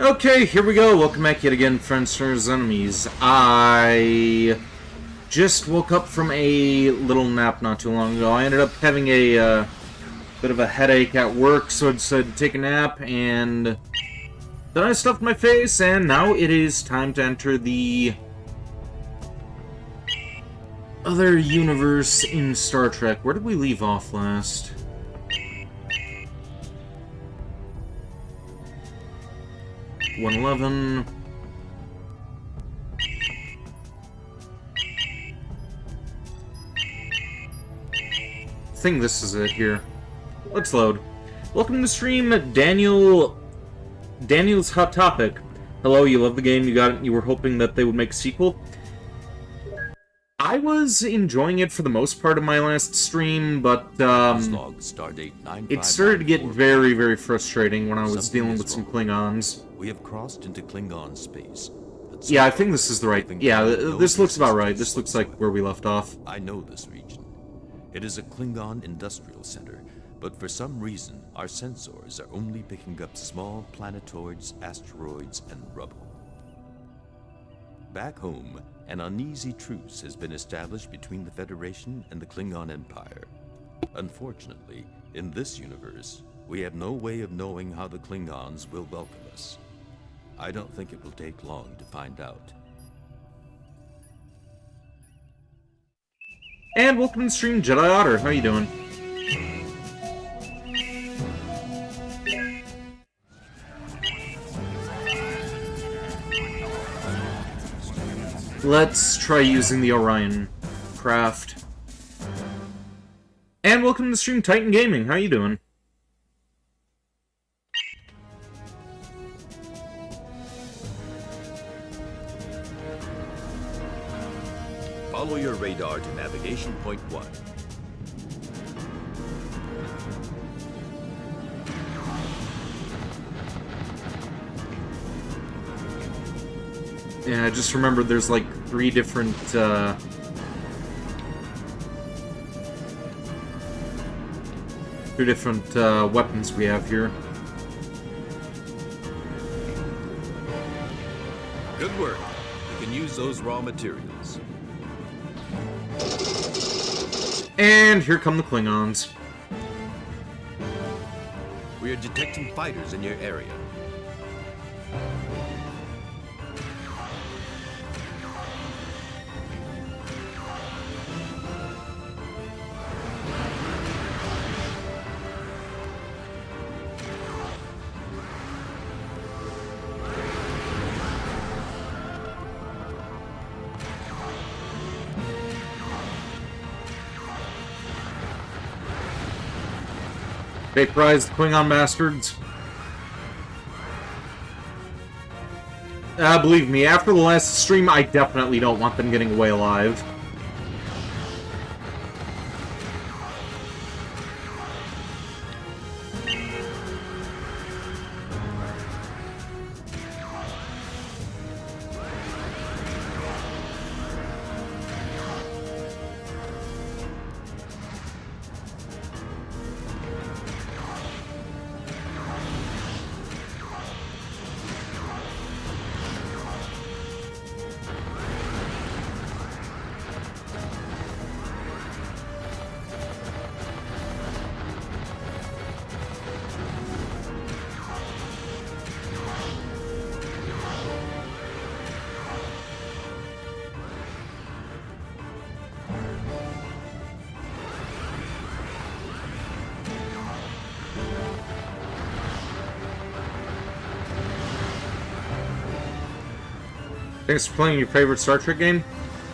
Okay, here we go. Welcome back yet again, friends, friends, enemies. I just woke up from a little nap not too long ago. I ended up having a bit of a headache at work, so I decided to take a nap, and then I stuffed my face, and now it is time to enter the other universe in Star Trek. Where did we leave off last? $111. I think this is it here. Let's load. Welcome to the stream, Daniel's Hot Topic. Hello, you love the game, you were hoping that they would make a sequel? I was enjoying it for the most part of my last stream, but it started to get very, very frustrating when I was dealing with some Klingons. We have crossed into Klingon space. Yeah, I think this is the right... Yeah, this looks about right. This looks like where we left off. I know this region. It is a Klingon industrial center, but for some reason, our sensors are only picking up small planetoids, asteroids, and rubble. Back home, an uneasy truce has been established between the Federation and the Klingon Empire. Unfortunately, in this universe, we have no way of knowing how the Klingons will welcome us. I don't think it will take long to find out. And welcome to the stream, Jedi Otter. How you doing? Let's try using the Orion craft. And welcome to the stream, Titan Gaming. How you doing? Follow your radar to navigation point 1. Yeah, I just remembered there's like three different weapons we have here. Good work. You can use those raw materials. And here come the Klingons. We are detecting fighters in your area. Vaporize the Klingon bastards. Believe me, after the last stream, I definitely don't want them getting away alive. Thanks for playing your favorite Star Trek game.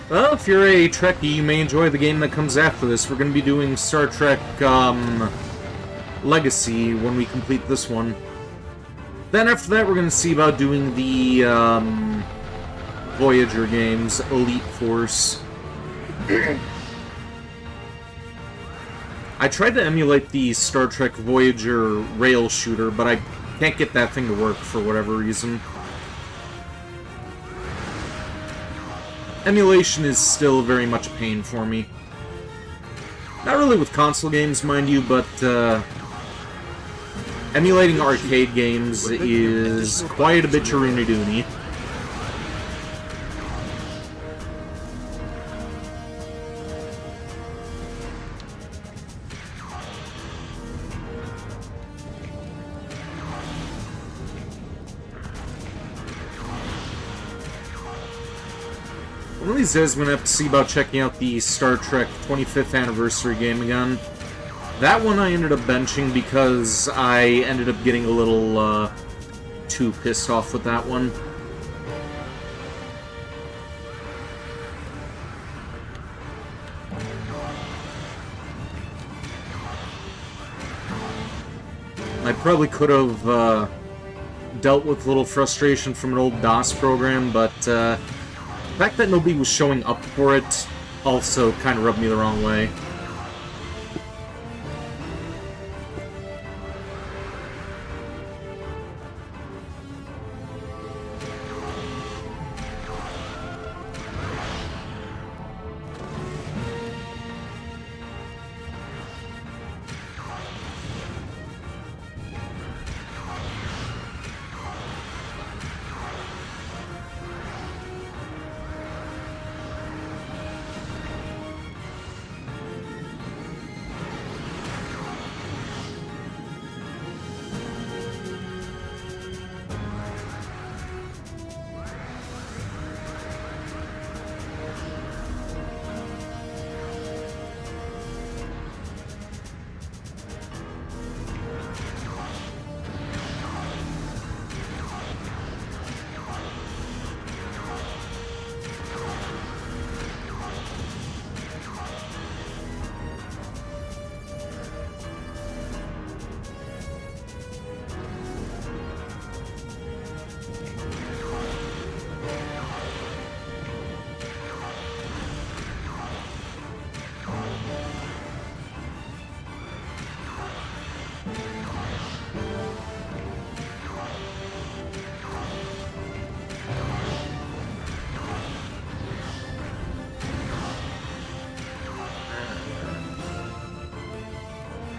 Well, if you're a Trekkie, you may enjoy the game that comes after this. We're going to be doing Star Trek Legacy when we complete this one. Then after that, we're going to see about doing the Voyager games, Elite Force. I tried to emulate the Star Trek Voyager rail shooter, but I can't get that thing to work for whatever reason. Emulation is still very much a pain for me. Not really with console games, mind you, but Emulating arcade games is quite a bit rooney-dooney. One of these days I'm going to have to see about checking out the Star Trek 25th anniversary game again. That one I ended up benching because I ended up getting a little, too pissed off with that one. I probably could have, dealt with a little frustration from an old DOS program, but, the fact that nobody was showing up for it also kind of rubbed me the wrong way.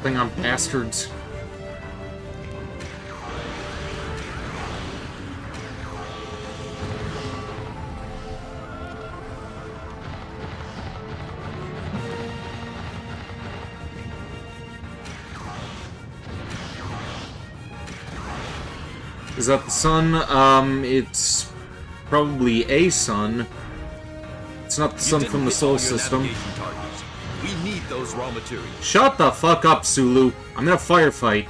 On bastards. Is that the sun? It's probably a sun. It's not the sun from the solar system. We need those raw materials. Shut the fuck up, Sulu. I'm in a firefight.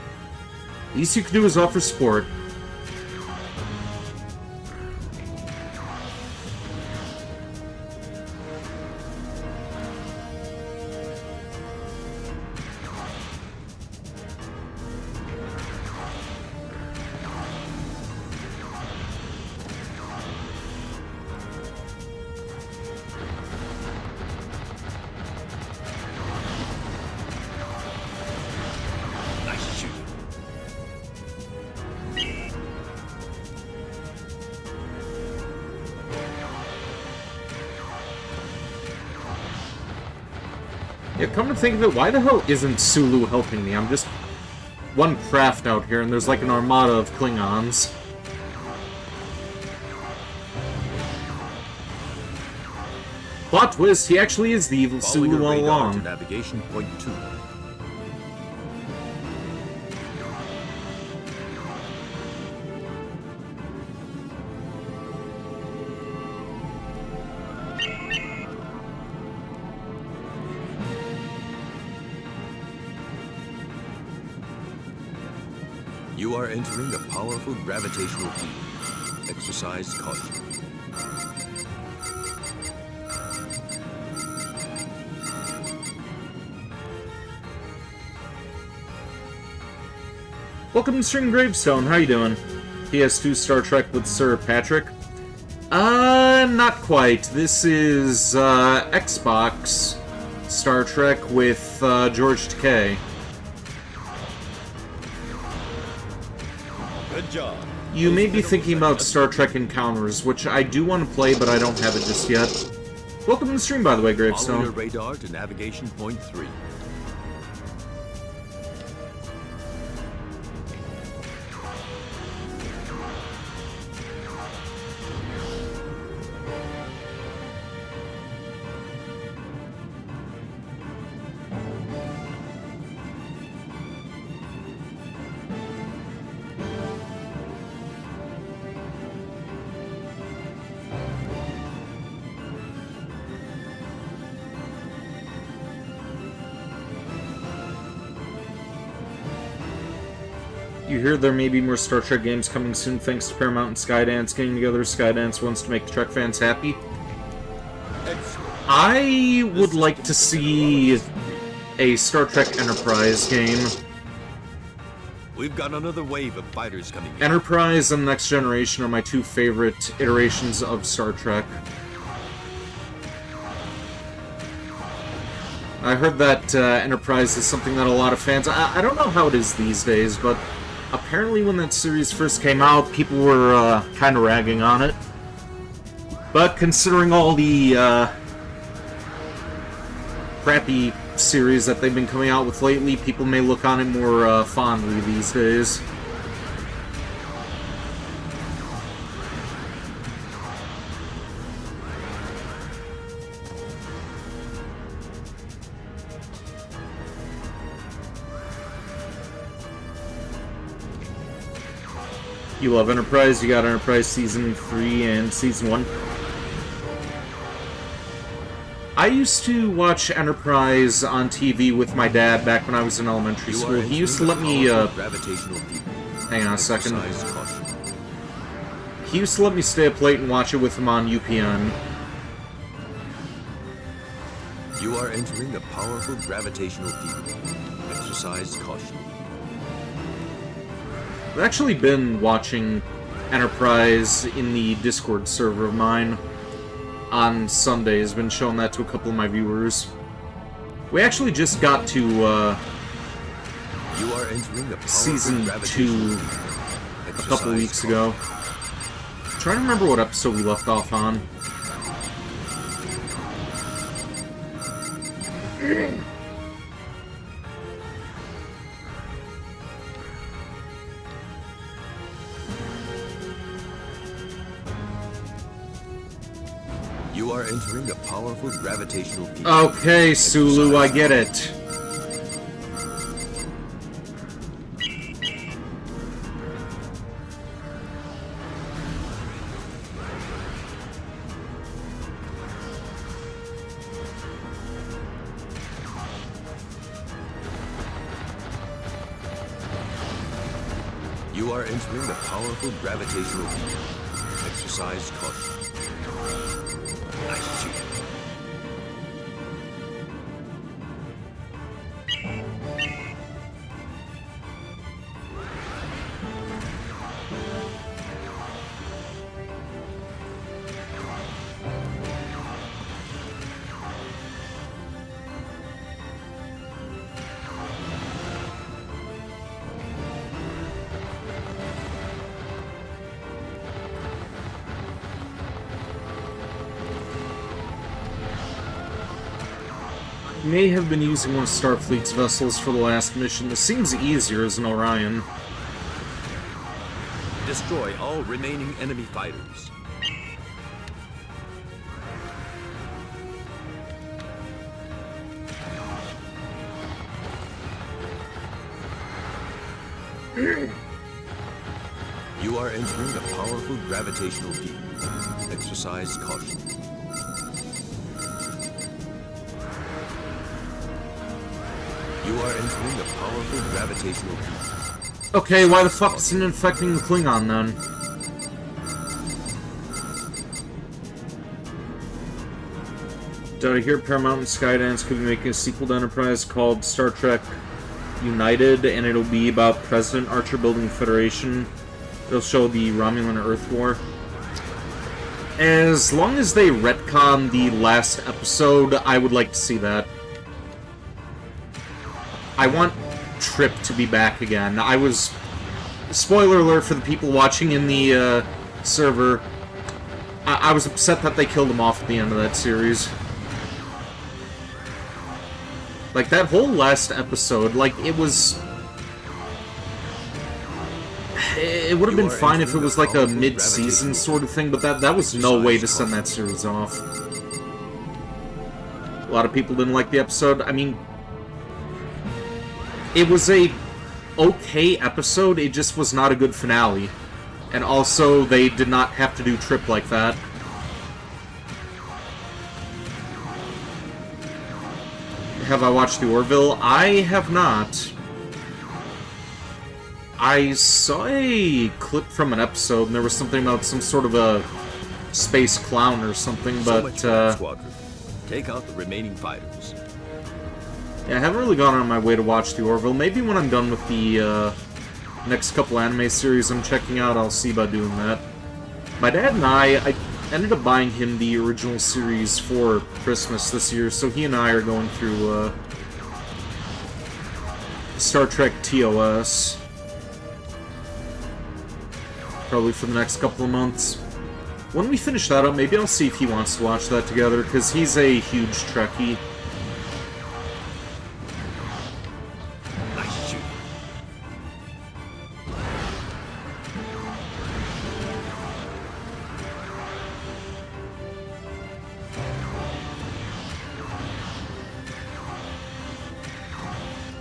Least you can do is offer support. Yeah, come to think of it, why the hell isn't Sulu helping me? I'm just one craft out here, and there's like an armada of Klingons. Plot twist, he actually is the evil Sulu all along. Navigation point 2. You are entering a powerful gravitational field. Exercise caution. Welcome to String Gravestone, how you doing? PS2 Star Trek with Sir Patrick? Not quite. This is, Xbox Star Trek with, George Takei. Good job. You may be thinking about Star Trek Encounters, which I do want to play, but I don't have it just yet. Welcome to the stream, by the way, Gravestone. Follow your radar to navigation point 3. You hear there may be more Star Trek games coming soon thanks to Paramount and Skydance getting together. Skydance wants to make the Trek fans happy. I would like to see a Star Trek Enterprise game. We've got another wave of fighters coming in. Enterprise and Next Generation are my two favorite iterations of Star Trek. I heard that Enterprise is something that a lot of fans... I don't know how it is these days, but apparently when that series first came out, people were kind of ragging on it. But considering all the crappy series that they've been coming out with lately, people may look on it more fondly these days. You love Enterprise, you got Enterprise Season 3 and Season 1. I used to watch Enterprise on TV with my dad back when I was in elementary school. He used to let me, hang on a second. He used to let me stay up late and watch it with him on UPN. You are entering a powerful gravitational field. Exercise caution. I've actually been watching Enterprise in the Discord server of mine on Sundays. Been showing that to a couple of my viewers. We actually just got to you are entering a Season 2 a couple of weeks ago. I'm trying to remember what episode we left off on. You are entering a powerful gravitational field. Okay, Sulu, I get it. You are entering a powerful gravitational field. Exercise caution. Nice shoot. May have been using one of Starfleet's vessels for the last mission. This seems easier as an Orion. Destroy all remaining enemy fighters. You are entering a powerful gravitational field. Exercise caution. You are entering a powerful gravitational field. Okay, why the fuck isn't it infecting the Klingon then? Did I hear Paramount and Skydance could be making a sequel to Enterprise called Star Trek United, and it'll be about President Archer building a Federation. It'll show the Romulan Earth War. As long as they retcon the last episode, I would like to see that. I want Trip to be back again. I was... Spoiler alert for the people watching in the server. I was upset that they killed him off at the end of that series. Like, that whole last episode, like, it was... It would have been fine if it was like a mid-season sort of thing, but that was no way to send that series off. A lot of people didn't like the episode. I mean... It was a okay episode, it just was not a good finale. And also, they did not have to do Trip like that. Have I watched The Orville? I have not. I saw a clip from an episode, and there was something about some sort of a space clown or something, So but much for that squadron. Take out the remaining fighters. yeah, I haven't really gone on my way to watch the Orville. Maybe when I'm done with the next couple anime series I'm checking out, I'll see about doing that. My dad and I ended up buying him the original series for Christmas this year, so he and I are going through Star Trek TOS. Probably for the next couple of months. When we finish that up, maybe I'll see if he wants to watch that together, because he's a huge Trekkie. Nice shoot.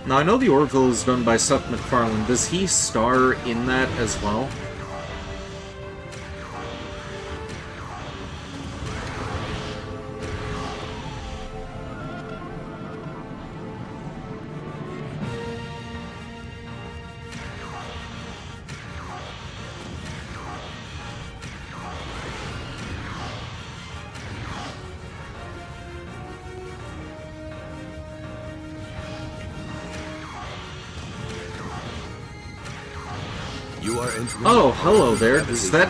Now, I know the Orville is done by Seth MacFarlane. Does he star in that as well? You are entering. Oh, hello there. Does that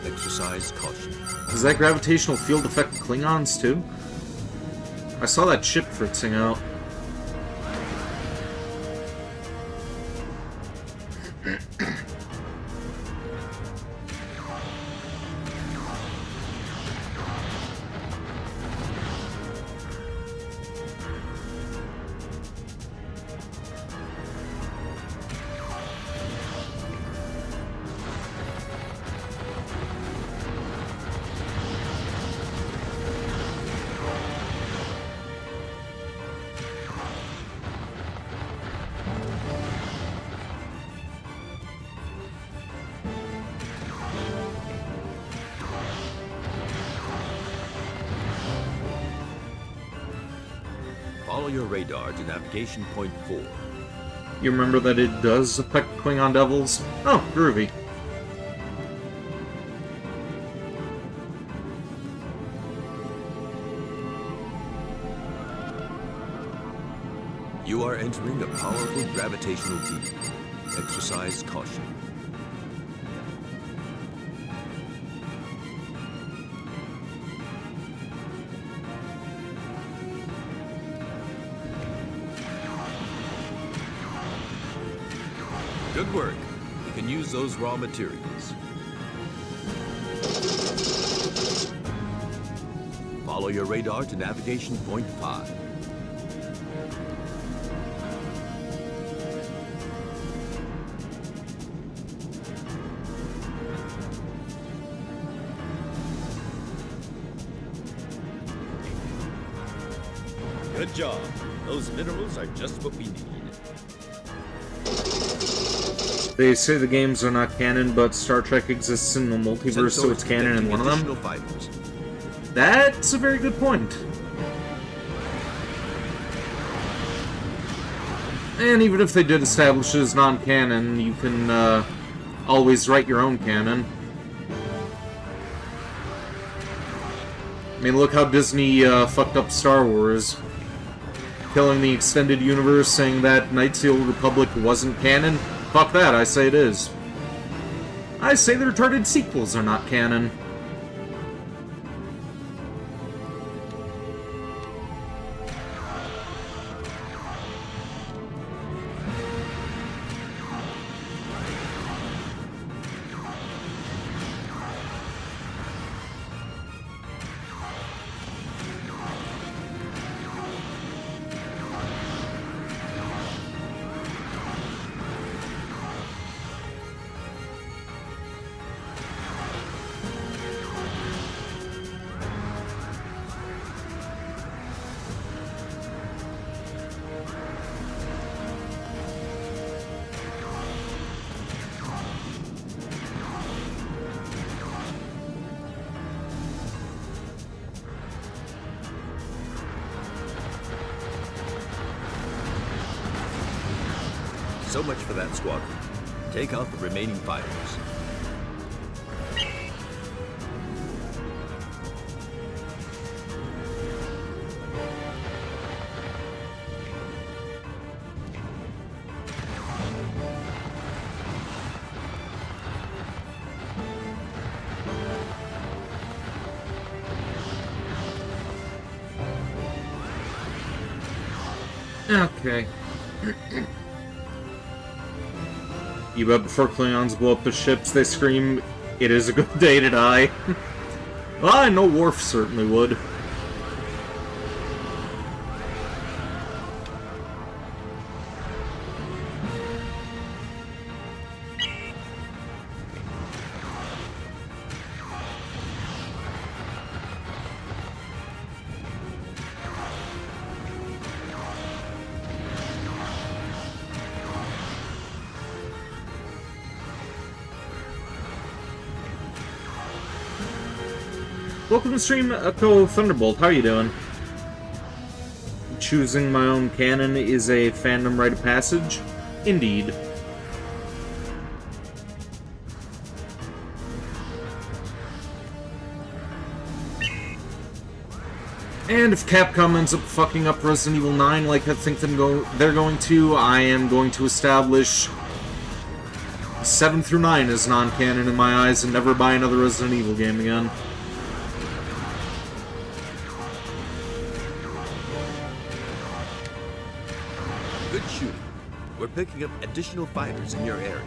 Exercise caution. Does that gravitational field affect Klingons too? I saw that ship fritzing out. Follow your radar to navigation point 4. You remember that it does affect Klingon devils? Oh, groovy. You are entering a powerful gravitational field. Exercise caution. Good work. We can use those raw materials. Follow your radar to navigation point 5. Good job. Those minerals are just what we need. They say the games are not canon, but Star Trek exists in the multiverse, so it's canon in one of them. Fighters. That's a very good point. And even if they did establish it as non-canon, you can always write your own canon. I mean, look how Disney fucked up Star Wars. Killing the extended universe, saying that Knights of the Old Republic wasn't canon. Fuck that, I say it is. I say the retarded sequels are not canon. So much for that squadron. Take out the remaining fighters. Okay. You bet before Klingons blow up the ships, they scream, "It is a good day to die." Well, I know Worf certainly would. Welcome to stream, Echo Thunderbolt. How are you doing? Choosing my own canon is a fandom rite of passage? Indeed. And if Capcom ends up fucking up Resident Evil 9 like I think they're going to, I am going to establish 7 through 9 as non-canon in my eyes and never buy another Resident Evil game again. Good shooting. We're picking up additional fighters in your area.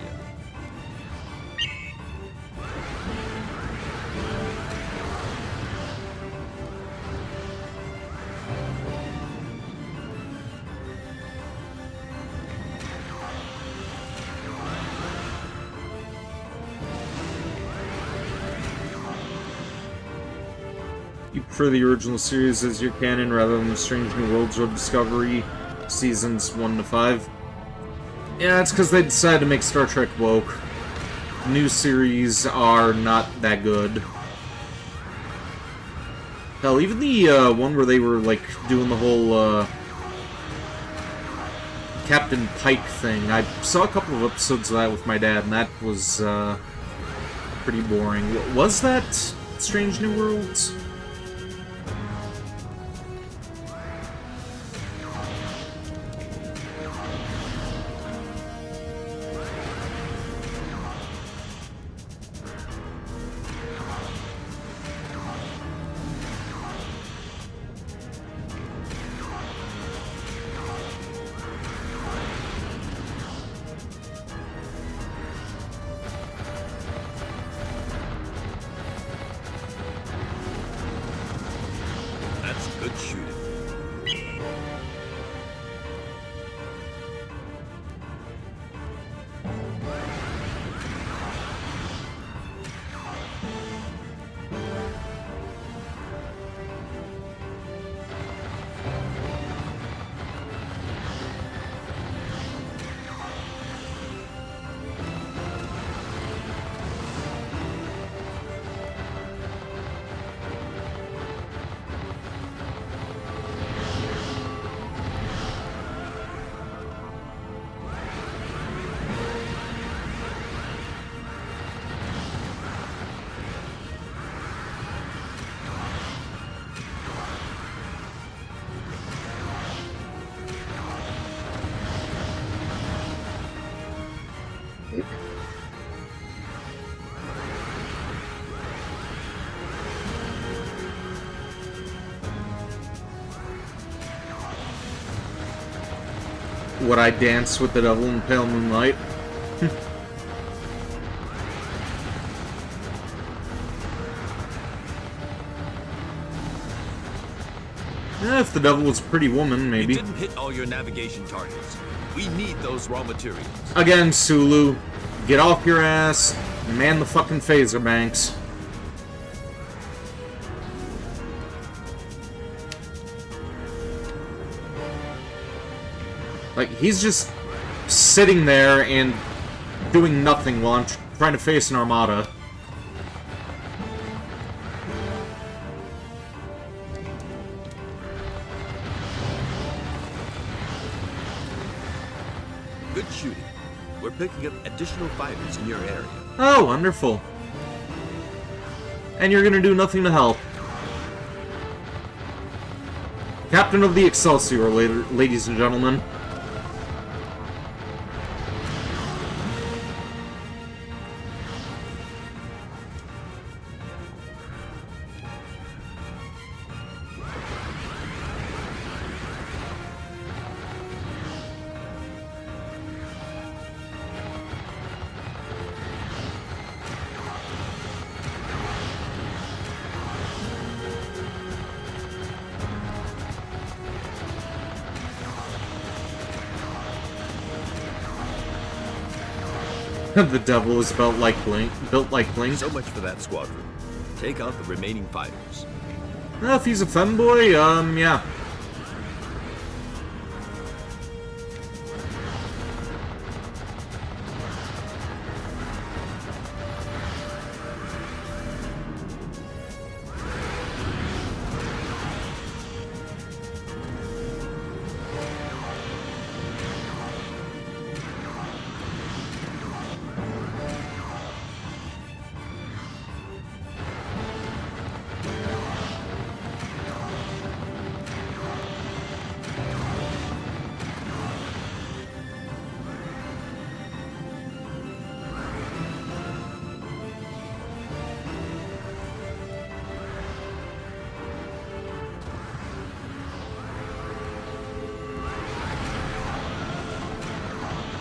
You prefer the original series as your canon rather than the Strange New Worlds or Discovery seasons 1 to 5? Yeah, it's because they decided to make Star Trek woke. New series are not that good. Hell, even the one where they were, like, doing the whole, Captain Pike thing. I saw a couple of episodes of that with my dad, and that was, pretty boring. Was that Strange New Worlds? That's good shooting. Would I dance with the devil in pale moonlight? If the devil was a pretty woman, maybe. You didn't hit all your navigation targets. We need those raw materials. Again, Sulu, get off your ass, man the fucking phaser banks. Like, he's just sitting there and doing nothing while I'm trying to face an armada. Good shooting. We're picking up additional fighters in your area. Oh, wonderful. And you're gonna do nothing to help. Captain of the Excelsior, ladies and gentlemen. The devil is built like Blink. So much for that squadron. Take out the remaining fighters. Well, if he's a femboy, yeah.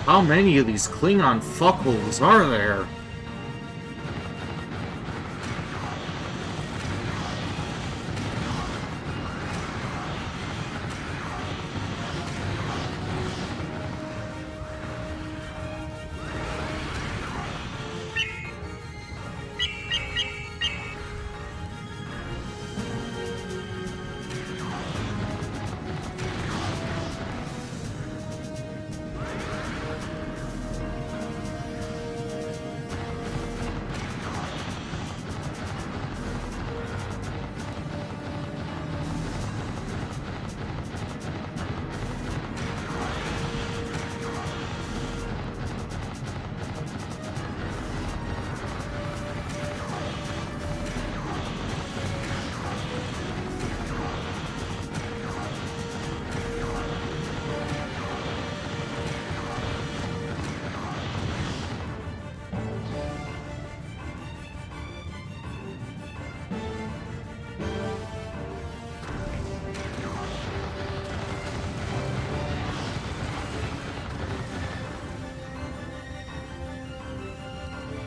How many of these Klingon fuckholes are there?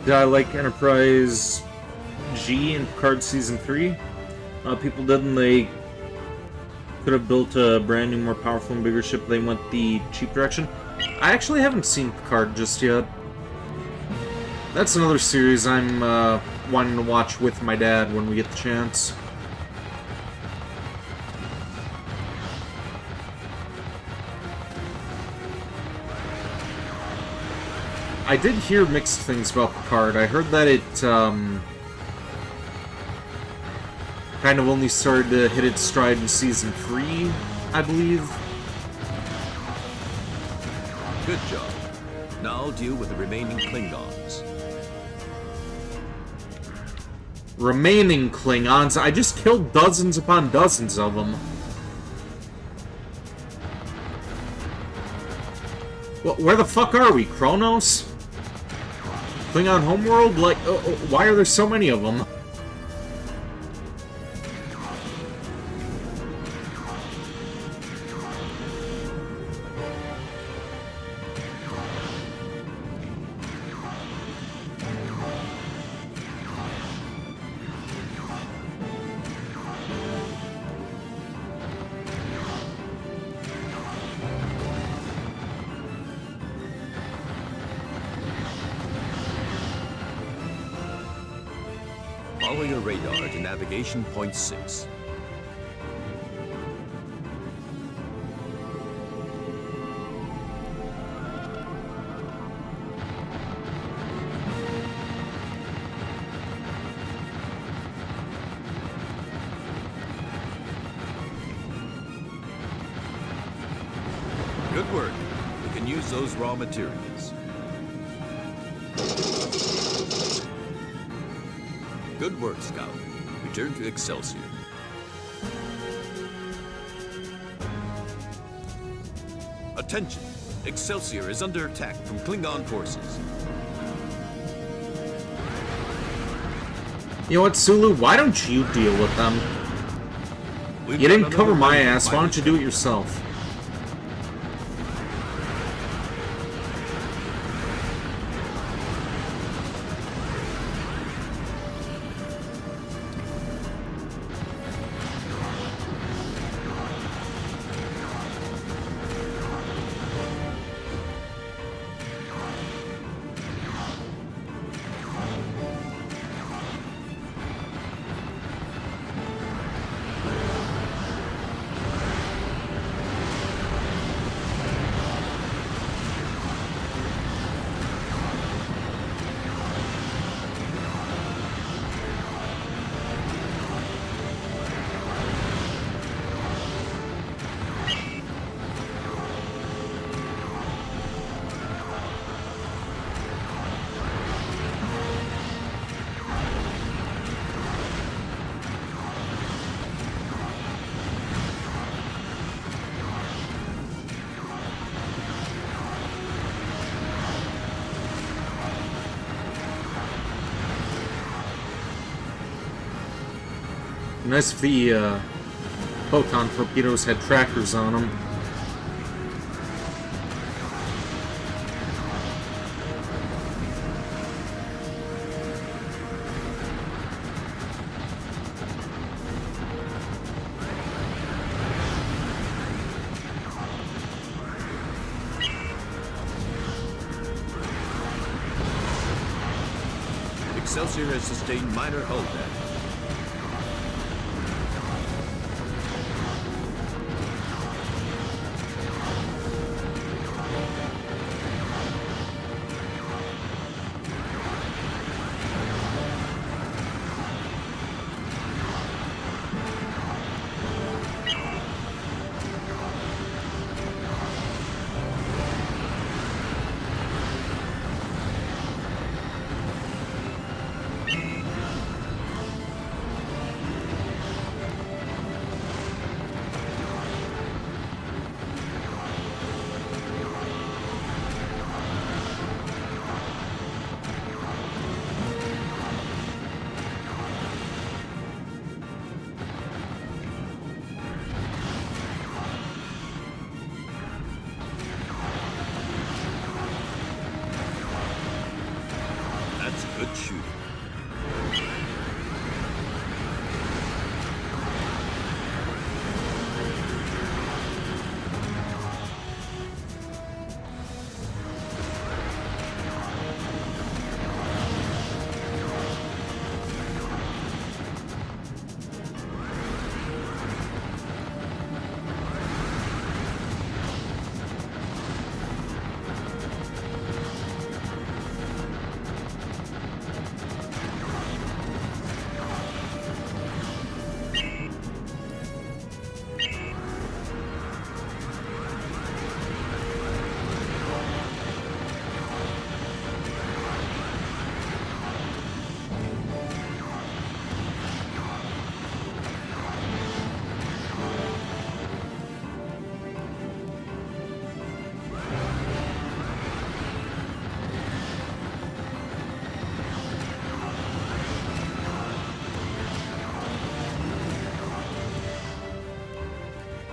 Did I like Enterprise G in Picard Season 3? People didn't. They could have built a brand new, more powerful and bigger ship. They went the cheap direction. I actually haven't seen Picard just yet. That's another series I'm wanting to watch with my dad when we get the chance. I did hear mixed things about Picard. I heard that it kind of only started to hit its stride in Season 3, I believe. Good job. Now I'll deal with the remaining Klingons. Remaining Klingons? I just killed dozens upon dozens of them. Well, where the fuck are we? Kronos? Klingon homeworld? Like, why are there so many of them? Follow your radar to navigation point 6. Good work. We can use those raw materials. Good work, Scout. Return to Excelsior. Attention! Excelsior is under attack from Klingon forces. You know what, Sulu? Why don't you deal with them? We've You got didn't cover another my wave of ass. Why don't you do it yourself? Nice if the photon torpedoes had trackers on them. Excelsior has sustained minor hull damage. That's good shooting.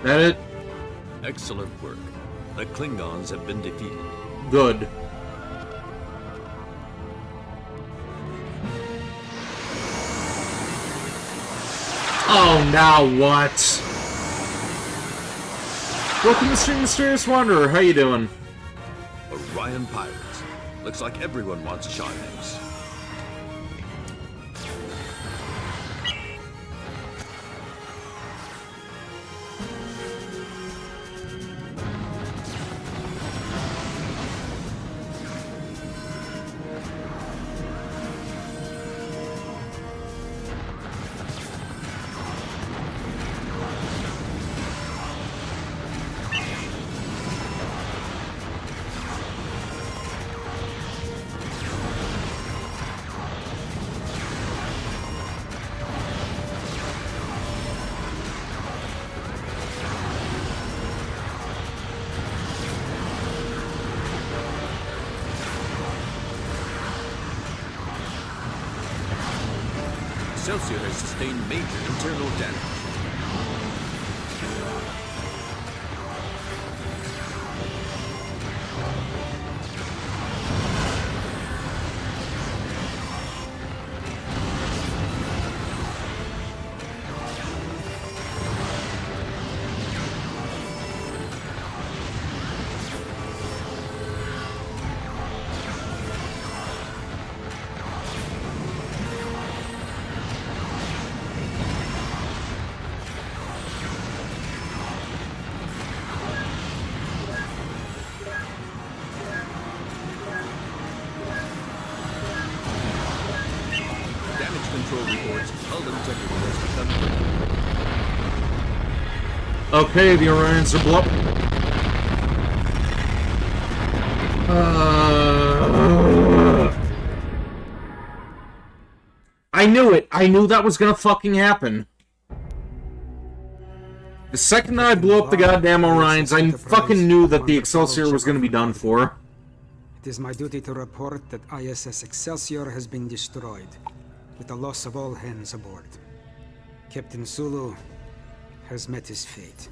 That it? Excellent work. The Klingons have been defeated. Good. Oh, now what? Welcome to Stream Mysterious Wanderer. How you doing? Orion Pirates. Looks like everyone wants Sharnex. Excelsior has sustained major internal damage. Control reports hull integrity has become... Okay, the Orions are blown. I knew it. I knew that was gonna fucking happen. The second that I blew up the goddamn Orions, I fucking knew that the Excelsior was gonna be done for. It is my duty to report that ISS Excelsior has been destroyed, with the loss of all hands aboard. Captain SULU has met his fate.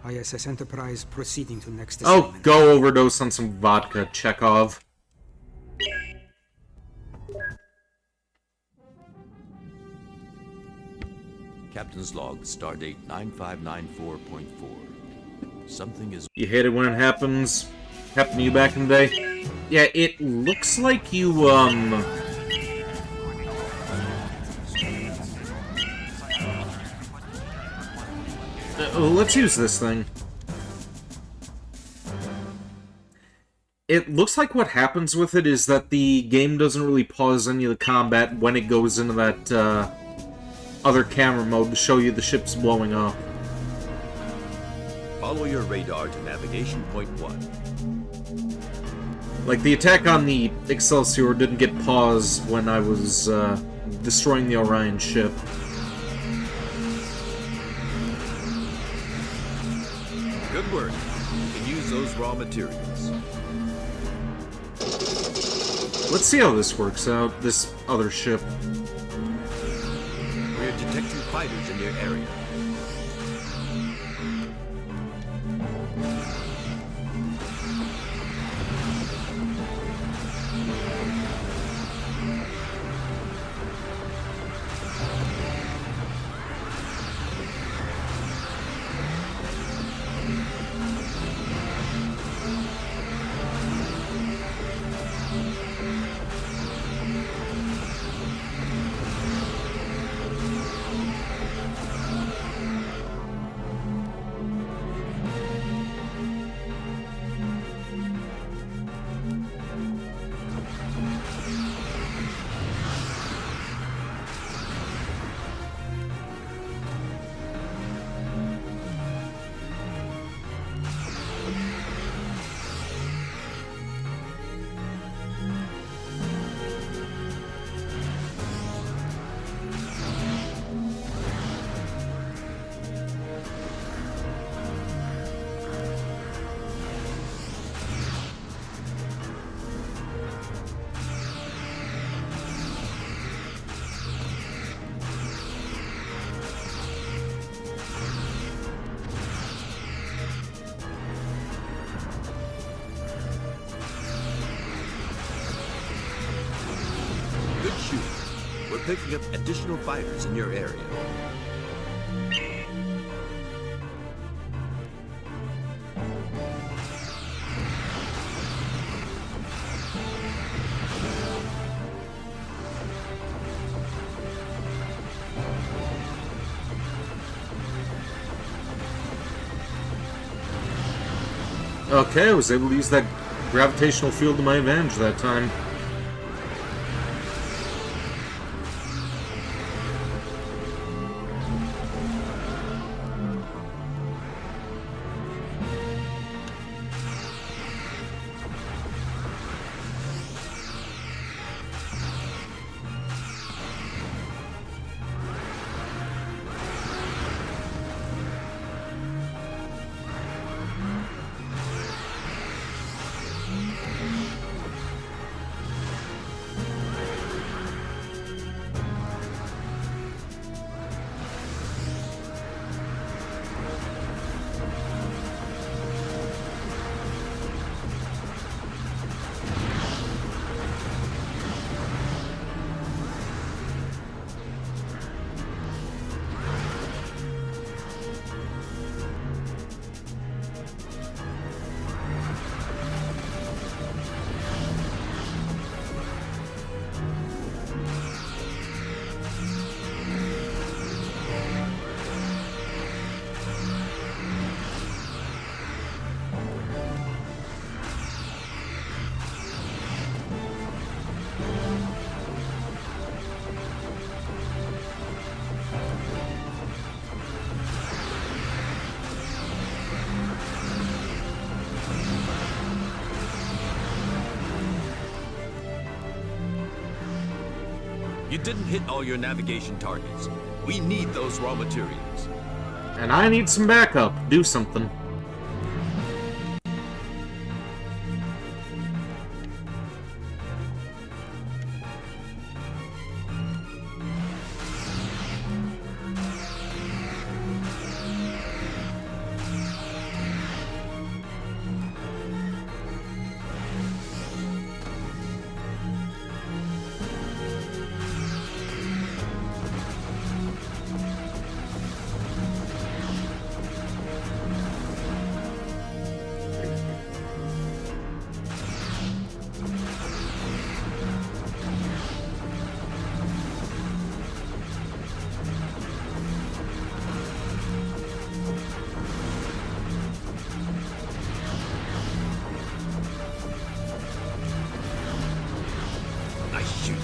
ISS Enterprise proceeding to next assignment. Oh, go overdose on some vodka, Chekhov. Captain's log, stardate 9594.4. Something is... You hate it when it happens? Happened to you back in the day? Yeah, it looks like you, let's use this thing. It looks like what happens with it is that the game doesn't really pause any of the combat when it goes into that, other camera mode to show you the ships blowing up. Follow your radar to navigation point 1. Like, the attack on the Excelsior didn't get paused when I was, destroying the Orion ship. Good work. You can use those raw materials. Let's see how this works out, this other ship. We're detecting fighters in your area. Good shooting. We're picking up additional fighters in your area. Okay, I was able to use that gravitational field to my advantage that time. You didn't hit all your navigation targets. We need those raw materials. And I need some backup. Do something. Nice shoot.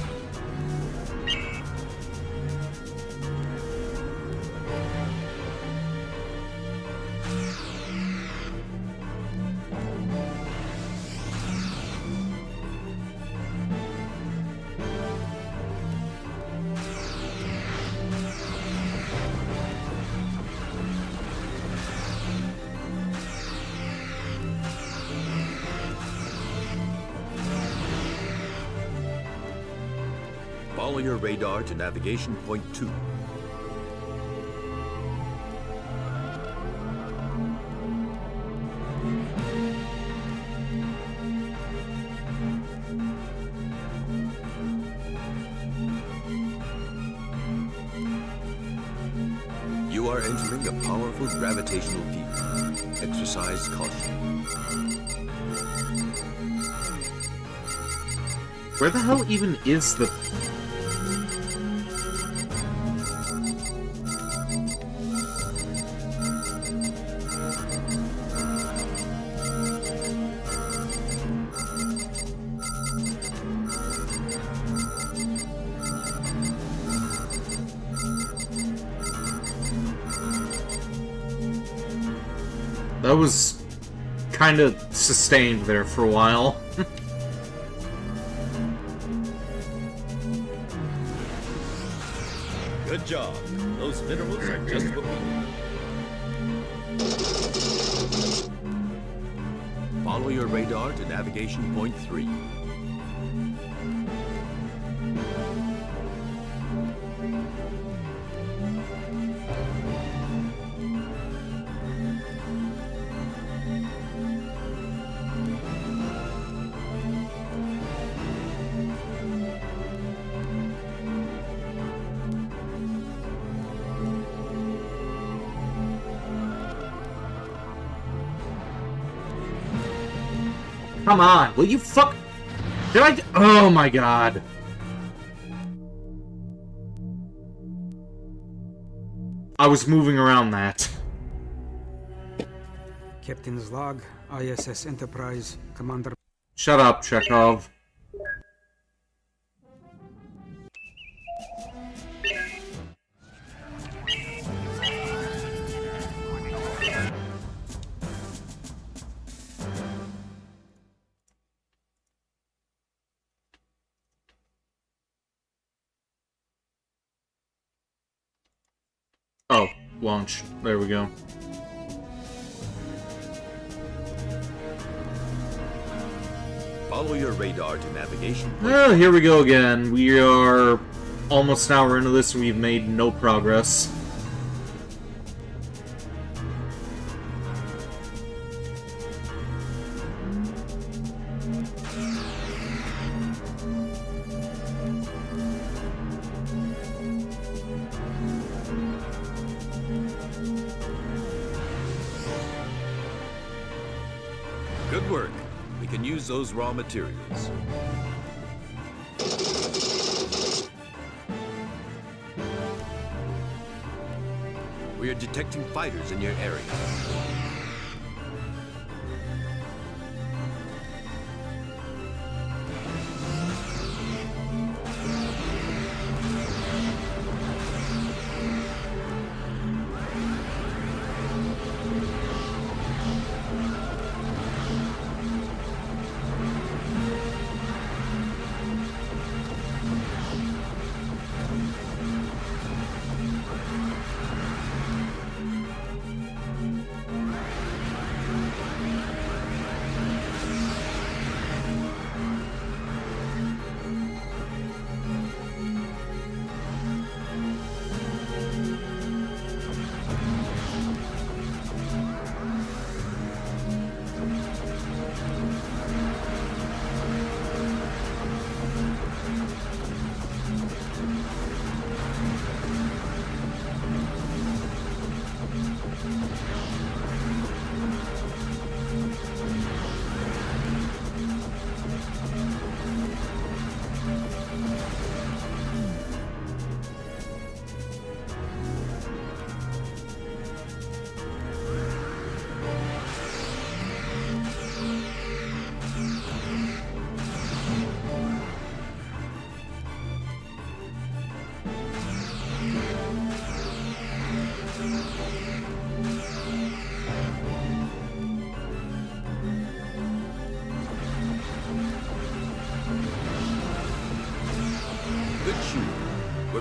Follow your radar to navigation point 2. You are entering a powerful gravitational field. Exercise caution. Where the hell even is the... That was kind of sustained there for a while. Good job. Those minerals are just what we need. Follow your radar to navigation point 3. Come on, will you fuck... Did I... Oh my god. I was moving around that. Captain's log, ISS Enterprise, Commander... Shut up, Chekhov. Oh, launch. There we go. Follow your radar to navigation point. Well, here we go again. We are almost an hour into this and we've made no progress. Good work. We can use those raw materials. We are detecting fighters in your area.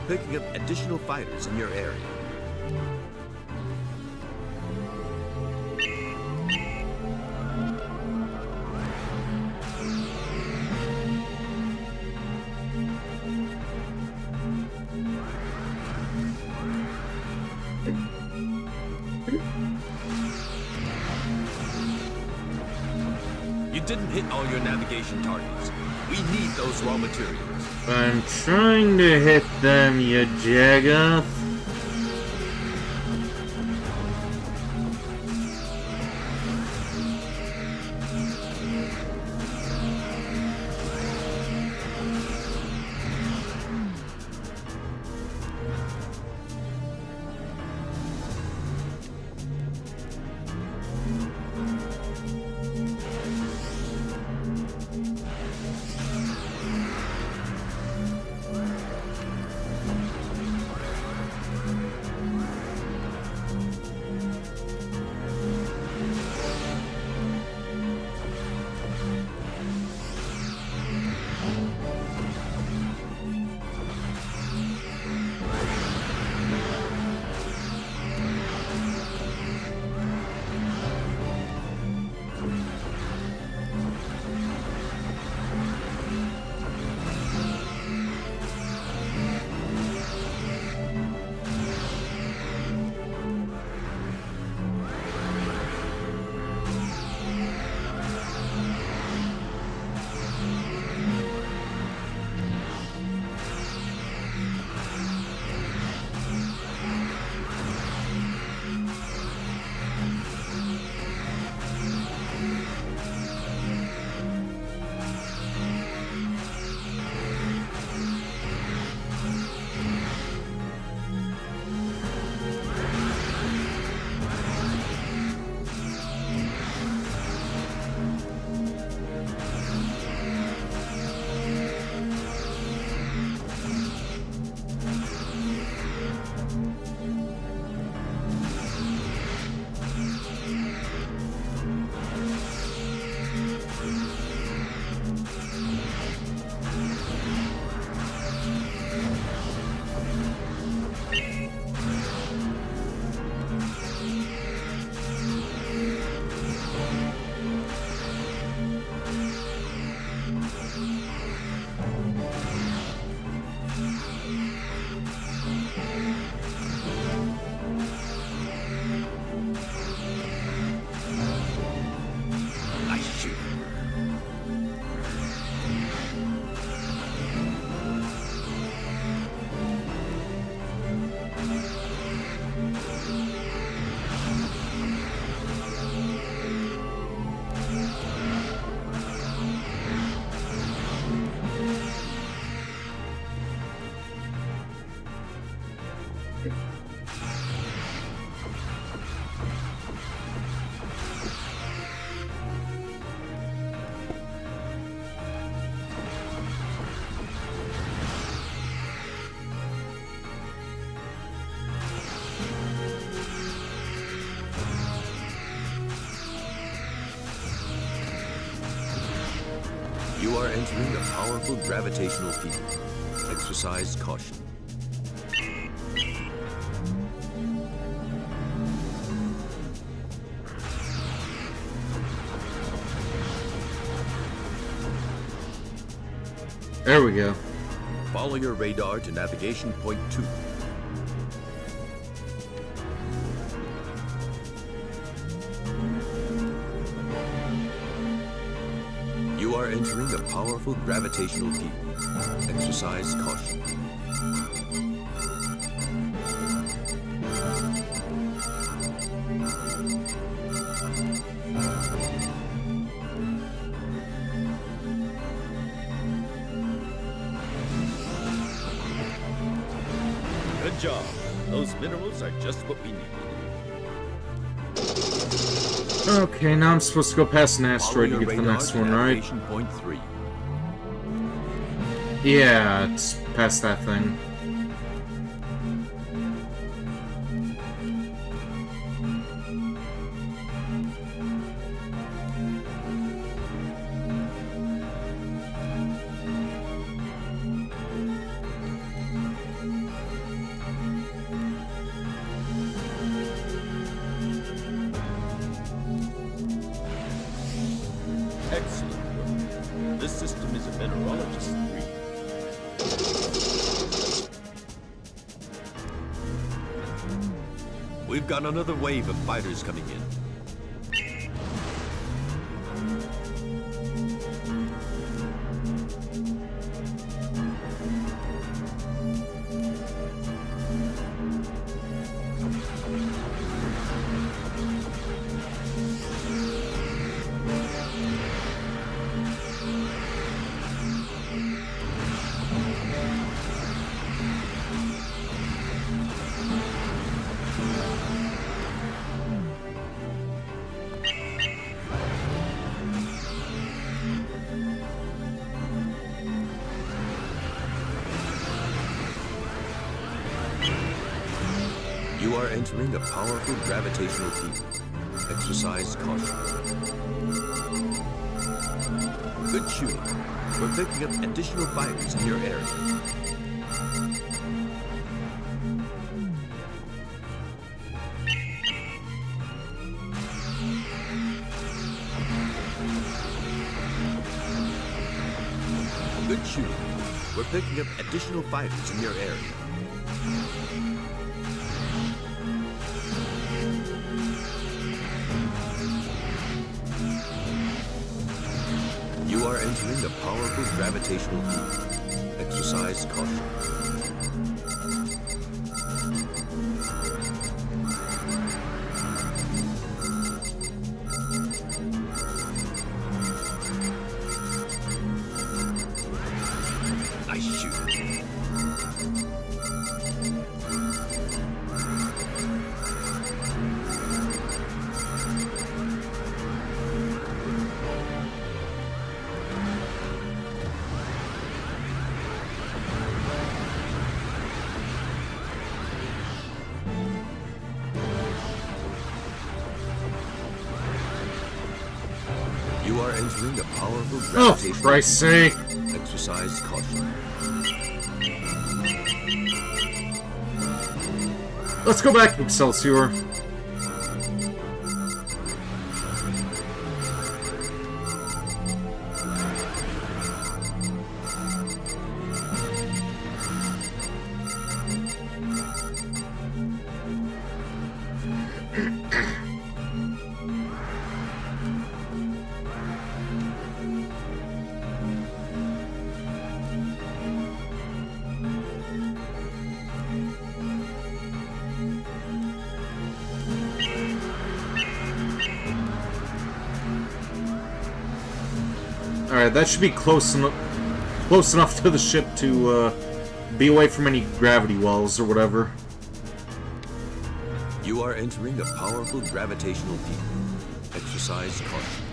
picking up additional fighters in your area. You didn't hit all your navigation targets. We need those raw materials. I'm trying to hit them, you jaggoth. You are entering a powerful gravitational field. Exercise caution. There we go. Follow your radar to navigation point 2. You are entering a powerful gravitational field. Exercise caution. Good job. Those minerals are just what we need. Okay, now I'm supposed to go past an asteroid to Follow get your to the radar next to one, right? navigation point 3. Yeah, it's past that thing. Excellent work. This system is a mineralogist's dream. We've got another wave of fighters coming in. You are entering a powerful gravitational field. Exercise caution. Good shooting. We're picking up additional fighters in your area. Good shooting. We're picking up additional fighters in your area. You are entering a powerful gravitational field. Exercise caution. Nice shooting. You are entering a powerful Oh, gravitational for Christ's sake! field. Exercise caution. Let's go back to Excelsior. Alright, that should be close enough to the ship to be away from any gravity walls or whatever. You are entering a powerful gravitational field. Exercise caution.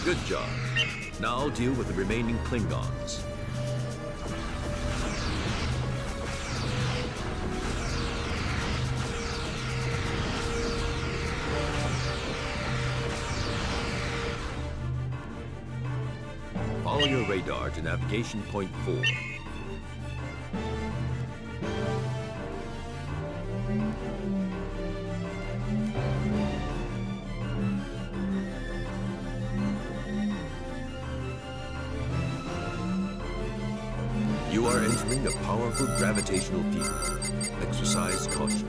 Good job. Now deal with the remaining Klingons. Follow your radar to navigation point 4. You are entering a powerful gravitational field. Exercise caution.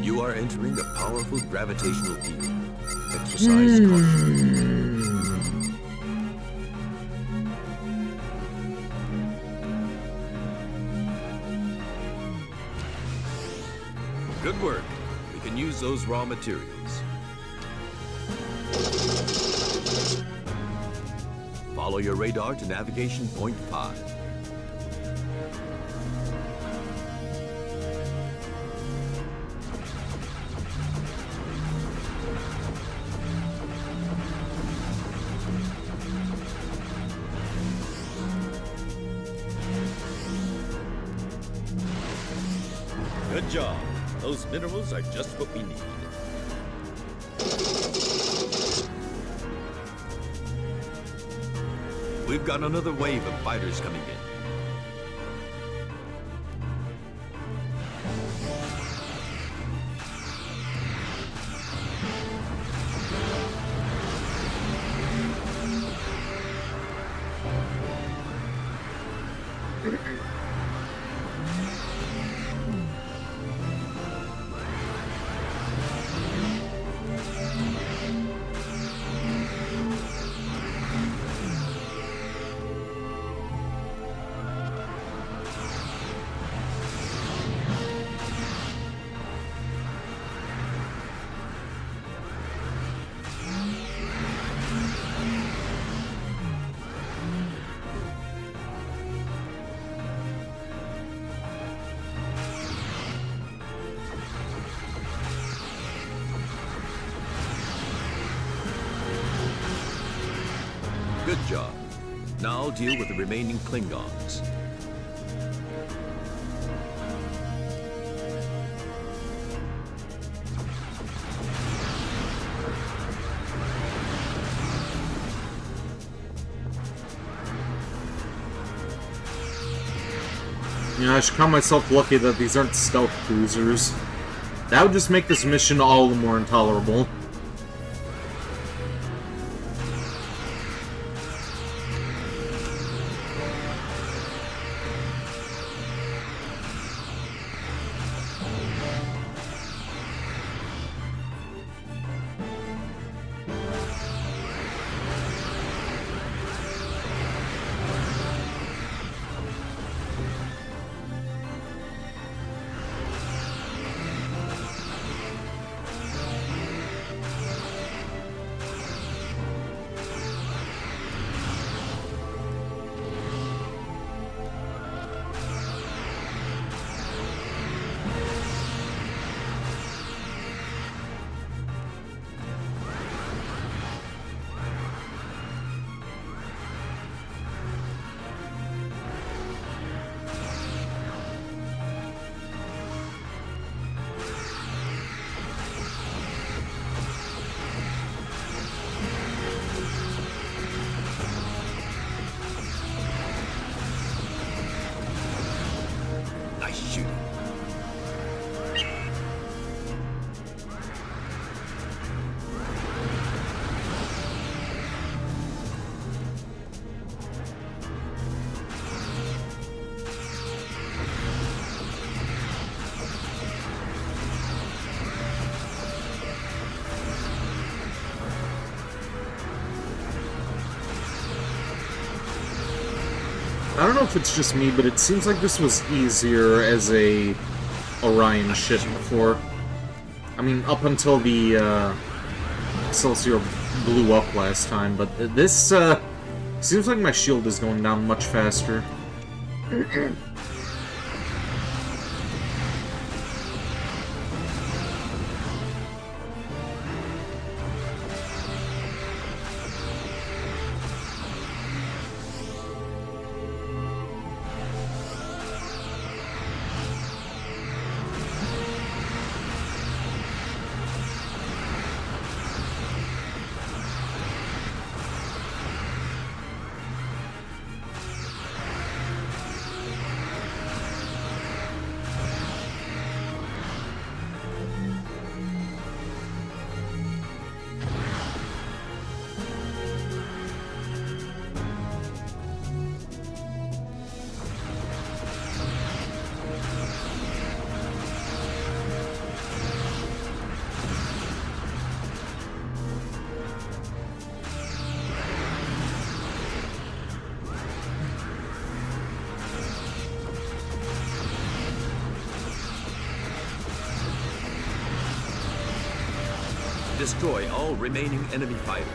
You are entering a powerful gravitational field. Exercise caution. Good work. We can use those raw materials. Follow your radar to navigation point 5. Good job. Those minerals are just what we need. We've got another wave of fighters coming in. Good job. Now deal with the remaining Klingons. You know, I should count myself lucky that these aren't stealth cruisers. That would just make this mission all the more intolerable. Nice shooting. I don't know if it's just me, but it seems like this was easier as a Orion ship before. I mean, up until the Excelsior blew up last time, but this seems like my shield is going down much faster. Destroy all remaining enemy fighters.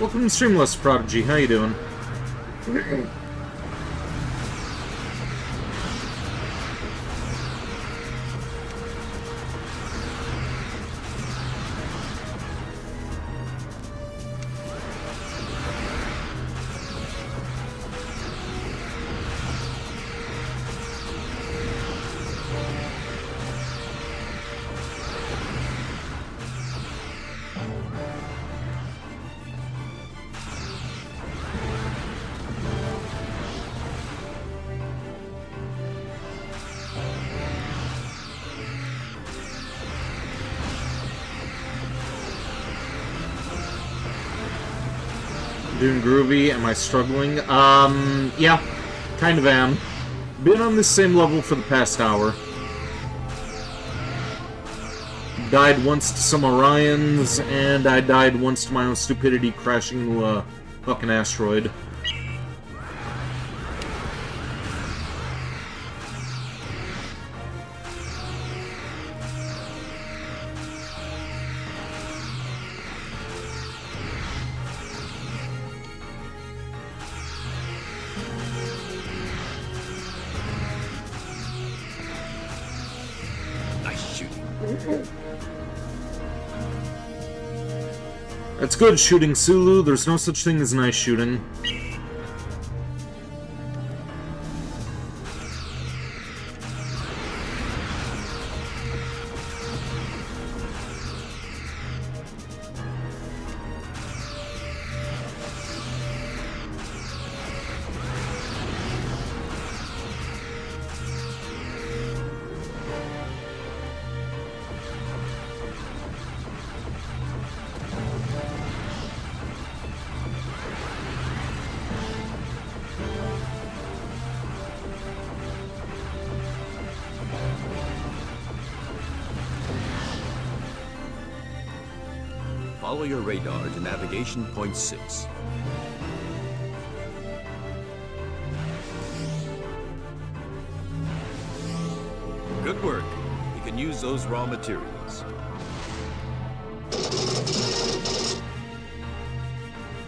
Welcome to Streamless Prodigy. How you doing? Doing groovy. Am I struggling? Yeah. Kind of am. Been on the same level for the past hour. Died once to some Orions, and I died once to my own stupidity crashing into a fucking asteroid. That's good shooting, Sulu. There's no such thing as nice shooting. Follow your radar to navigation point 6. Good work. We can use those raw materials.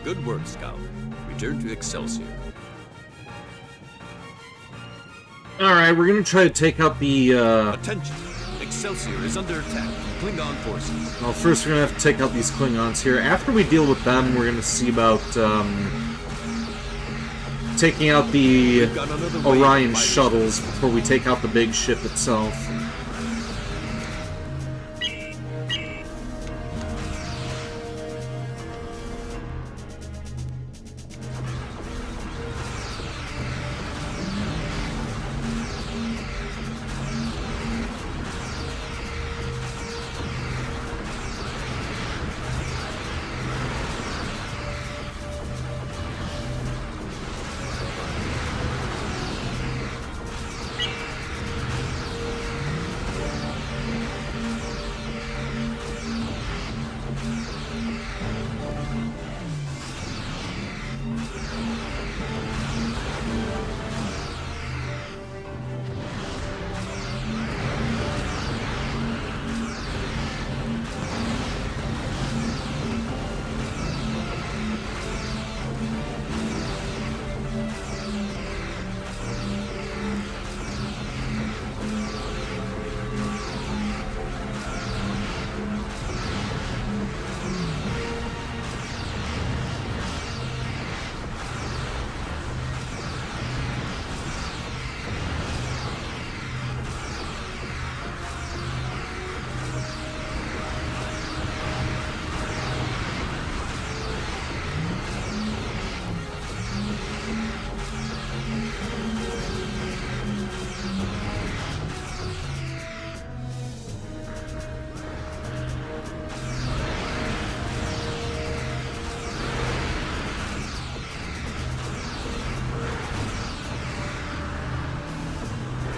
Good work, Scout. Return to Excelsior. Alright, we're gonna try to take out the, Attention! Excelsior is under attack. Klingon forces. Well, first we're gonna have to take out these Klingons here. After we deal with them, we're gonna see about, taking out the Orion shuttles before we take out the big ship itself.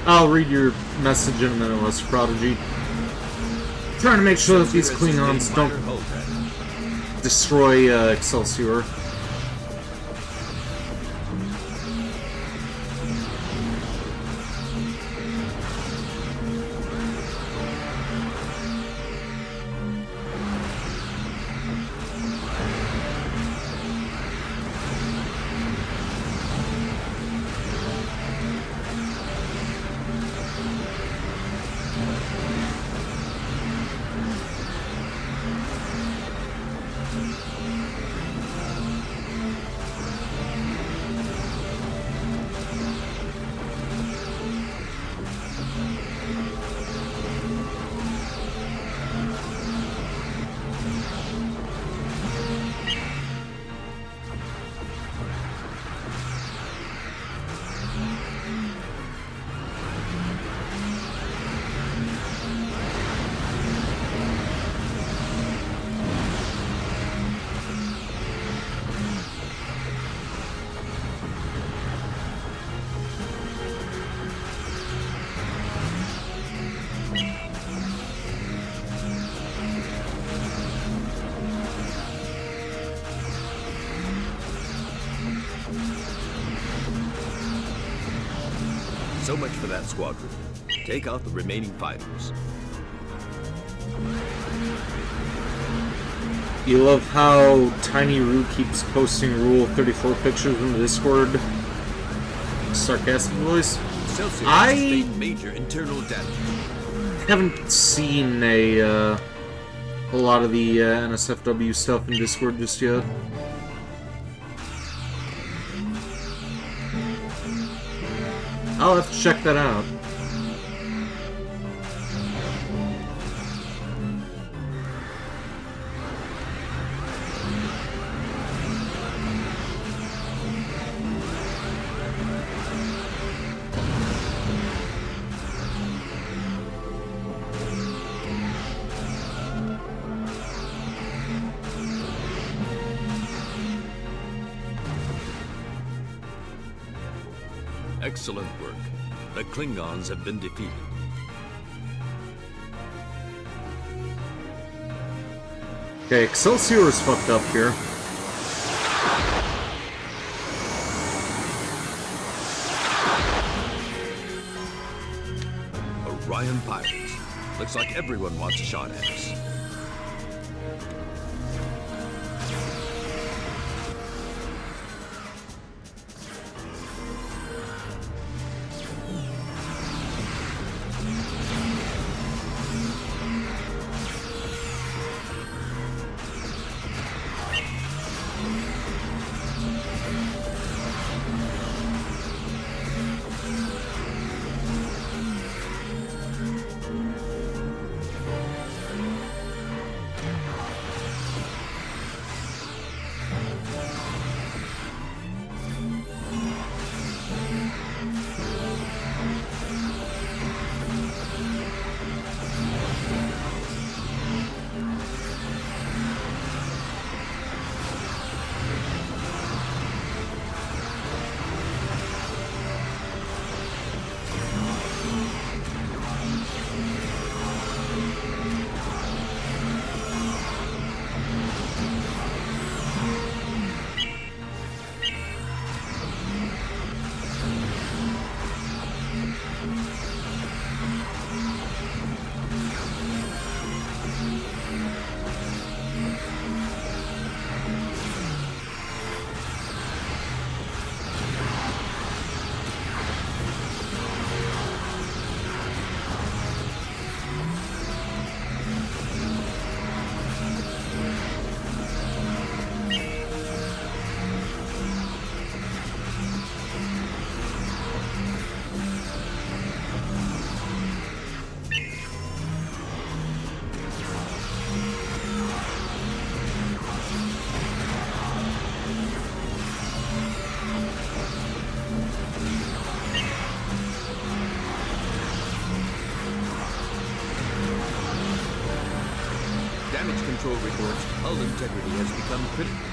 I'll read your message in a minute, Lester Prodigy. Trying to make sure that these Klingons don't destroy Excelsior. So much for that squadron. Take out the remaining fighters. You love how Tiny Roo keeps posting Rule 34 pictures in the Discord. Sarcastic voice. Excelsior I sustained major internal damage. haven't seen a lot of the NSFW stuff in Discord just yet. I'll have to check that out. Excellent work. The Klingons have been defeated. Okay, Excelsior is fucked up here. Orion pirates. Looks like everyone wants a shot at us. Damage control reports hull integrity has become critical.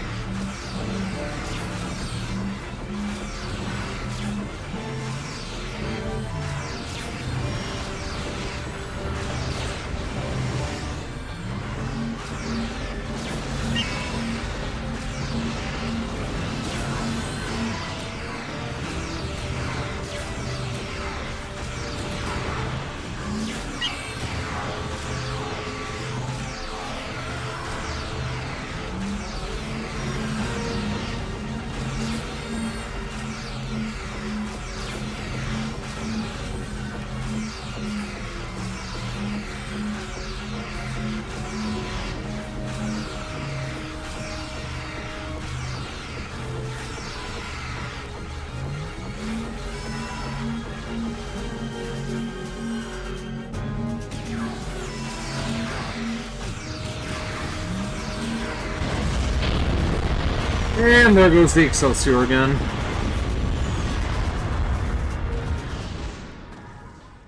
And there goes the Excelsior again.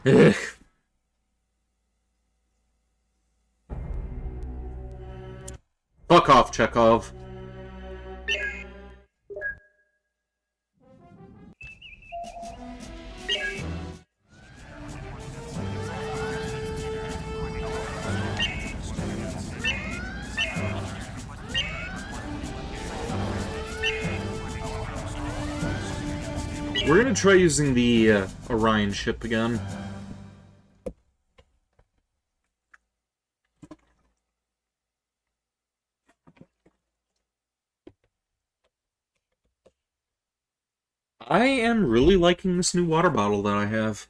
Ugh. Fuck off, Chekhov. We're gonna try using the Orion ship again. I am really liking this new water bottle that I have.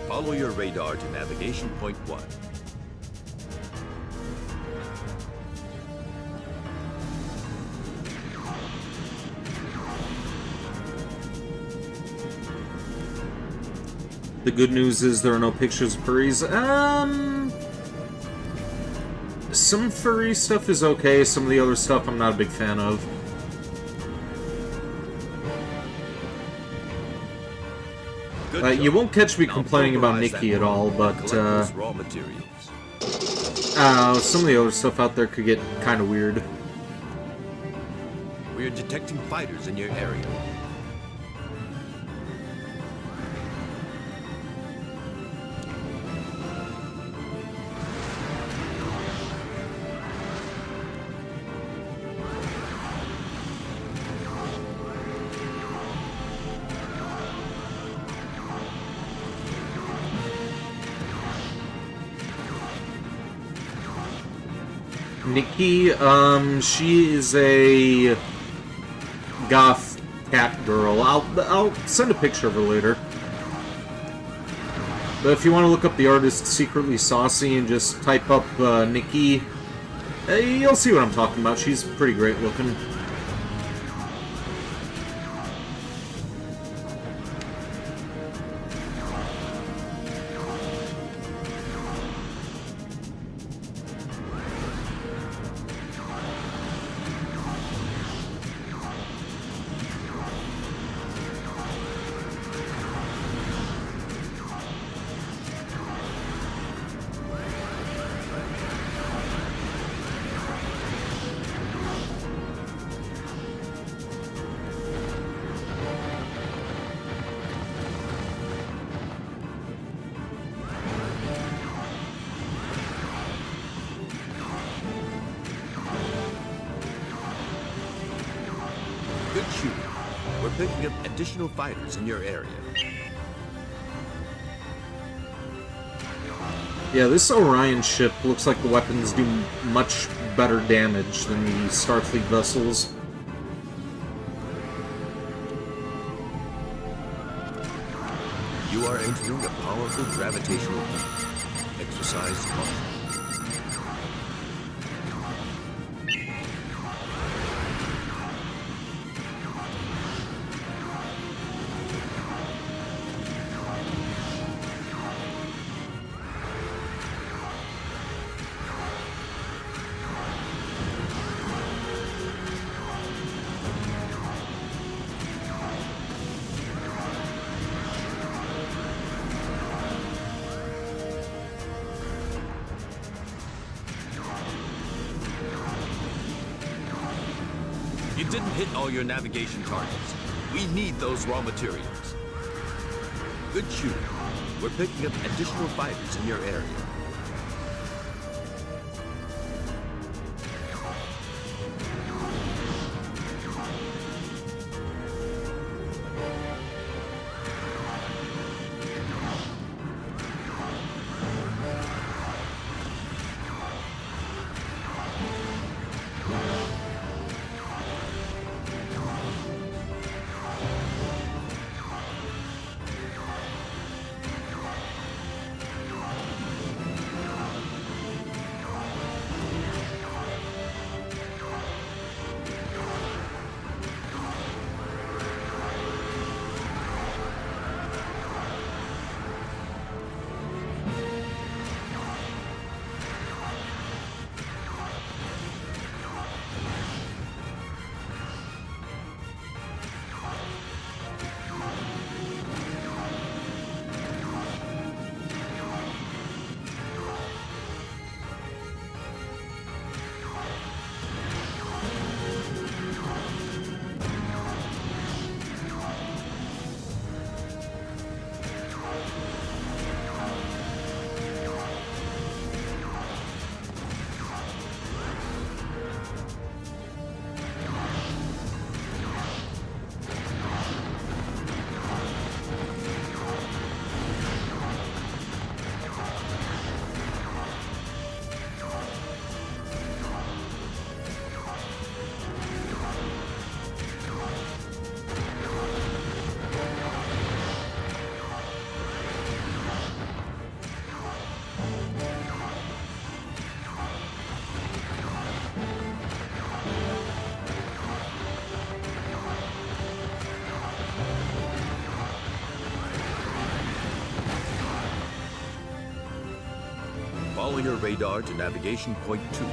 Follow your radar to navigation point 1. The good news is there are no pictures of furries. Some furry stuff is okay, some of the other stuff I'm not a big fan of. You won't catch me complaining about Nikki at all, but raw materials. some of the other stuff out there could get kind of weird. We are detecting fighters in your area. Nikki, she is a goth cat girl. I'll send a picture of her later. But if you want to look up the artist Secretly Saucy and just type up Nikki, you'll see what I'm talking about. She's pretty great looking. Good shooting. We're picking up additional fighters in your area. Yeah, this Orion ship looks like the weapons do much better damage than the Starfleet vessels. You are entering a powerful gravitational field. Exercise caution. You didn't hit all your navigation targets. We need those raw materials. Good shooting. We're picking up additional fighters in your area. Follow your radar to navigation point 2.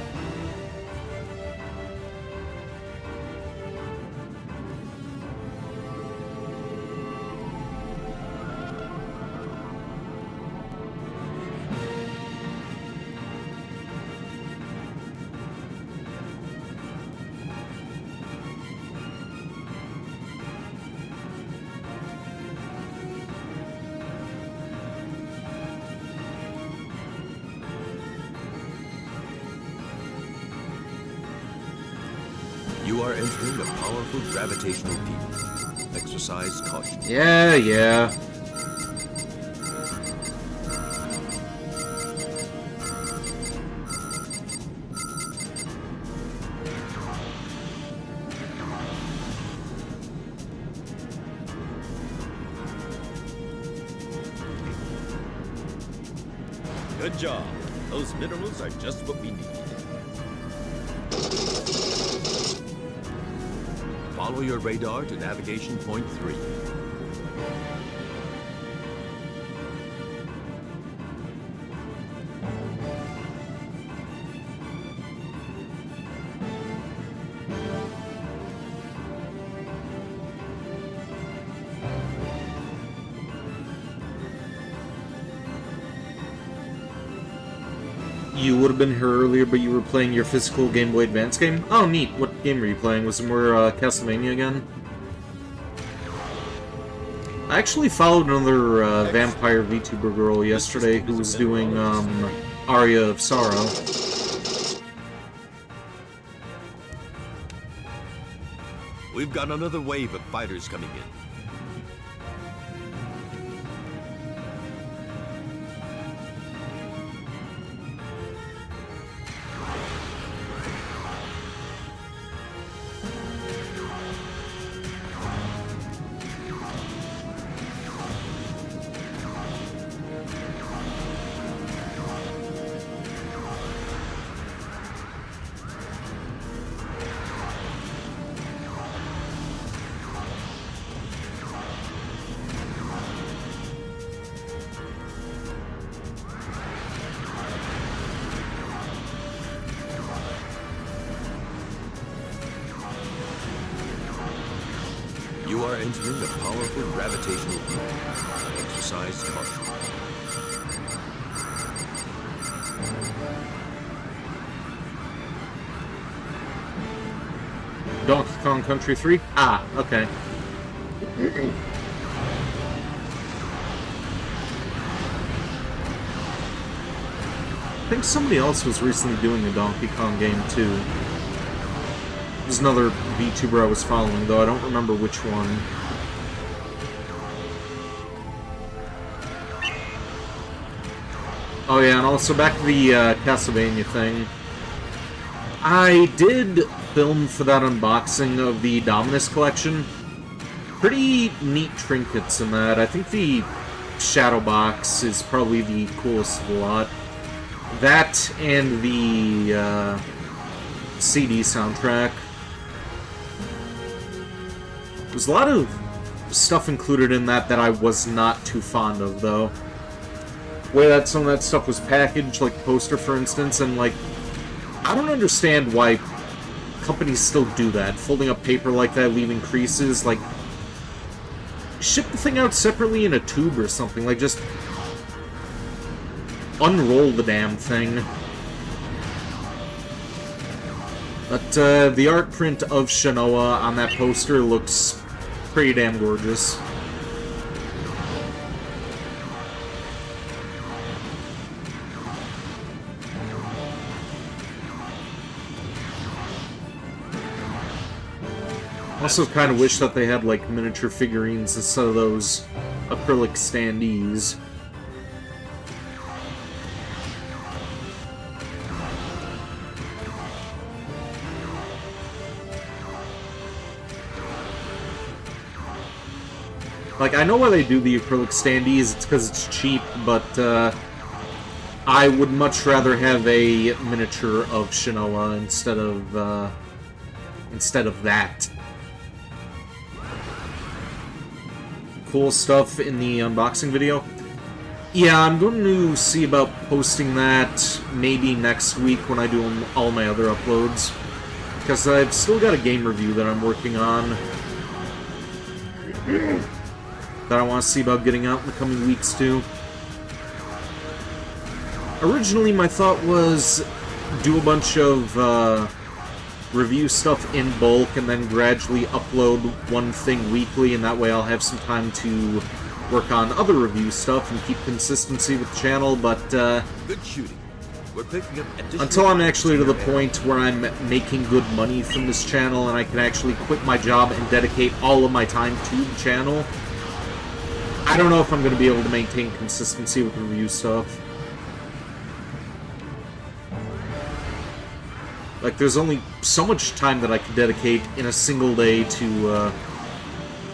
You are entering a powerful gravitational field. Exercise caution. Yeah. Good job. Those minerals are just what we need. Follow your radar to navigation point 3. You would have been here earlier, but you were playing your physical Game Boy Advance game? Oh, neat. What game were you playing? Was it more Castlevania again? I actually followed another vampire VTuber girl yesterday who was doing Aria of Sorrow. We've got another wave of fighters coming in. You are entering a powerful gravitational field. Exercise caution. Donkey Kong Country 3? Ah, okay. I think somebody else was recently doing a Donkey Kong game too. There's another VTuber I was following, though I don't remember which one. Oh yeah, and also back to the Castlevania thing. I did film for that unboxing of the Dominus collection. Pretty neat trinkets in that. I think the Shadow Box is probably the coolest of the lot. That and the CD soundtrack. There's a lot of stuff included in that I was not too fond of, though. The way that some of that stuff was packaged, like the poster, for instance, and, like, I don't understand why companies still do that. Folding up paper like that, leaving creases, like, ship the thing out separately in a tube or something, like, just unroll the damn thing. But, the art print of Shanoa on that poster looks pretty damn gorgeous. Also kind of wish that they had, like, miniature figurines instead of those acrylic standees. Like, I know why they do the acrylic standees, it's because it's cheap, but, I would much rather have a miniature of Shanoa instead of that. Cool stuff in the unboxing video. Yeah, I'm going to see about posting that maybe next week when I do all my other uploads. Because I've still got a game review that I'm working on that I want to see about getting out in the coming weeks too. Originally, my thought was do a bunch of review stuff in bulk and then gradually upload one thing weekly, and that way I'll have some time to work on other review stuff and keep consistency with the channel, but Good shooting. We're picking up additional until I'm actually to the area. point where I'm making good money from this channel and I can actually quit my job and dedicate all of my time to the channel, I don't know if I'm going to be able to maintain consistency with review stuff. Like, there's only so much time that I can dedicate in a single day to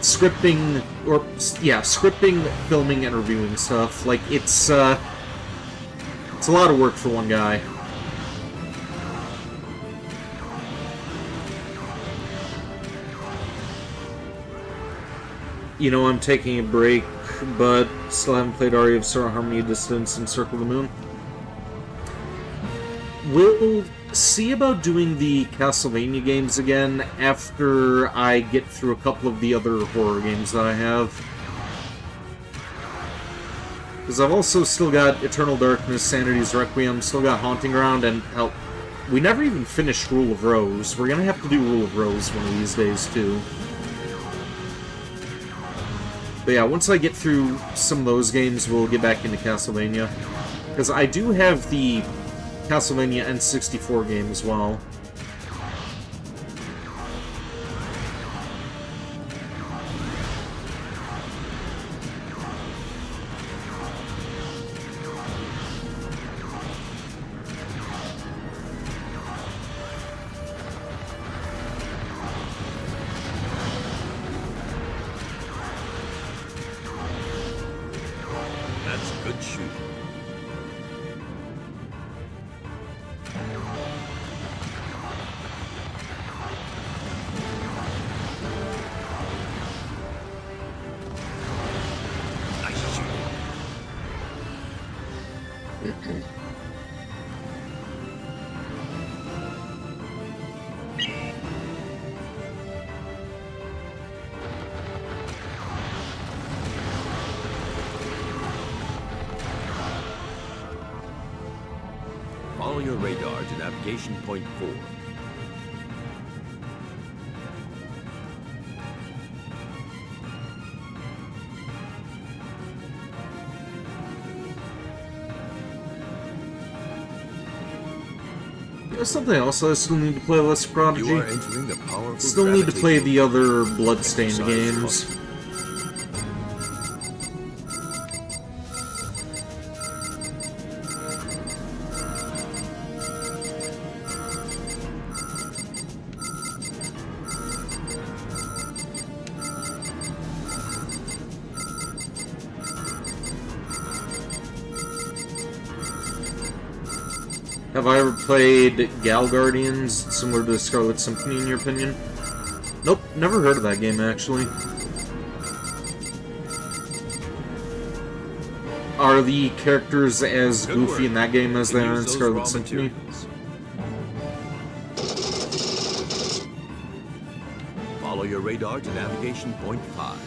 scripting, or yeah, scripting, filming, and reviewing stuff. Like, it's a lot of work for one guy. You know, I'm taking a break, but still haven't played Aria of Sora, Harmony of Distance, and Circle of the Moon. We'll see about doing the Castlevania games again after I get through a couple of the other horror games that I have. Because I've also still got Eternal Darkness, Sanity's Requiem, still got Haunting Ground, and hell, we never even finished Rule of Rose. We're gonna have to do Rule of Rose one of these days, too. But yeah, once I get through some of those games, we'll get back into Castlevania. Because I do have the Castlevania N64 game as well. That's good shooting. Nice shooting. Follow your radar to navigation point 4. There's something else I still need to play Lesser Prodigy. You are entering the powerful Still need to play the gravitational other Bloodstained exercise games. Have I ever played Gal Guardians, similar to Scarlet Symphony, in your opinion? Nope, never heard of that game, actually. Are the characters as Good goofy work. in that game as You they can are in use those Scarlet raw Symphony? materials. Follow your radar to navigation point 5.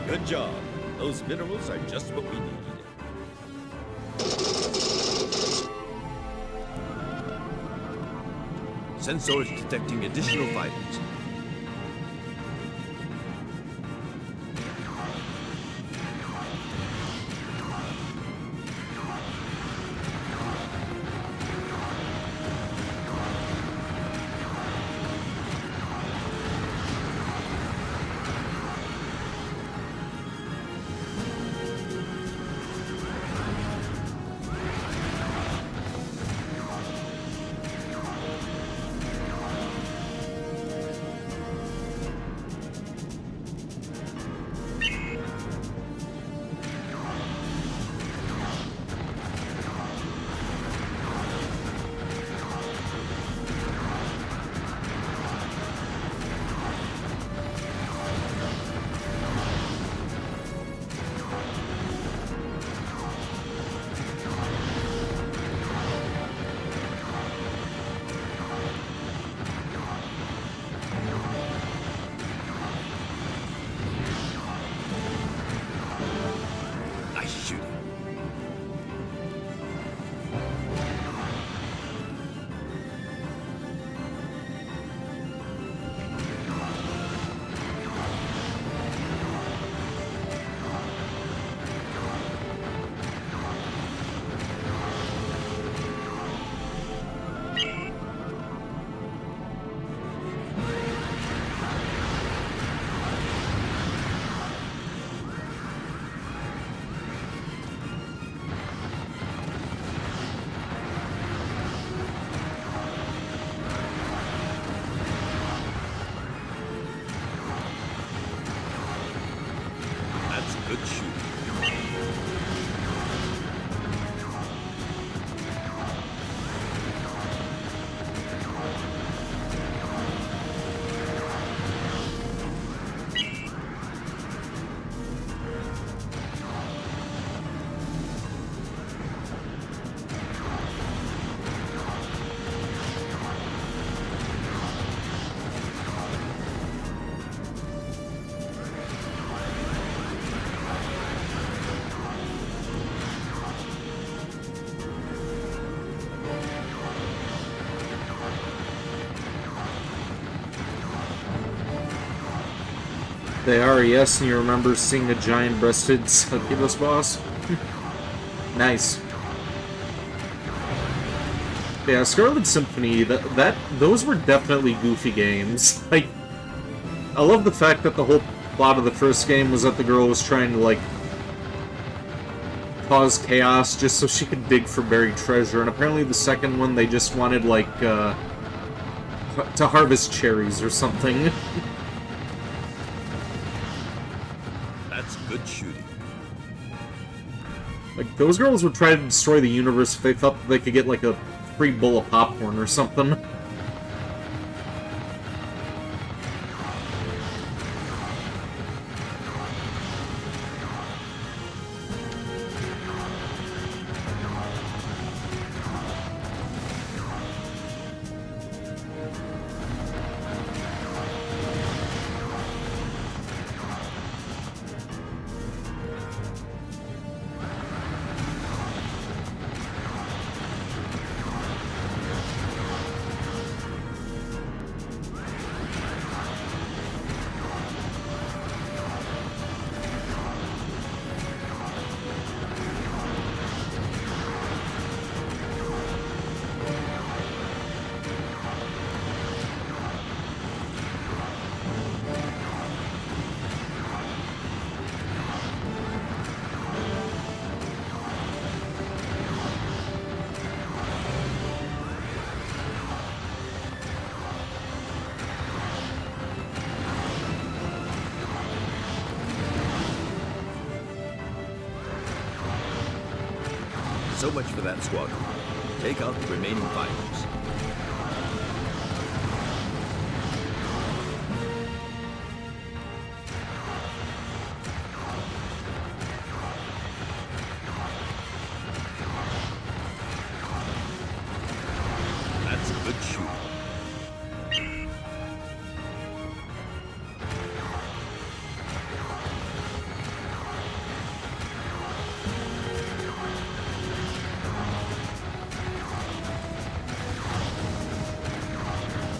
Good job. Those minerals are just what we need. Sensors detecting additional fighters. good shooting. They are, yes, and you remember seeing a giant-breasted succubus boss? Nice. Yeah, Scarlet Symphony, those were definitely goofy games. Like, I love the fact that the whole plot of the first game was that the girl was trying to, like, cause chaos just so she could dig for buried treasure, and apparently the second one they just wanted, like, to harvest cherries or something. That's good shooting. Like, those girls would try to destroy the universe if they thought that they could get, like, a free bowl of popcorn or something. So much for that squadron. Take out the remaining fighters. That's good shooting.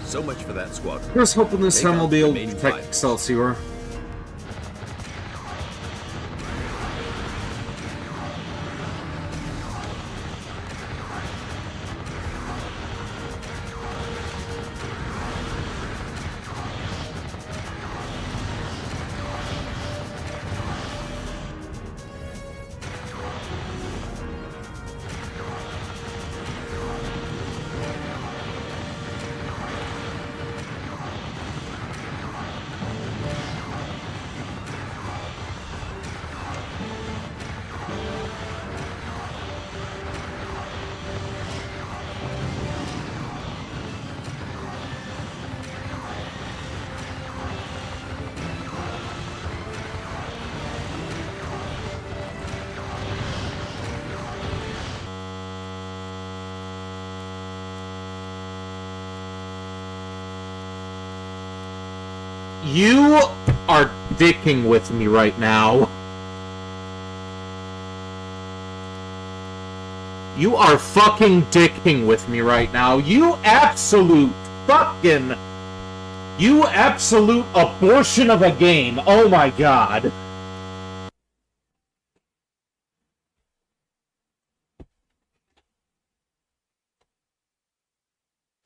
So much for that squadron. Here's hoping this Take time we'll out be the able to remaining protect fighters. Excelsior. You are dicking with me right now. You are fucking dicking with me right now. You absolute fucking... You absolute abortion of a game. Oh my god.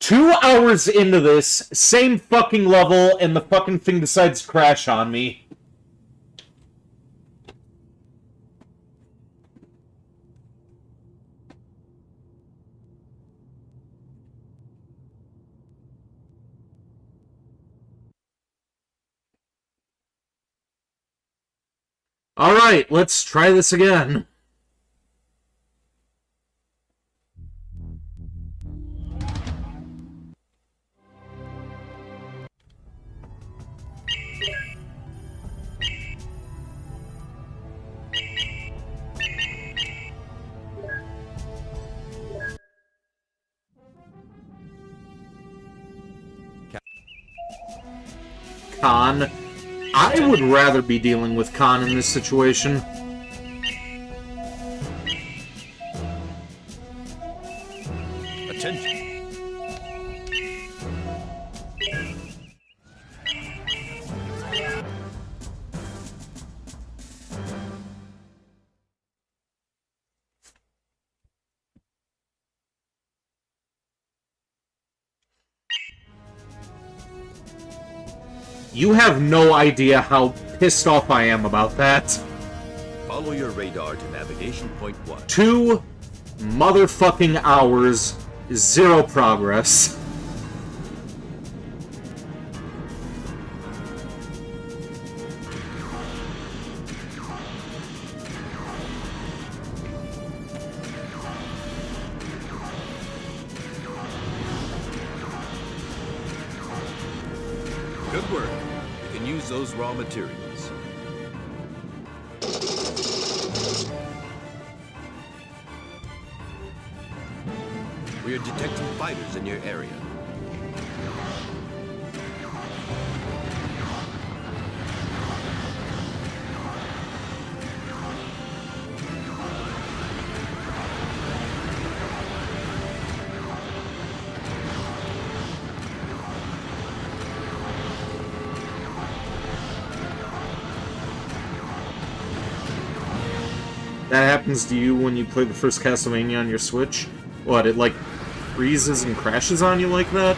Two hours into this, same fucking level, and the fucking thing decides to crash on me. Alright, let's try this again. Khan. I would rather be dealing with Khan in this situation. Attention. You have no idea how pissed off I am about that. Follow your radar to navigation point 1. 2 motherfucking hours, 0 progress. Good work. You can use those raw materials. We are detecting fighters in your area. That happens to you when you play the first Castlevania on your Switch? What, it like freezes and crashes on you like that?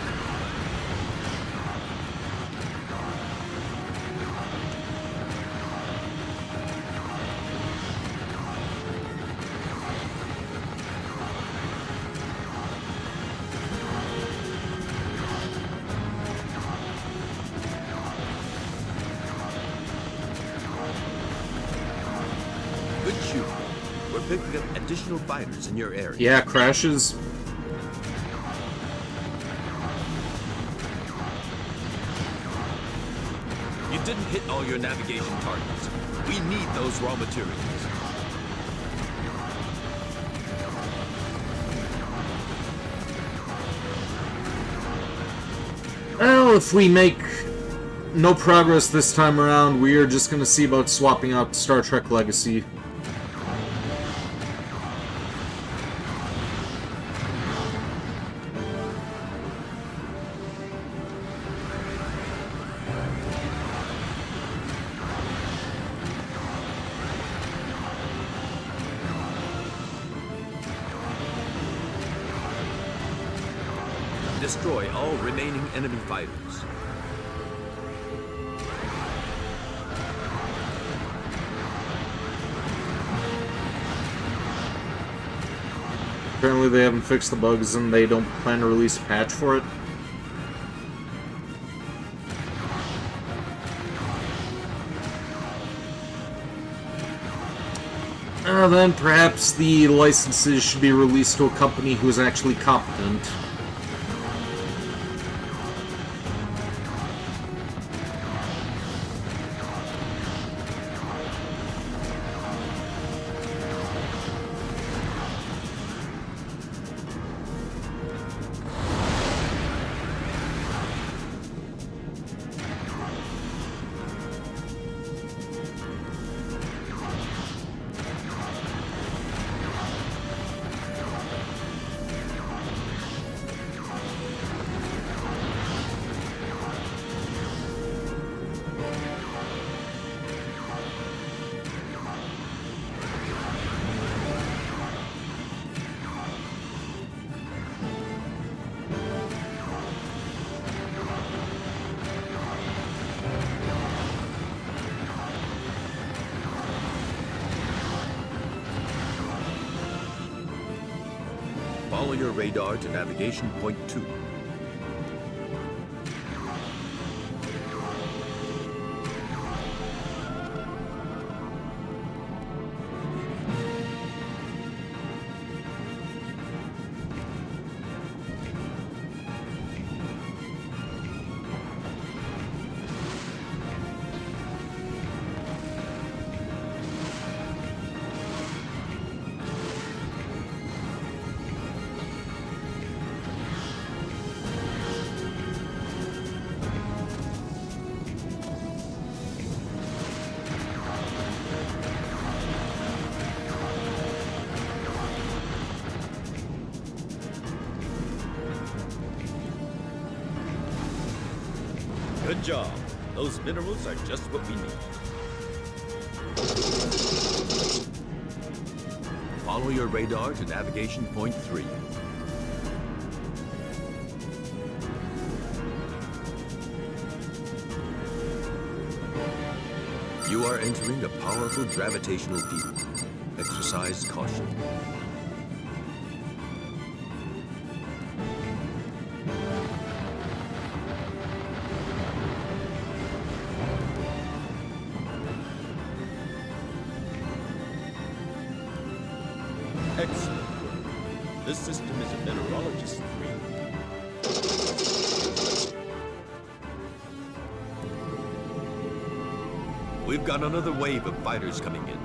Good shooting. We're picking up additional fighters in your area. Yeah, crashes. You didn't hit all your navigation targets. We need those raw materials. Well, if we make no progress this time around, we are just gonna see about swapping out Star Trek Legacy. Destroy all remaining enemy fighters. Apparently they haven't fixed the bugs and they don't plan to release a patch for it. Then perhaps the licenses should be released to a company who is actually competent. Follow your radar to navigation point 2. Good job. Those minerals are just what we need. Follow your radar to navigation point 3. You are entering a powerful gravitational field. Exercise caution. Excellent work. This system is a mineralogist's dream. We've got another wave of fighters coming in.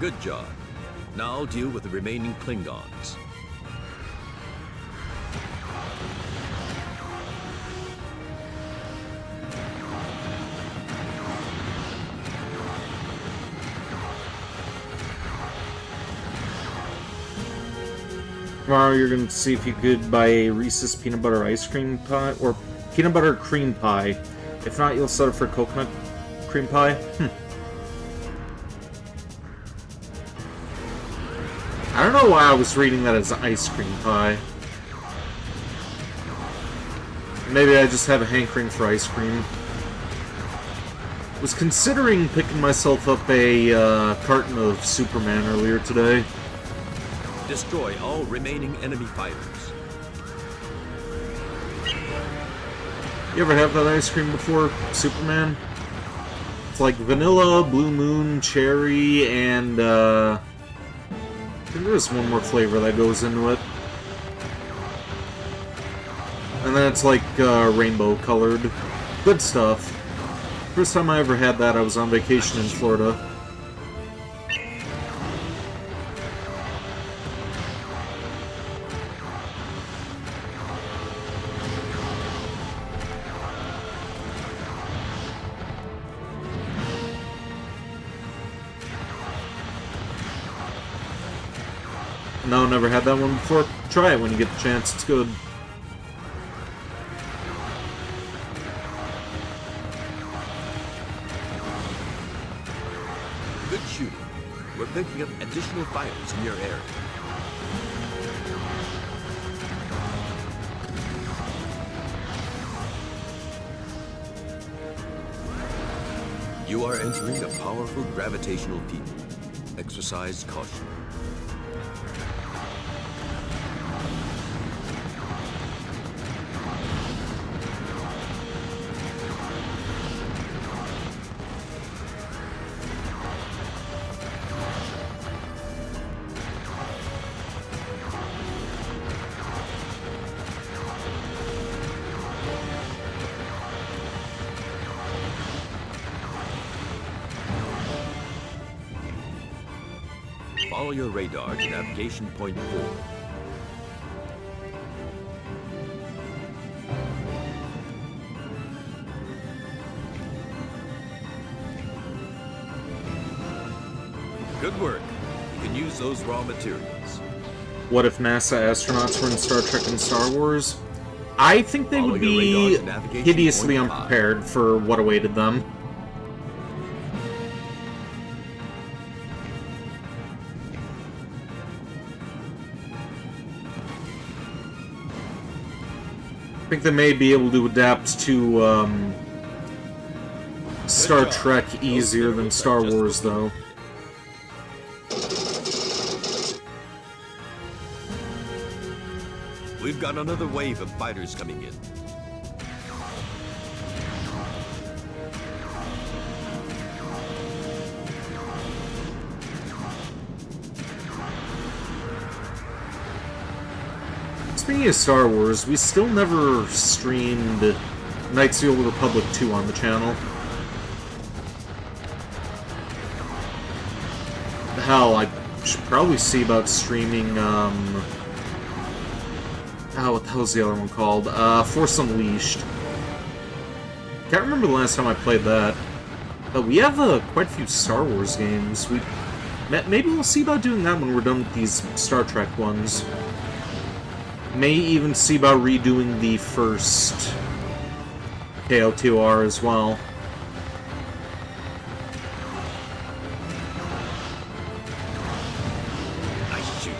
Good job. Now deal with the remaining Klingons. Tomorrow you're going to see if you could buy a Reese's peanut butter ice cream pie, or peanut butter cream pie. If not, you'll settle for coconut cream pie. I don't know why I was reading that as ice cream pie. Maybe I just have a hankering for ice cream. Was considering picking myself up a carton of Superman earlier today. Destroy all remaining enemy fighters. You ever have that ice cream before, Superman? It's like vanilla, blue moon, cherry, and I think there's one more flavor that goes into it. And then it's like rainbow colored. Good stuff. First time I ever had that, I was on vacation in Florida. No, never had that one before. Try it when you get the chance, it's good. Good shooting. We're picking up additional fighters in your area. You are entering a powerful gravitational field. Exercise caution. Follow your radar to navigation point 4. Good work. You can use those raw materials. What if NASA astronauts were in Star Trek and Star Wars? I think they Follow would your be radars and navigation hideously point 5. unprepared for what awaited them. I think they may be able to adapt to Star Trek easier than Star Wars, though. We've got another wave of fighters coming in. Speaking of Star Wars, we still never streamed Knights of the Old Republic 2 on the channel. Hell, I should probably see about streaming, what the hell's the other one called? Force Unleashed. Can't remember the last time I played that. But we have quite a few Star Wars games. Maybe we'll see about doing that when we're done with these Star Trek ones. May even see about redoing the first KO2R as well. Nice shoot.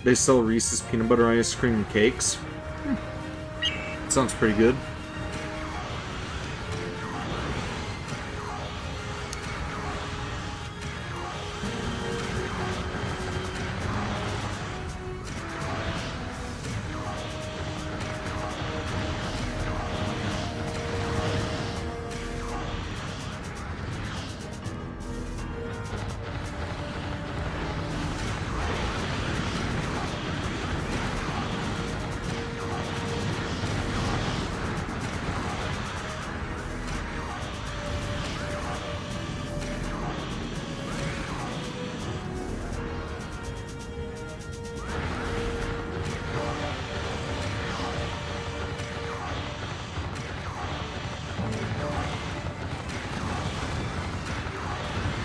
They sell Reese's peanut butter ice cream and cakes. Sounds pretty good.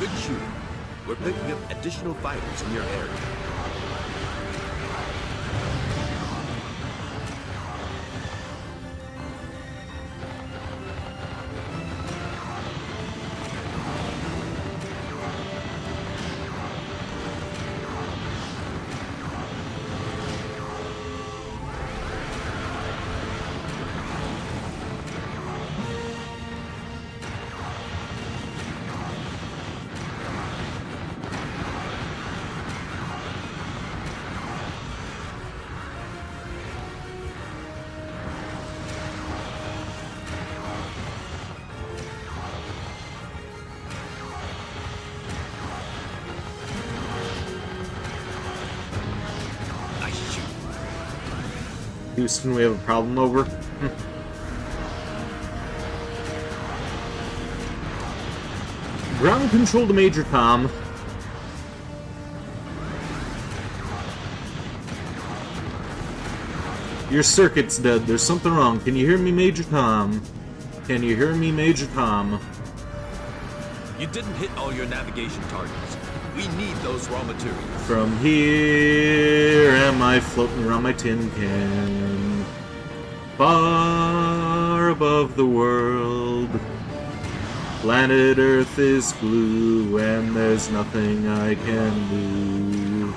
Good shooting. We're picking up additional fighters in your area. Nice shoot. Houston, we have a problem over. Ground control to Major Tom. Your circuit's dead. There's something wrong. Can you hear me, Major Tom? Can you hear me, Major Tom? You didn't hit all your navigation targets. We need those raw materials. From here am I floating around my tin can, far above the world. Planet Earth is blue and there's nothing I can do.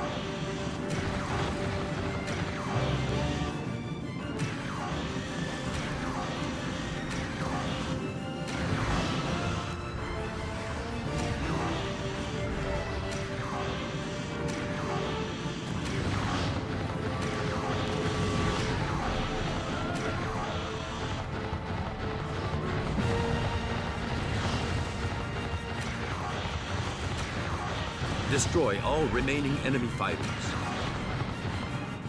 Destroy all remaining enemy fighters.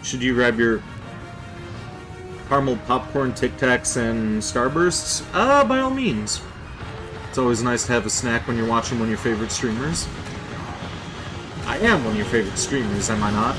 Should you grab your caramel popcorn, Tic Tacs, and Starbursts? By all means. It's always nice to have a snack when you're watching one of your favorite streamers. I am one of your favorite streamers, am I not?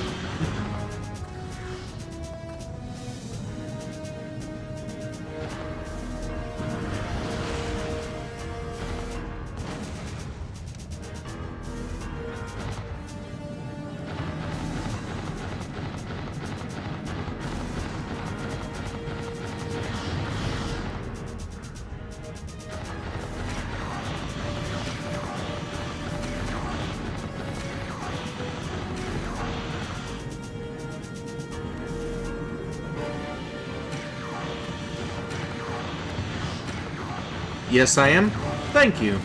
Yes, I am. Thank you.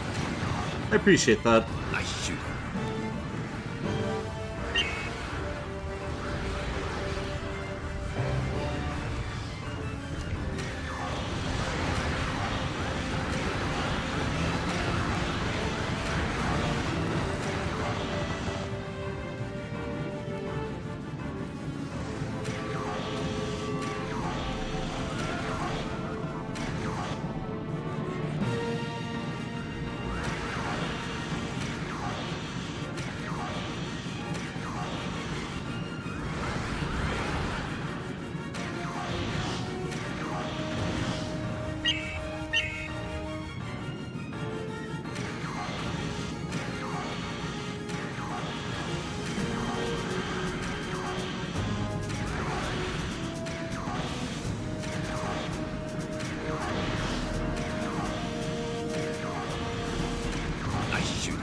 I appreciate that. Nice shooting. Nice shooting.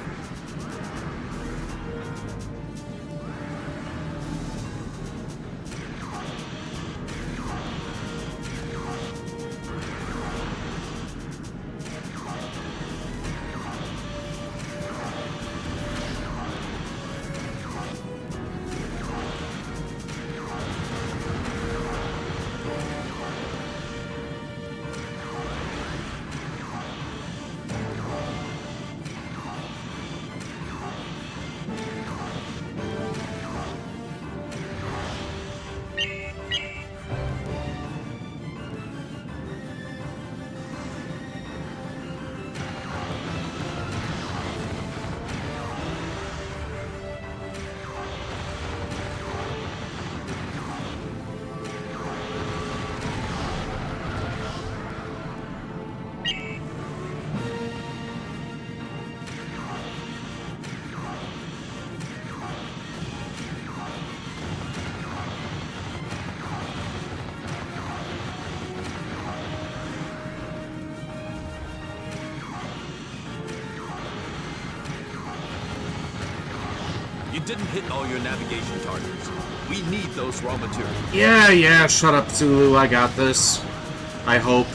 You didn't hit all your navigation targets. We need those raw materials. Yeah, shut up, Sulu. I got this. I hope.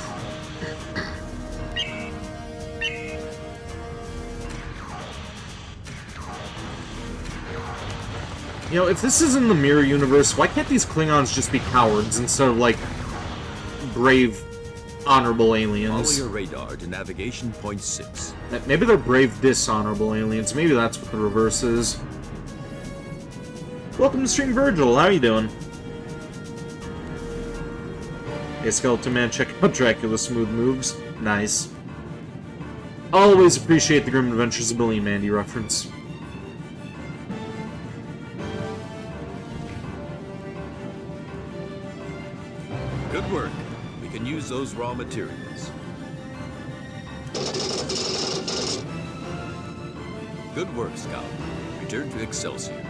You know, if this is in the mirror universe, why can't these Klingons just be cowards instead of, like, brave, honorable Follow aliens? your radar to navigation point 6. Maybe they're brave, dishonorable aliens. Maybe that's what the reverse is. Welcome to stream, Virgil. How you doing? Hey, Skeleton Man, check out Dracula's smooth moves. Nice. Always appreciate the Grim Adventures of Billy and Mandy reference. Good work. We can use those raw materials. Good work, Scout. Return to Excelsior.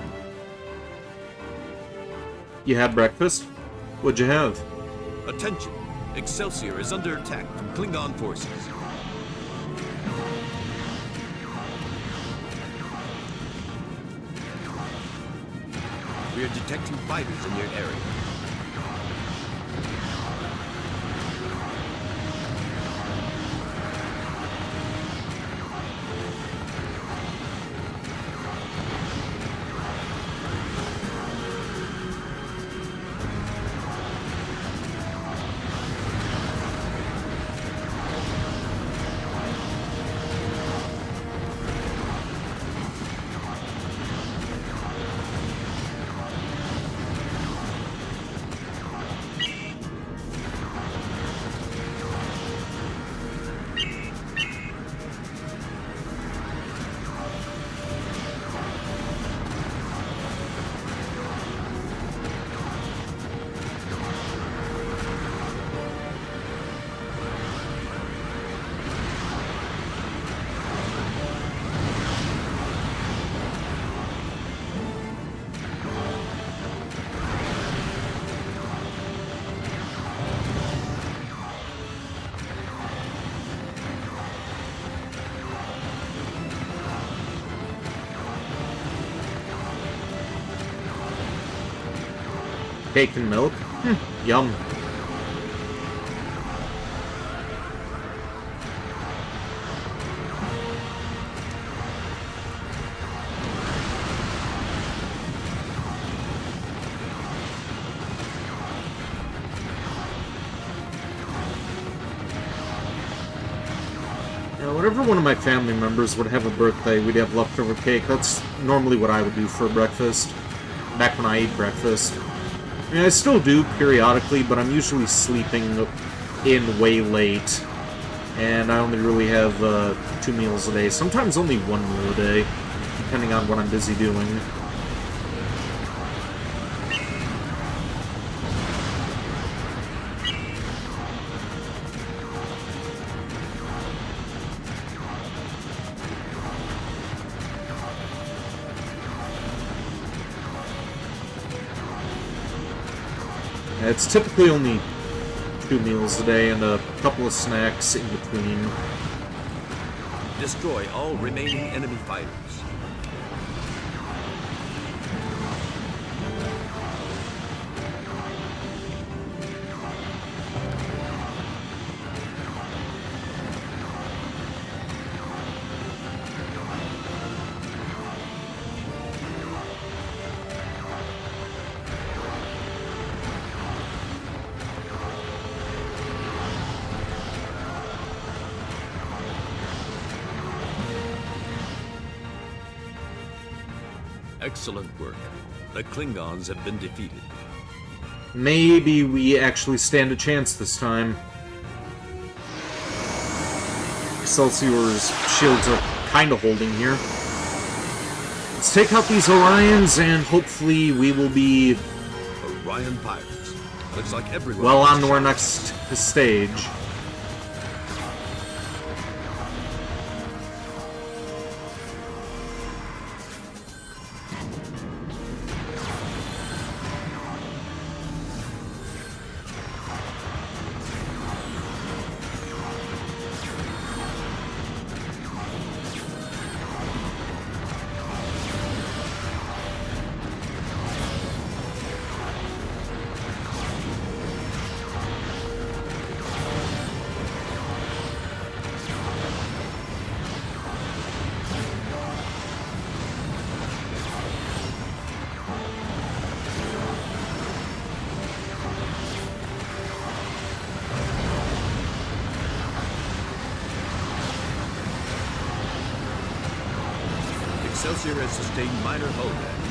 You had breakfast? What'd you have? Attention! Excelsior is under attack from Klingon forces. We are detecting fighters in your area. Cake and milk? Yum. Whenever one of my family members would have a birthday, we'd have leftover cake. That's normally what I would do for breakfast. Back when I ate breakfast. I mean, I still do periodically, but I'm usually sleeping in way late. And I only really have 2 meals a day. Sometimes only 1 meal a day, depending on what I'm busy doing. It's typically only 2 meals a day and a couple of snacks in between. Destroy all remaining enemy fighters. Excellent work. The Klingons have been defeated. Maybe we actually stand a chance this time. Excelsior's shields are kind of holding here. Let's take out these Orions, and hopefully we will be Orion pirates. Looks like everyone... well on to our next stage. Excelsior has sustained minor hull damage.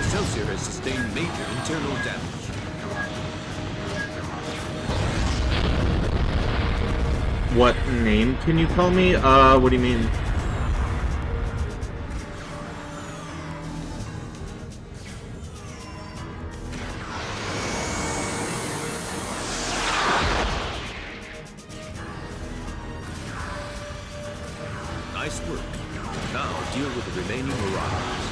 Excelsior has sustained major internal damage. What name can you call me? What do you mean? Nice work. Now deal with the remaining Orions.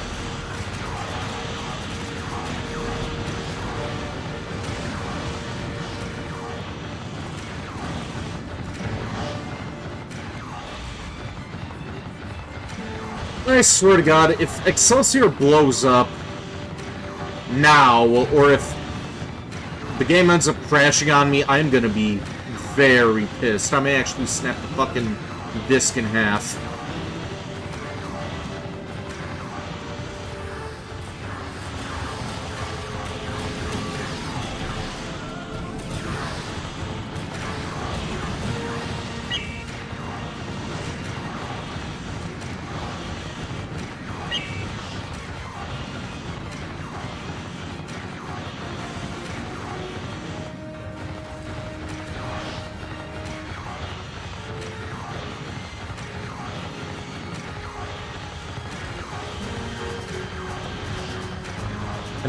I swear to God, if Excelsior blows up now, or if the game ends up crashing on me, I'm gonna be very pissed. I may actually snap the fucking disc in half.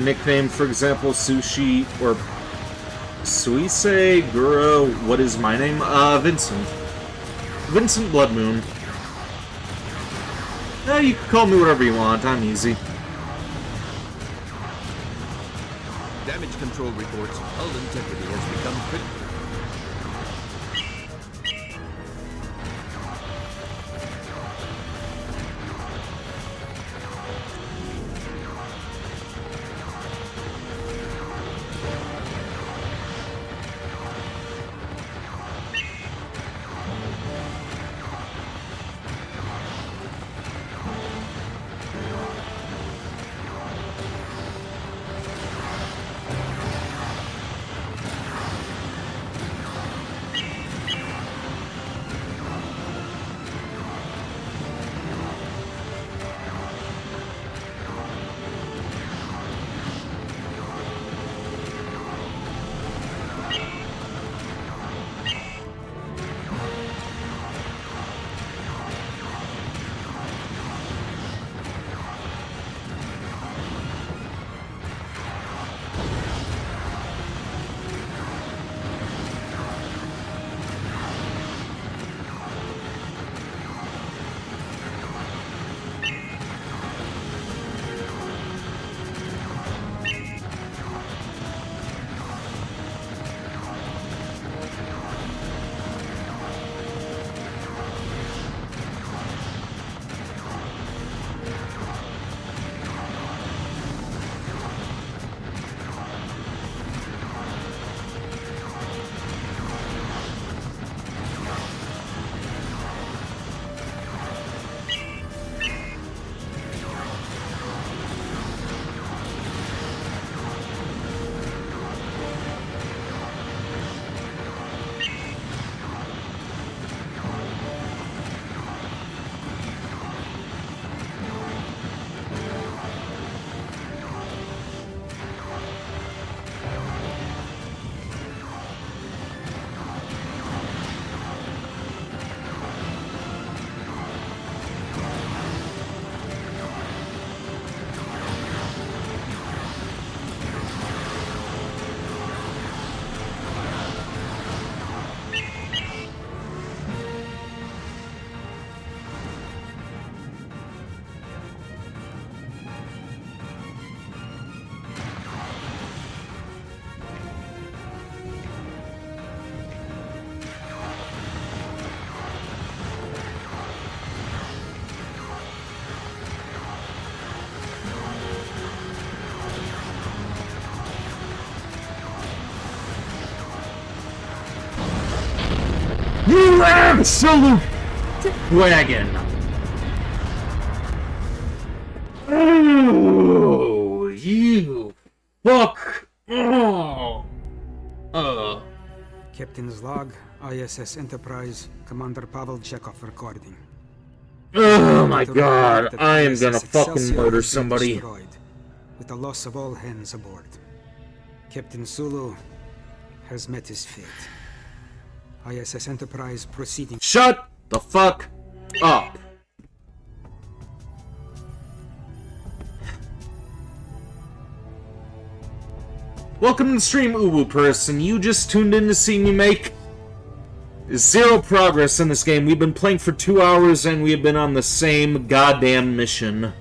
nickname, for example, Sushi, or Suise, Guro, what is my name? Vincent. Vincent Bloodmoon. You can call me whatever you want, I'm easy. Damage control reports, hull integrity has become critical. You absolute wagon! Oh, you fuck! Oh. Captain's log, ISS Enterprise, Commander Pavel Chekhov recording. Oh my god, That I am ISS gonna fucking Excelsior murder has been somebody. destroyed, with the loss of all hands aboard. Captain Sulu has met his fate. ISS Enterprise proceeding. Shut the fuck up! Welcome to the stream, Uwu person. You just tuned in to see me make zero progress in this game. We've been playing for 2 hours and we have been on the same goddamn mission.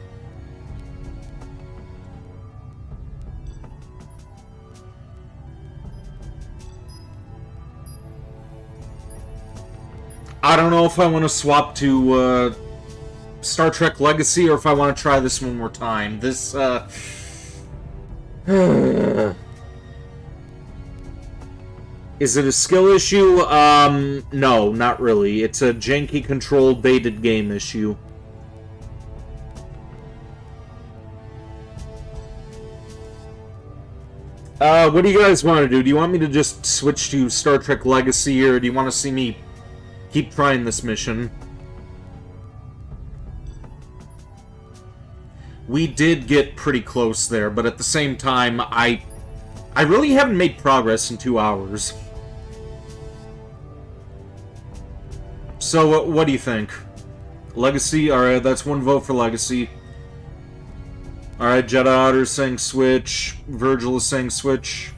I don't know if I want to swap to Star Trek Legacy or if I want to try this one more time. This, Is it a skill issue? No, not really. It's a janky control dated game issue. What do you guys want to do? Do you want me to just switch to Star Trek Legacy, or do you want to see me keep trying this mission? We did get pretty close there, but at the same time, I really haven't made progress in 2 hours. So, what do you think? Legacy? Alright, that's one vote for Legacy. Alright, Jedi Otter's saying switch. Virgil is saying switch.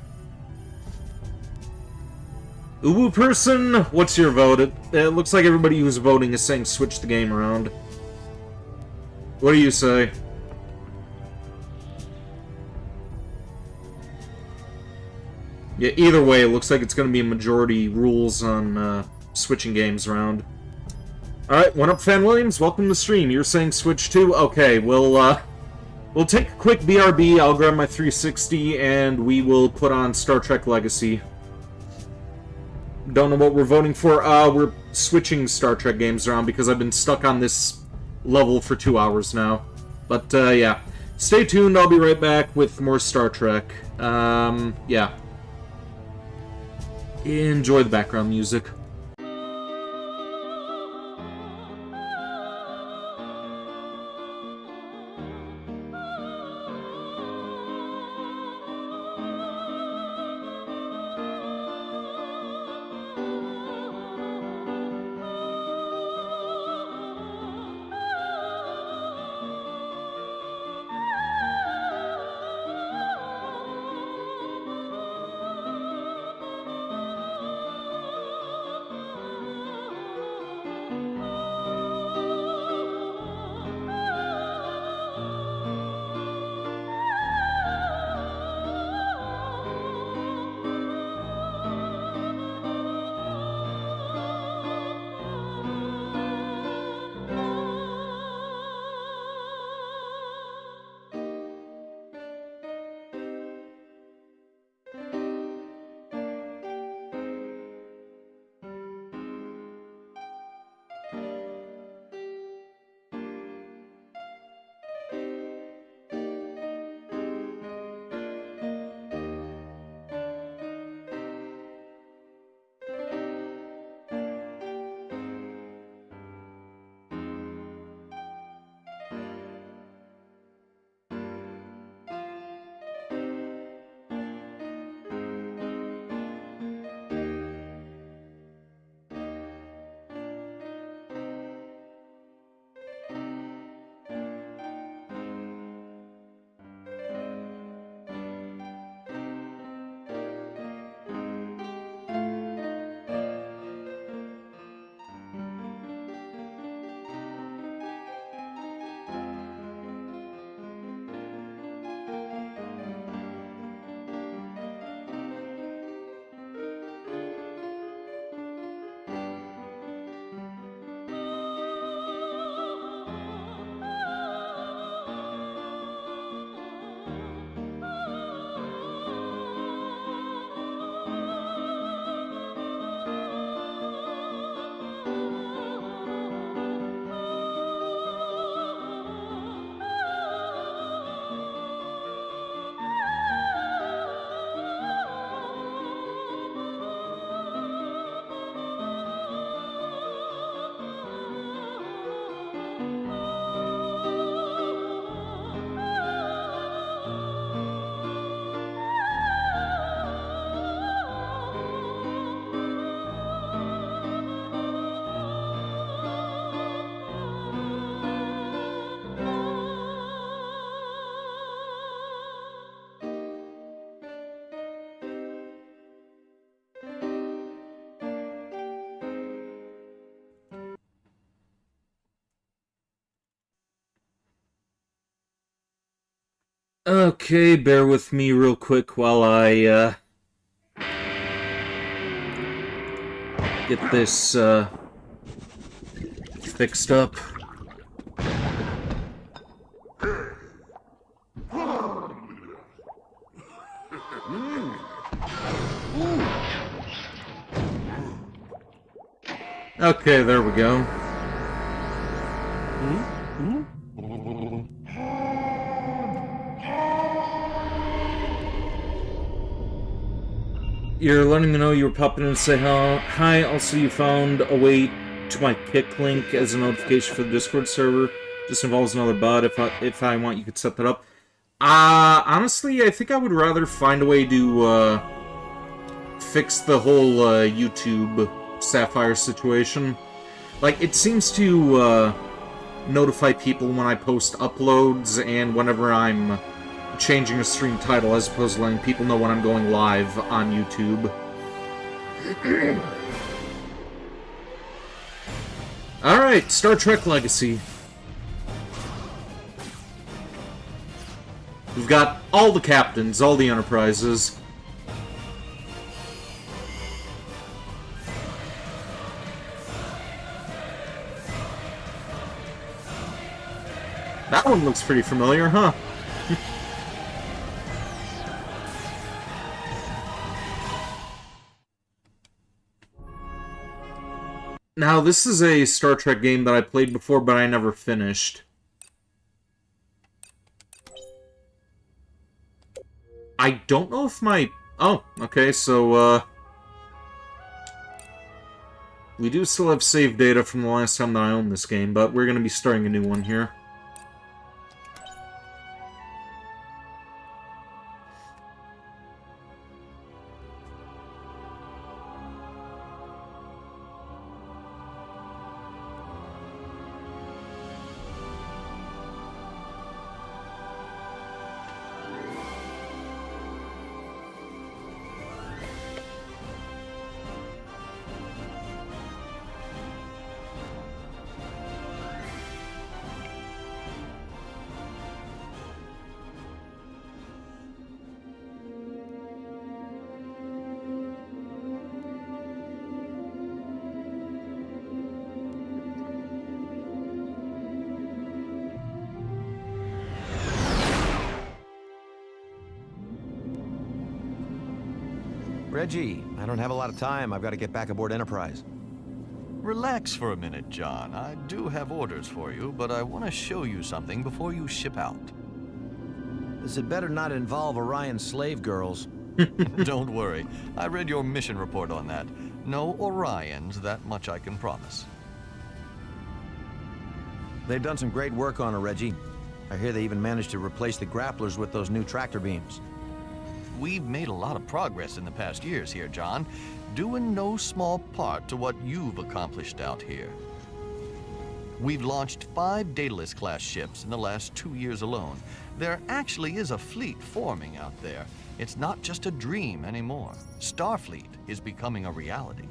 Uwu person, what's your vote? It looks like everybody who's voting is saying switch the game around. What do you say? Yeah, either way, it looks like it's going to be a majority rules on switching games around. Alright, One Up Fan Williams, welcome to the stream. You're saying switch too? Okay, we'll take a quick BRB, I'll grab my 360, and we will put on Star Trek Legacy. Don't know what we're voting for. We're switching Star Trek games around because I've been stuck on this level for 2 hours now. But, yeah. Stay tuned, I'll be right back with more Star Trek. Yeah. Enjoy the background music. Okay, bear with me real quick while I, get this, fixed up. Okay, there we go. You're letting me know you were popping in and say hi. Also, you found a way to my kick link as a notification for the Discord server. Just involves another bot. If I want, you could set that up. Honestly, I think I would rather find a way to fix the whole YouTube Sapphire situation. Like, it seems to notify people when I post uploads and whenever I'm changing a stream title, as opposed to letting people know when I'm going live on YouTube. Alright, Star Trek Legacy. We've got all the captains, all the Enterprises. That one looks pretty familiar, huh? Now, this is a Star Trek game that I played before, but I never finished. I don't know if my... Oh, okay, so, we do still have save data from the last time that I owned this game, but we're going to be starting a new one here. Reggie, I don't have a lot of time. I've got to get back aboard Enterprise. Relax for a minute, John. I do have orders for you, but I want to show you something before you ship out. This had better not involve Orion slave girls. Don't worry. I read your mission report on that. No Orions, that much I can promise. They've done some great work on her, Reggie. I hear they even managed to replace the grapplers with those new tractor beams. We've made a lot of progress in the past years here, John, due in no small part to what you've accomplished out here. We've launched 5 Daedalus-class ships in the last 2 years alone. There actually is a fleet forming out there. It's not just a dream anymore. Starfleet is becoming a reality.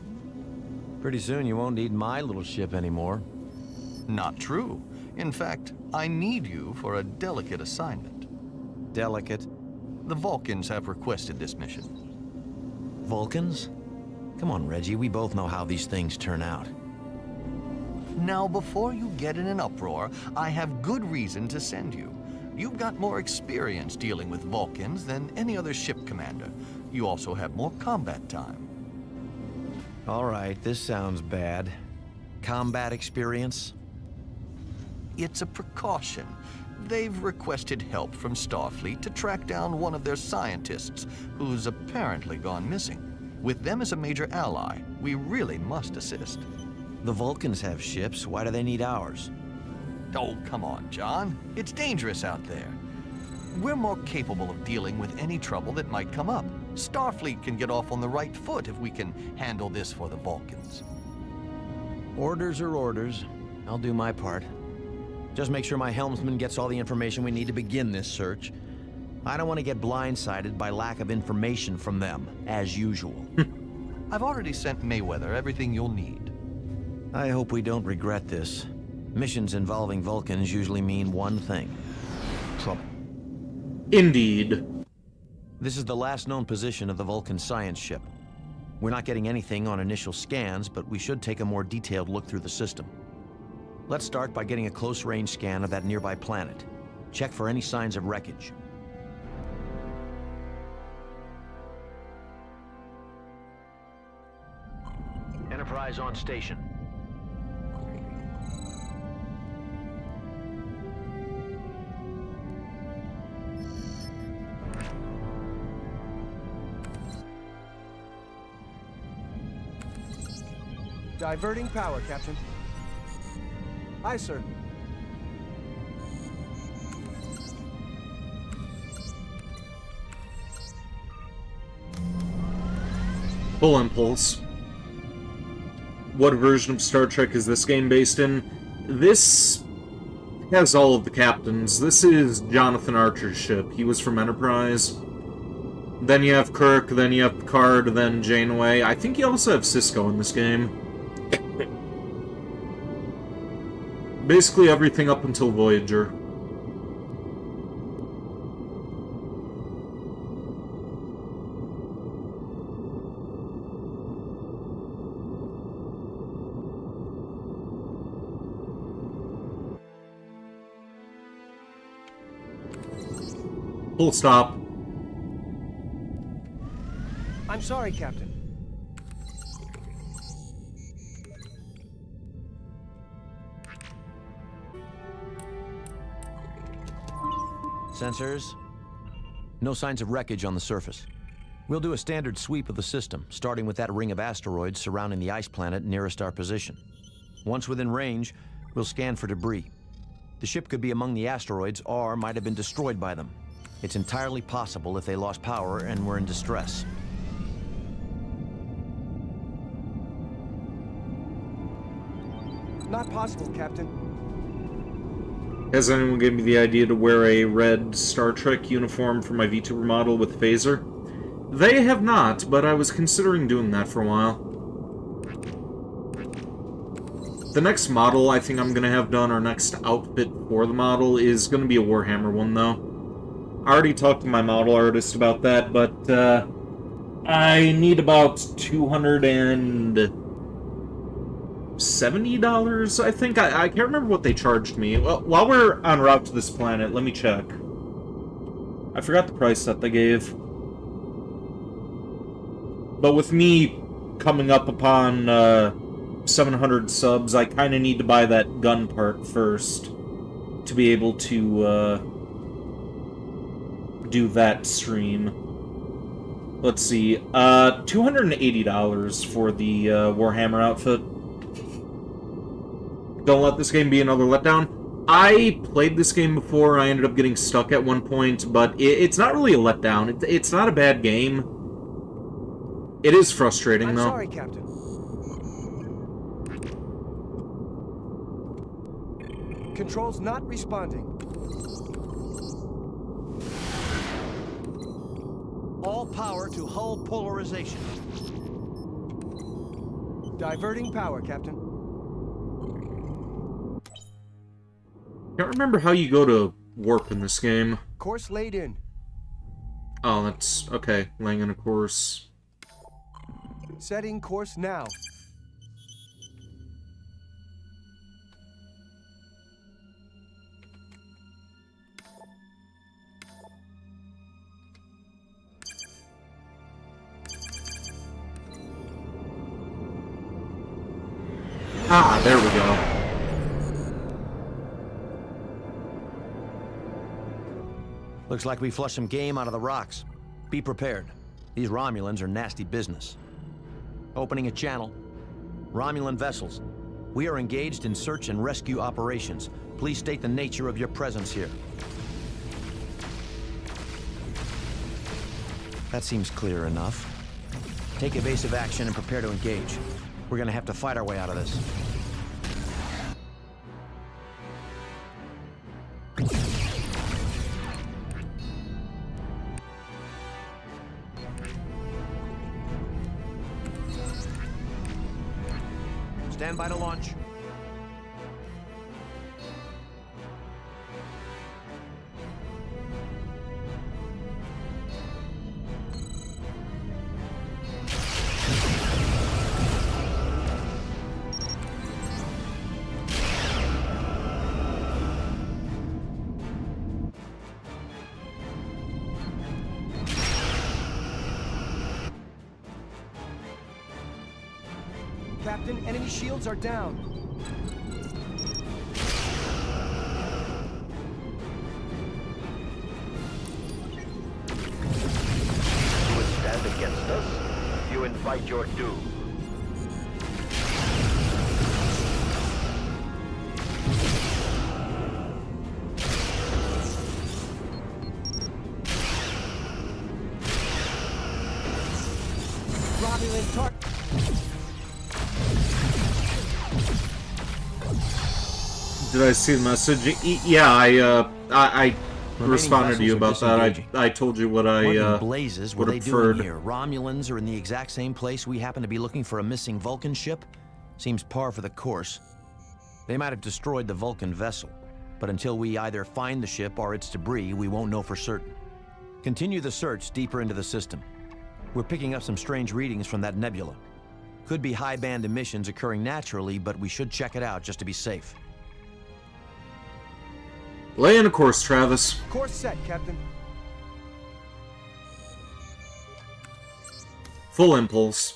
Pretty soon you won't need my little ship anymore. Not true. In fact, I need you for a delicate assignment. Delicate? The Vulcans have requested this mission. Vulcans? Come on, Reggie, we both know how these things turn out. Now, before you get in an uproar, I have good reason to send you. You've got more experience dealing with Vulcans than any other ship commander. You also have more combat time. All right, this sounds bad. Combat experience? It's a precaution. They've requested help from Starfleet to track down one of their scientists who's apparently gone missing. With them as a major ally, we really must assist. The Vulcans have ships. Why do they need ours? Oh, come on, John. It's dangerous out there. We're more capable of dealing with any trouble that might come up. Starfleet can get off on the right foot if we can handle this for the Vulcans. Orders are orders. I'll do my part. Just make sure my helmsman gets all the information we need to begin this search. I don't want to get blindsided by lack of information from them, as usual. I've already sent Mayweather everything you'll need. I hope we don't regret this. Missions involving Vulcans usually mean one thing: trouble. Indeed. This is the last known position of the Vulcan science ship. We're not getting anything on initial scans, but we should take a more detailed look through the system. Let's start by getting a close-range scan of that nearby planet. Check for any signs of wreckage. Enterprise on station. Diverting power, Captain. Aye, sir. Full Impulse. What version of Star Trek is this game based in? This has all of the captains. This is Jonathan Archer's ship. He was from Enterprise. Then you have Kirk, then you have Picard, then Janeway. I think you also have Cisco in this game. Basically everything up until Voyager. Full stop. I'm sorry, Captain. Sensors. No signs of wreckage on the surface. We'll do a standard sweep of the system, starting with that ring of asteroids surrounding the ice planet nearest our position. Once within range, we'll scan for debris. The ship could be among the asteroids or might have been destroyed by them. It's entirely possible if they lost power and were in distress. Not possible, Captain. Has anyone given me the idea to wear a red Star Trek uniform for my VTuber model with phaser? They have not, but I was considering doing that for a while. The next model I think I'm going to have done, our next outfit for the model, is going to be a Warhammer one, though. I already talked to my model artist about that, but I need about $270, I think. I can't remember what they charged me. Well, while we're en route to this planet, let me check. I forgot the price that they gave. But with me coming up upon 700 subs, I kind of need to buy that gun part first to be able to do that stream. Let's see, $280 for the Warhammer outfit. Don't let this game be another letdown. I played this game before, I ended up getting stuck at one point, but it's not really a letdown. It's not a bad game. It is frustrating, though. I'm sorry, Captain. Control's not responding. All power to hull polarization. Diverting power, Captain. Can't remember how you go to warp in this game. Course laid in. Oh, that's... okay. Laying in a course. Setting course now. Ah, there we go. Looks like we flushed some game out of the rocks. Be prepared. These Romulans are nasty business. Opening a channel. Romulan vessels. We are engaged in search and rescue operations. Please state the nature of your presence here. That seems clear enough. Take evasive action and prepare to engage. We're gonna have to fight our way out of this. Stand by to launch. Captain, enemy shields are down. You would stand against us, you invite your doom. Romulan target. Did I see the message? Yeah, I Remaining responded to you about vessels are that. disengaging. I told you what What I in blazes were would they have doing preferred. here? Romulans are in the exact same place we happen to be looking for a missing Vulcan ship? Seems par for the course. They might have destroyed the Vulcan vessel, but until we either find the ship or its debris, we won't know for certain. Continue the search deeper into the system. We're picking up some strange readings from that nebula. Could be high-band emissions occurring naturally, but we should check it out just to be safe. Lay in a course, Travis. Course set, Captain. Full impulse.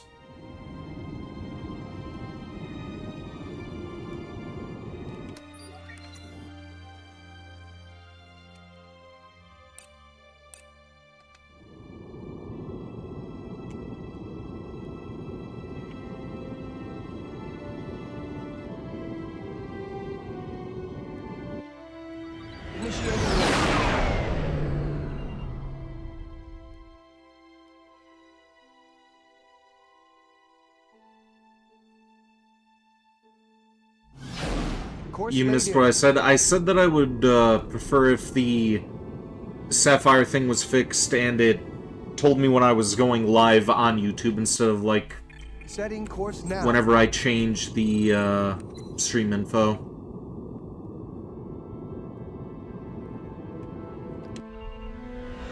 Course You laid missed in. what I said. I said that I would prefer if the Sapphire thing was fixed and it told me when I was going live on YouTube instead of, like, Setting course now. whenever I changed the stream info.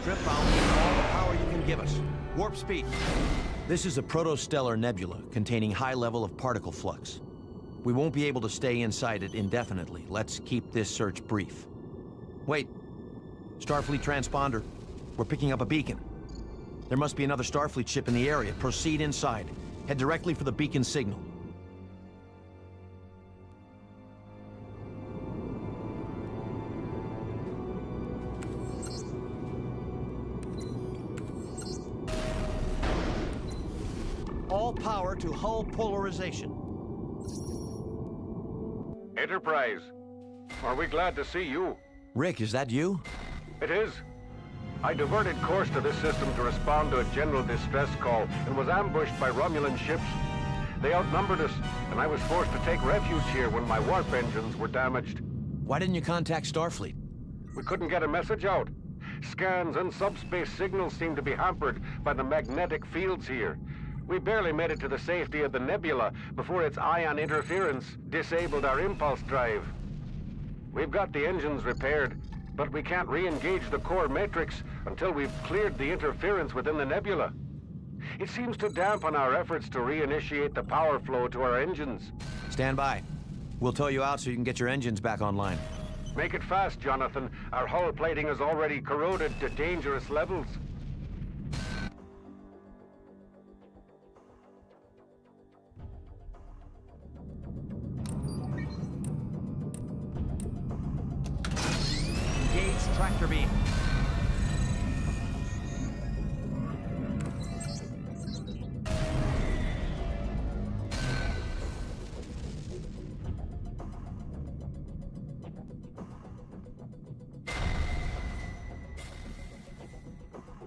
Trip out all the power you can give us. Warp speed. This is a protostellar nebula containing high level of particle flux. We won't be able to stay inside it indefinitely. Let's keep this search brief. Wait. Starfleet transponder. We're picking up a beacon. There must be another Starfleet ship in the area. Proceed inside. Head directly for the beacon signal. All power to hull polarization. Enterprise, are we glad to see you? Rick, is that you? It is. I diverted course to this system to respond to a general distress call and was ambushed by Romulan ships. They outnumbered us, and I was forced to take refuge here when my warp engines were damaged. Why didn't you contact Starfleet? We couldn't get a message out. Scans and subspace signals seem to be hampered by the magnetic fields here. We barely made it to the safety of the nebula before its ion interference disabled our impulse drive. We've got the engines repaired, but we can't re-engage the core matrix until we've cleared the interference within the nebula. It seems to dampen our efforts to reinitiate the power flow to our engines. Stand by. We'll tow you out so you can get your engines back online. Make it fast, Jonathan. Our hull plating is already corroded to dangerous levels. Engage tractor beam.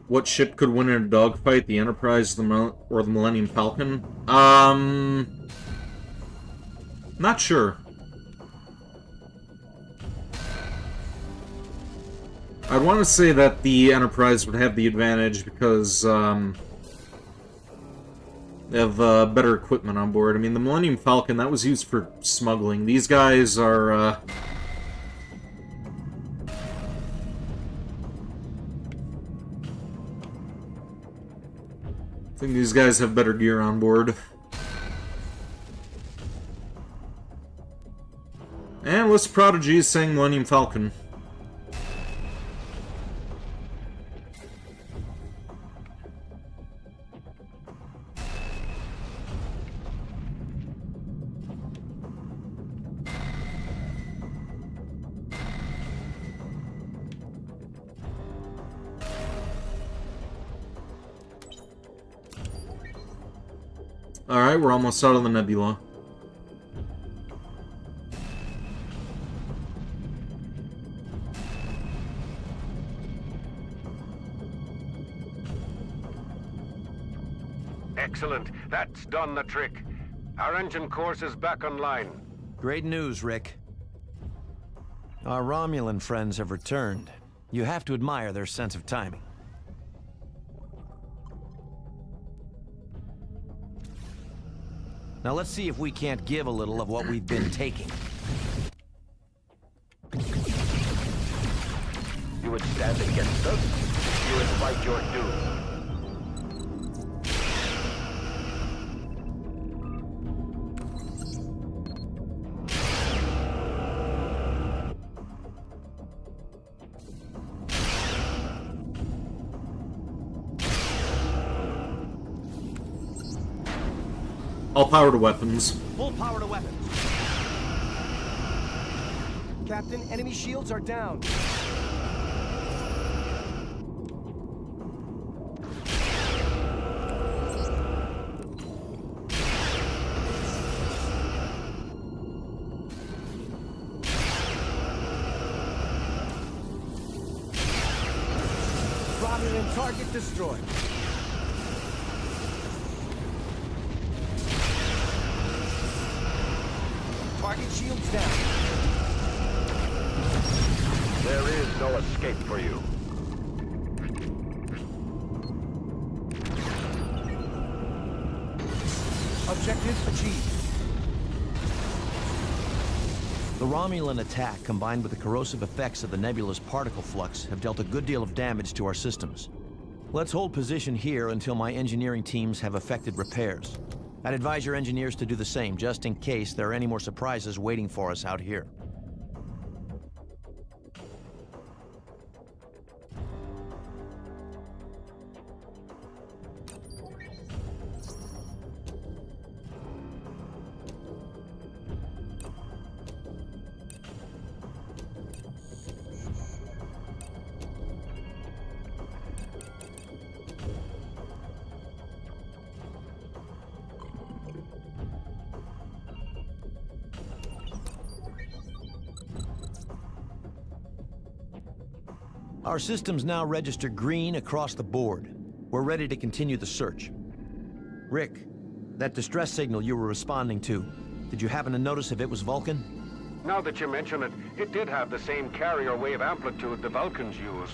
What ship could win in a dogfight? The Enterprise or the Millennium Falcon? Not sure. I'd want to say that the Enterprise would have the advantage because they have better equipment on board. I mean, the Millennium Falcon, that was used for smuggling. These guys are I think these guys have better gear on board. And List of Prodigy is saying Millennium Falcon. Alright, we're almost out of the nebula. Excellent. That's done the trick. Our engine course is back online. Great news, Rick. Our Romulan friends have returned. You have to admire their sense of timing. Now let's see if we can't give a little of what we've been taking. You would stand against us? You invite your doom. All power to weapons. Full power to weapons. Captain, enemy shields are down. Romulan target destroyed. Target shields down. There is no escape for you. Objective achieved. The Romulan attack, combined with the corrosive effects of the nebula's particle flux, have dealt a good deal of damage to our systems. Let's hold position here until my engineering teams have effected repairs. I'd advise your engineers to do the same, just in case there are any more surprises waiting for us out here. Our systems now register green across the board. We're ready to continue the search. Rick, that distress signal you were responding to, did you happen to notice if it was Vulcan? Now that you mention it, it did have the same carrier wave amplitude the Vulcans use.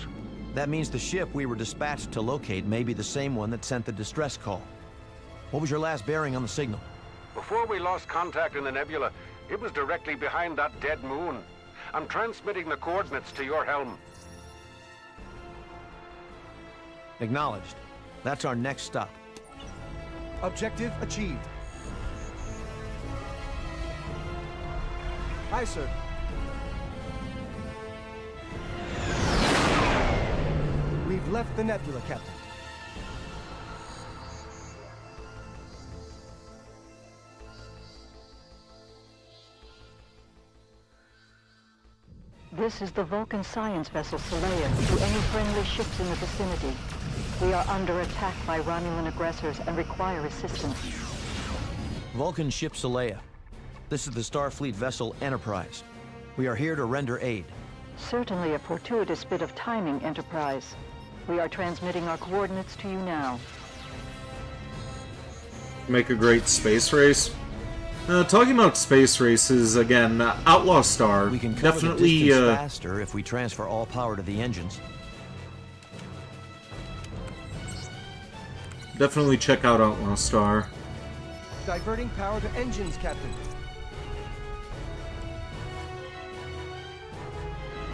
That means the ship we were dispatched to locate may be the same one that sent the distress call. What was your last bearing on the signal? Before we lost contact in the nebula, it was directly behind that dead moon. I'm transmitting the coordinates to your helm. Acknowledged. That's our next stop. Objective achieved. Aye, sir. We've left the nebula, Captain. This is the Vulcan science vessel Solea to any friendly ships in the vicinity. We are under attack by Romulan aggressors and require assistance. Vulcan ship Solea. This is the Starfleet vessel Enterprise. We are here to render aid. Certainly a fortuitous bit of timing, Enterprise. We are transmitting our coordinates to you now. Make a great space race. Talking about space races, again, Outlaw Star. We can cover definitely the distance faster if we transfer all power to the engines. Definitely check out Outlaw Star. Diverting power to engines, Captain.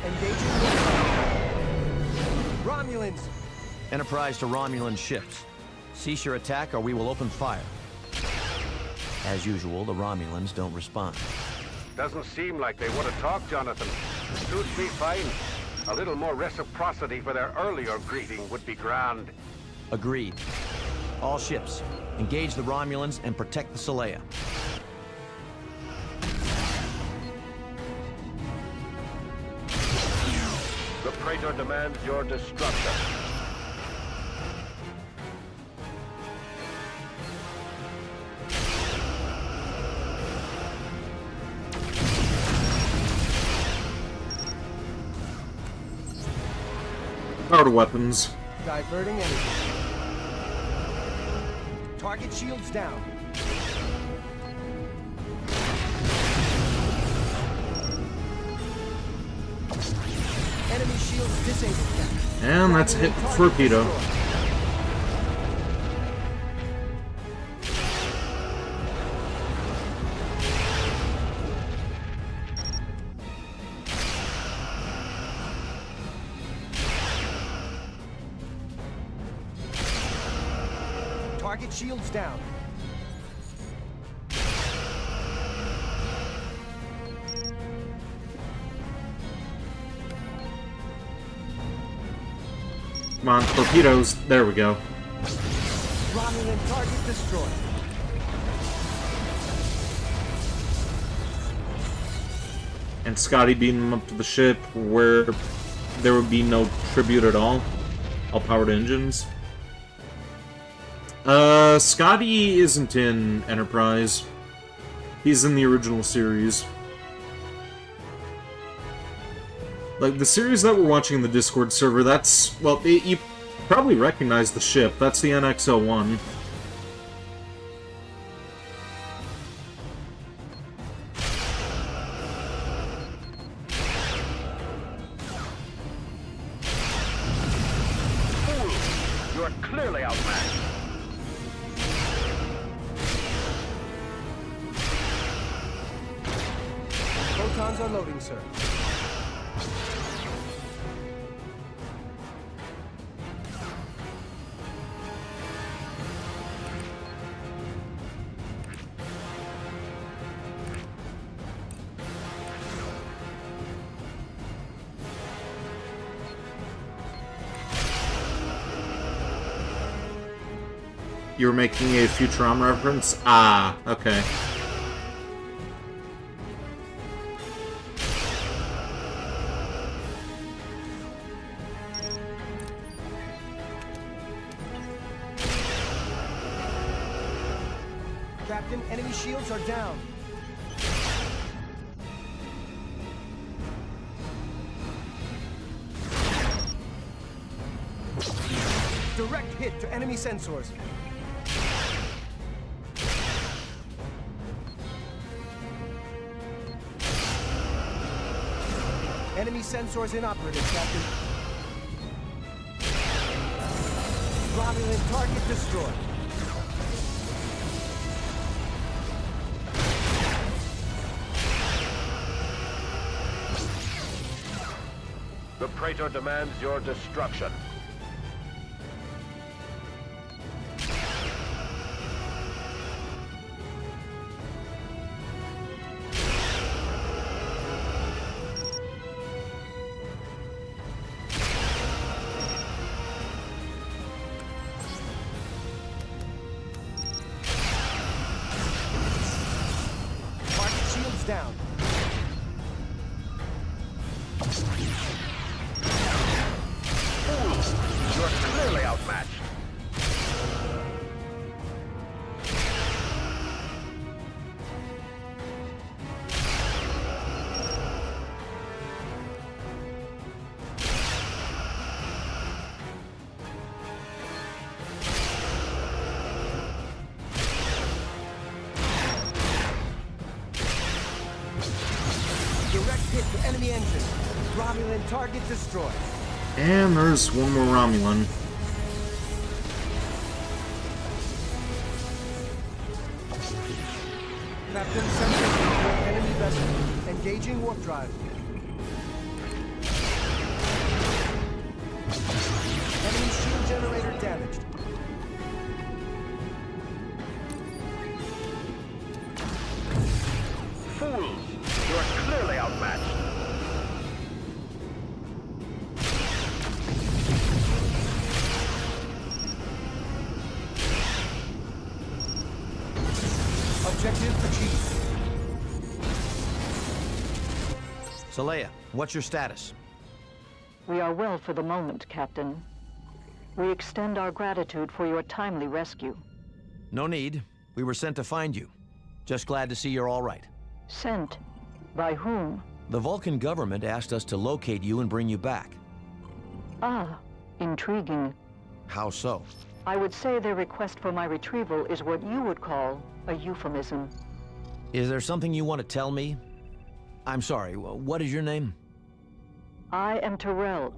Engaging Romulans! Enterprise to Romulan ships. Cease your attack or we will open fire. As usual, the Romulans don't respond. Doesn't seem like they want to talk, Jonathan. Suits me fine. A little more reciprocity for their earlier greeting would be grand. Agreed. All ships, engage the Romulans and protect the Solea. The Praetor demands your destruction. Power to weapons. Diverting energy. Target shields down. Disabled, Captain. And that's a hit torpedo. Target shields down. Come on, torpedoes. There we go. Romulan target destroyed. And Scotty beamed them up to the ship where there would be no tribute at all. All powered engines. Scotty isn't in Enterprise. He's in the original series. Like, the series that we're watching in the Discord server, that's... Well, you probably recognize the ship. That's the NX-01. You are clearly outmatched. Photons are loading, sir. You were making a Futurama reference? Ah, okay. Captain, enemy shields are down. Direct hit to enemy sensors. Enemy sensors inoperative, Captain. Romulan target destroyed. The Praetor demands your destruction. Target shields down. You are clearly outmatched. Direct hit to enemy engine. Romulan target destroyed. And there's one more Romulan. Captain, sensors enemy vessel. Engaging warp drive. Enemy shield generator damaged. Fools! You are clearly outmatched. Objective achieved. Saleya, what's your status? We are well for the moment, Captain. We extend our gratitude for your timely rescue. No need. We were sent to find you. Just glad to see you're all right. Sent? By whom? The Vulcan government asked us to locate you and bring you back. Ah, intriguing. How so? I would say their request for my retrieval is what you would call a euphemism. Is there something you want to tell me? I'm sorry, what is your name? I am Terrell,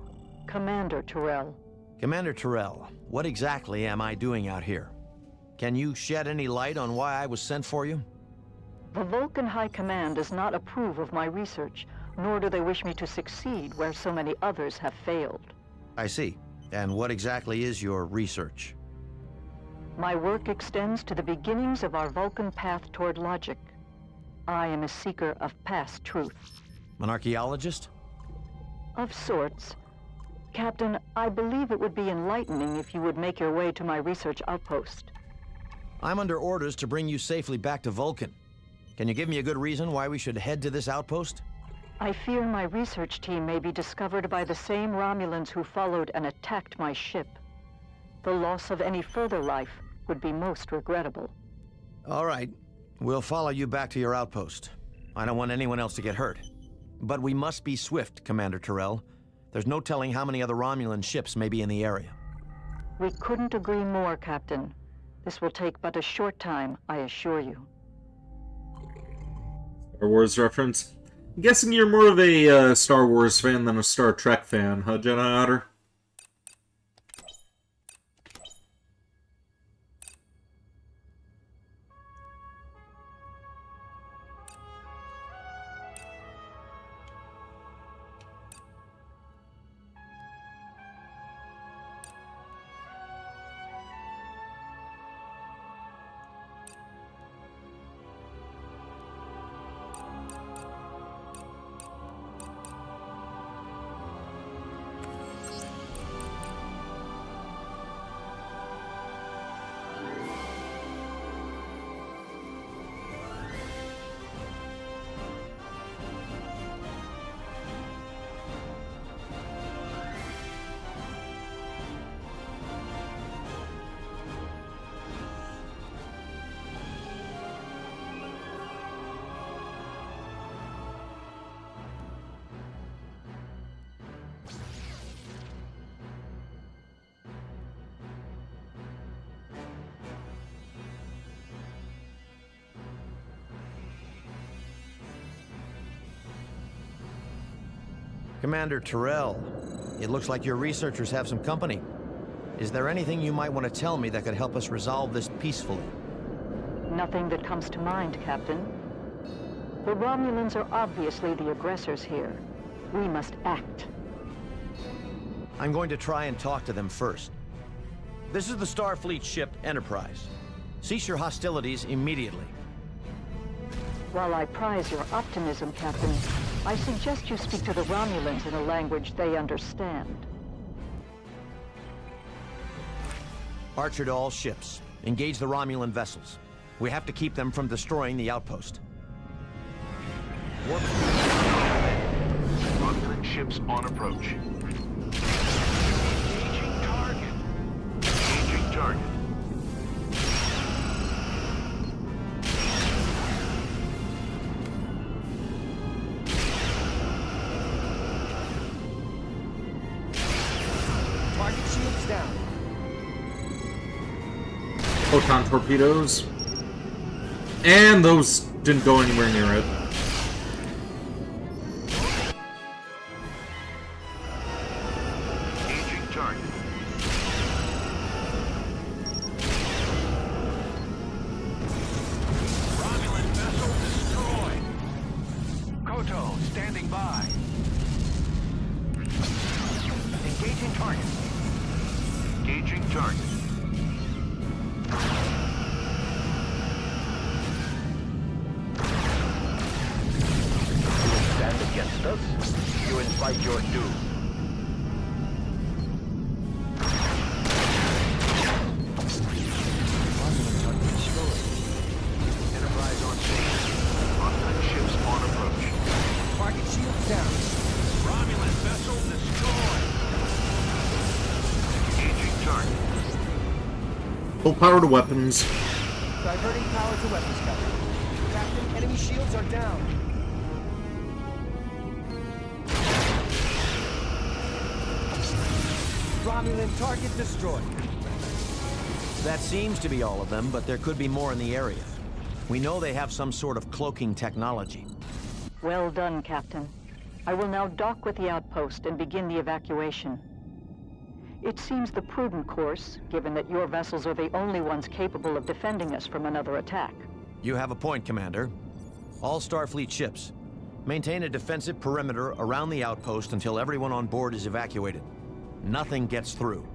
Commander Terrell. Commander Terrell, what exactly am I doing out here? Can you shed any light on why I was sent for you? The Vulcan High Command does not approve of my research, nor do they wish me to succeed where so many others have failed. I see. And what exactly is your research? My work extends to the beginnings of our Vulcan path toward logic. I am a seeker of past truth. An archaeologist? Of sorts. Captain, I believe it would be enlightening if you would make your way to my research outpost. I'm under orders to bring you safely back to Vulcan. Can you give me a good reason why we should head to this outpost? I fear my research team may be discovered by the same Romulans who followed and attacked my ship. The loss of any further life would be most regrettable. All right. We'll follow you back to your outpost. I don't want anyone else to get hurt. But we must be swift, Commander Terrell. There's no telling how many other Romulan ships may be in the area. We couldn't agree more, Captain. This will take but a short time, I assure you. Star Wars reference. I'm guessing you're more of a Star Wars fan than a Star Trek fan, huh, Jedi Otter? Commander Terrell, it looks like your researchers have some company. Is there anything you might want to tell me that could help us resolve this peacefully? Nothing that comes to mind, Captain. The Romulans are obviously the aggressors here. We must act. I'm going to try and talk to them first. This is the Starfleet ship Enterprise. Cease your hostilities immediately. While I prize your optimism, Captain, I suggest you speak to the Romulans in a language they understand. Archer to all ships. Engage the Romulan vessels. We have to keep them from destroying the outpost. Romulan ships on approach. Engaging target. Engaging target. Target shields down. Photon torpedoes. And those didn't go anywhere near it. Engaging target. Romulan vessel destroyed. Koto, standing by. Engaging target. Engaging target. Stand against us, you invite your doom. Enterprise on scene. Romulan ships on approach. Target shields down. Romulan vessel destroyed. Engaging target. Full power to weapons. Diverting power to weapons cover. Captain, enemy shields are down. Romulan target destroyed. That seems to be all of them, but there could be more in the area. We know they have some sort of cloaking technology. Well done, Captain. I will now dock with the outpost and begin the evacuation. It seems the prudent course, given that your vessels are the only ones capable of defending us from another attack. You have a point, Commander. All Starfleet ships, maintain a defensive perimeter around the outpost until everyone on board is evacuated. Nothing gets through.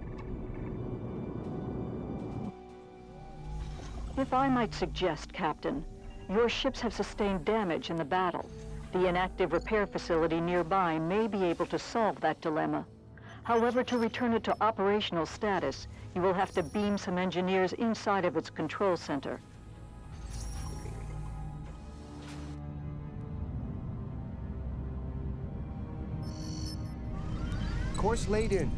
If I might suggest, Captain, your ships have sustained damage in the battle. The inactive repair facility nearby may be able to solve that dilemma. However, to return it to operational status, you will have to beam some engineers inside of its control center. Course laid in.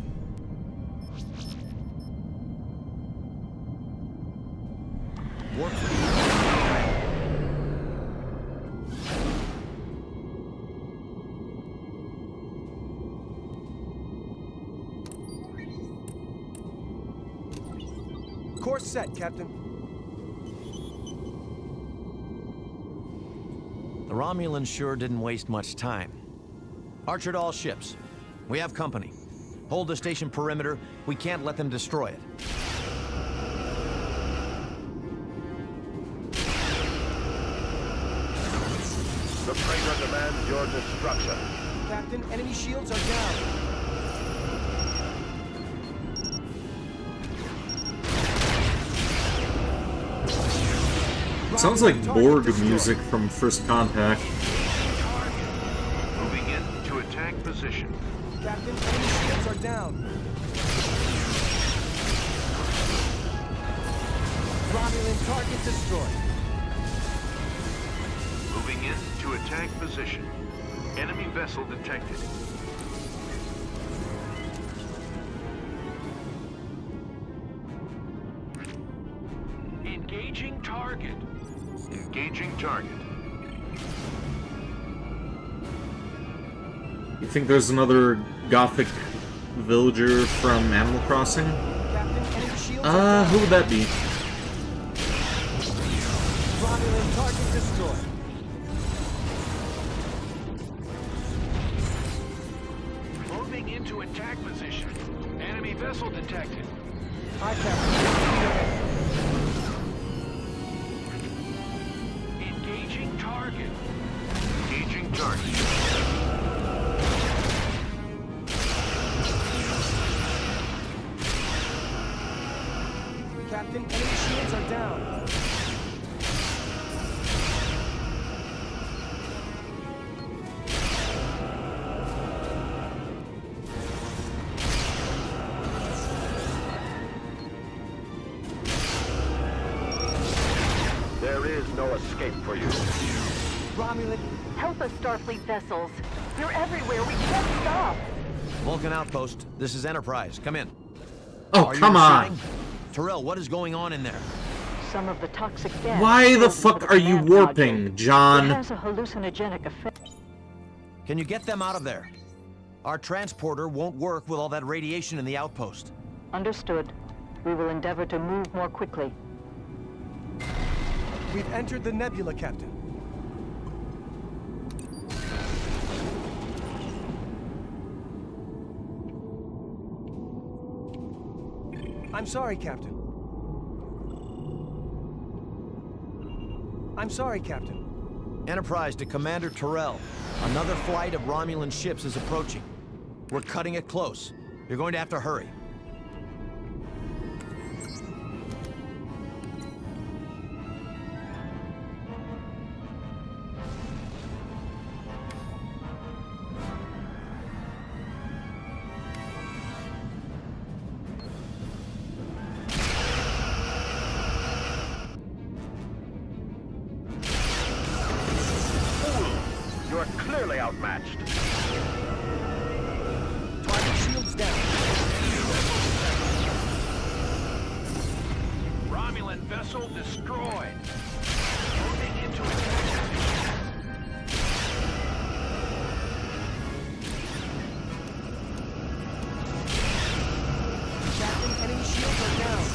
Warp speed. Course set, Captain. The Romulans sure didn't waste much time. Archer to all ships. We have company. Hold the station perimeter. We can't let them destroy it. The freighter demands your destruction. Captain, enemy shields are down. Sounds like Borg music from First Contact. Moving in to attack position. Captain, enemy shields are down. Romulan target destroyed. Moving in to attack position. Enemy vessel detected. Engaging target. Engaging target. You think there's another Gothic villager from Animal Crossing? Captain, enemy shields are down. Who would that be? Romulan target destroyed. Moving into attack position. Enemy vessel detected. Aye, Captain. Engaging target. Engaging target. Captain, enemy shields are down. There is no escape for you. Romulan. Help us, Starfleet vessels. You're everywhere. We can't stop. Vulcan Outpost, this is Enterprise. Come in. Oh, Are you come on! receiving? Terrell, what is going on in there? Some of the toxic gas. Why the filled into fuck are you command warping, module. John? It has a hallucinogenic effect. Can you get them out of there? Our transporter won't work with all that radiation in the outpost. Understood. We will endeavor to move more quickly. We've entered the nebula, Captain. I'm sorry, Captain. I'm sorry, Captain. Enterprise to Commander Terrell. Another flight of Romulan ships is approaching. We're cutting it close. You're going to have to hurry. You are clearly outmatched. Target shields down. Romulan vessel destroyed. Moving into attack. Captain, enemy shields are down.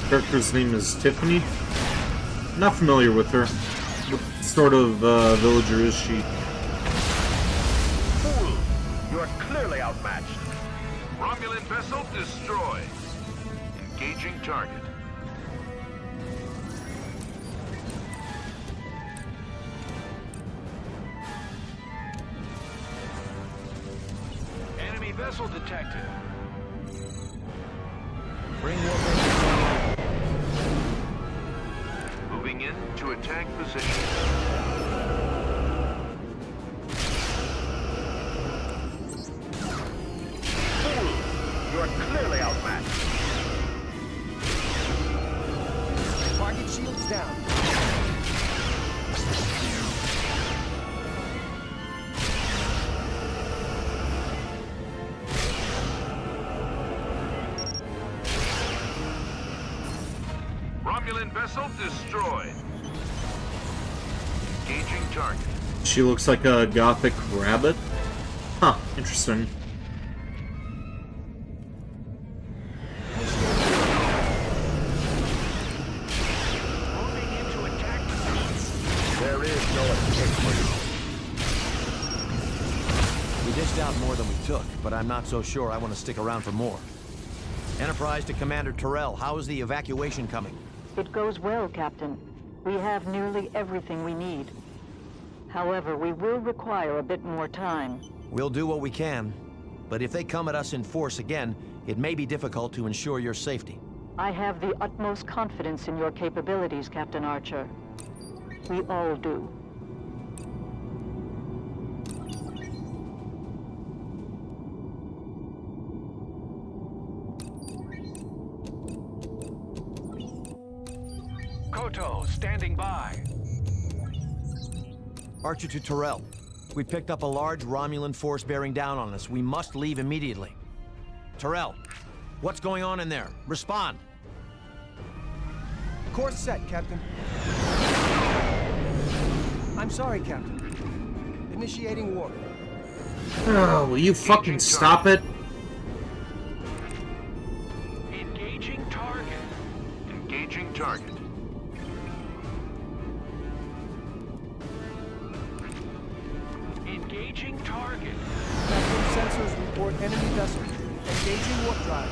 Character's name is Tiffany. Not familiar with her. What sort of villager is she? Fool! You are clearly outmatched. Romulan vessel destroyed. Engaging target. Enemy vessel detected. Bring your Moving in to attack position. You are clearly outmatched. Target shields down. Romulan vessel destroyed. Engaging target. She looks like a gothic rabbit. Huh, interesting. Moving into attack position. There is no escape for you. We dished out more than we took, but I'm not so sure I want to stick around for more. Enterprise to Commander Terrell, how is the evacuation coming? It goes well, Captain. We have nearly everything we need. However, we will require a bit more time. We'll do what we can, but if they come at us in force again, it may be difficult to ensure your safety. I have the utmost confidence in your capabilities, Captain Archer. We all do. Koto, standing by. Archer to Terrell. We picked up a large Romulan force bearing down on us. We must leave immediately. Terrell, what's going on in there? Respond. Course set, Captain. I'm sorry, Captain. Initiating warp. Oh, will you fucking stop it? Engaging target. Engaging target. Engaging target. Captain, sensors report enemy vessel. Engaging warp drive.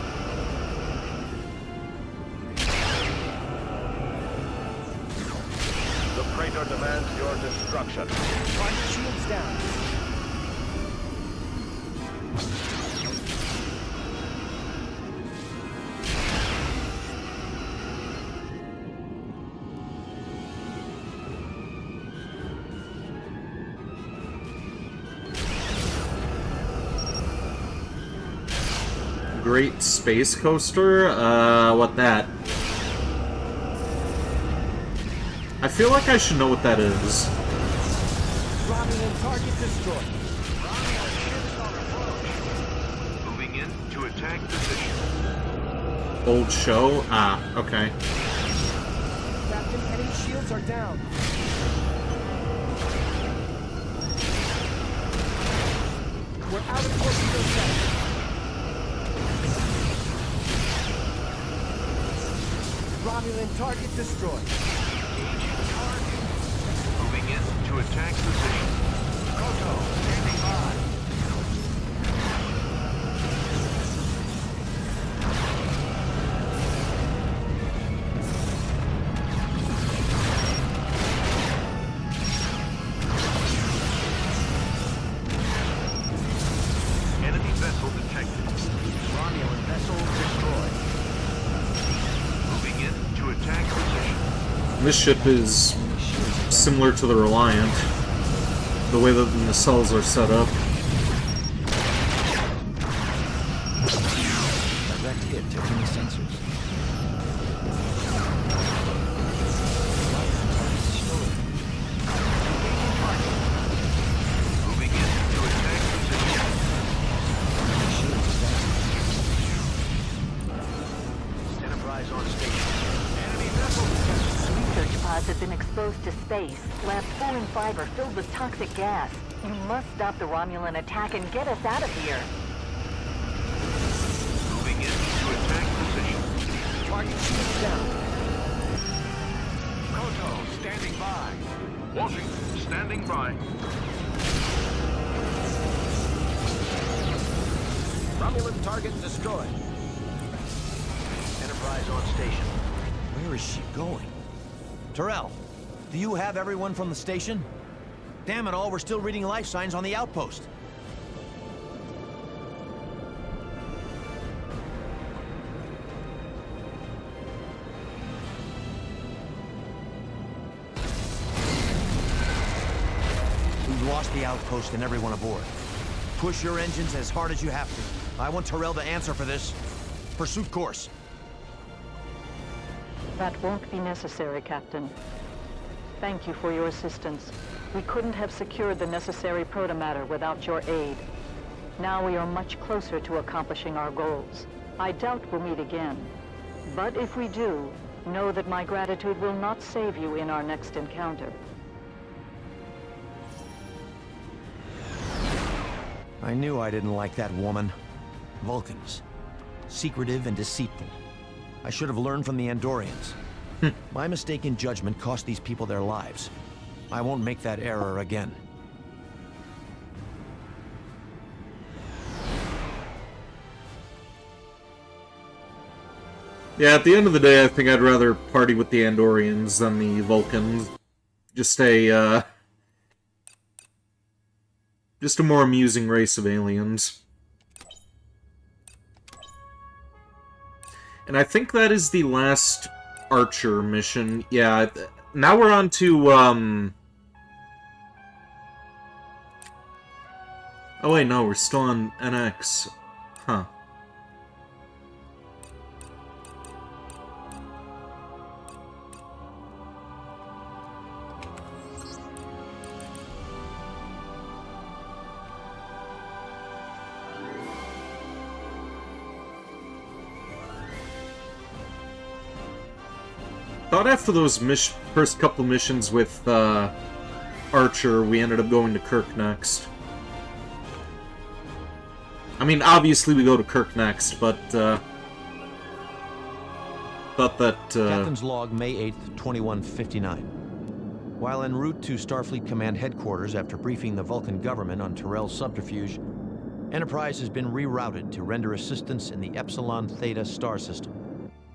The freighter demands your destruction. Target shields down. Great Space Coaster? What that? I feel like I should know what that is. Romulan target destroyed. Romulan ships on approach. Moving in to attack position. Old show? Ah, okay. Captain, enemy shields are down. We're out of torpedo set. Romulan target destroyed. Engaging target. Moving in to attack position. Koto, standing by. Enemy vessel detected. Romulan vessel destroyed. Moving in to attack position. This ship is similar to the Reliant. The way that the nacelles are set up. Direct hit to enemy sensors. Moving in to attack position. Enterprise on station. Enemy vessel detected. Research pods have been exposed to space. Labs 4 and 5 are filled with toxic gas. You must stop the Romulan attack and get us out of here. Moving in to attack position. Target shields down. Koto, standing by. Washington, standing by. Romulan target destroyed. Enterprise on station. Where is she going? Terrell, do you have everyone from the station? Damn it all, we're still reading life signs on the outpost. We've lost the outpost and everyone aboard. Push your engines as hard as you have to. I want Terrell to answer for this. Pursuit course. That won't be necessary, Captain. Thank you for your assistance. We couldn't have secured the necessary protomatter without your aid. Now we are much closer to accomplishing our goals. I doubt we'll meet again. But if we do, know that my gratitude will not save you in our next encounter. I knew I didn't like that woman. Vulcans. Secretive and deceitful. I should have learned from the Andorians. My mistaken judgment cost these people their lives. I won't make that error again. Yeah, at the end of the day, I think I'd rather party with the Andorians than the Vulcans. Just a more amusing race of aliens. And I think that is the last Archer mission. Yeah, now we're on to, Oh wait, no, we're still on NX. Huh. Thought after those first couple missions with Archer, we ended up going to Kirk next. I mean, obviously we go to Kirk next, but thought that... Captain's log, May 8th, 2159. While en route to Starfleet Command Headquarters after briefing the Vulcan government on Terrell's subterfuge, Enterprise has been rerouted to render assistance in the Epsilon Theta star system.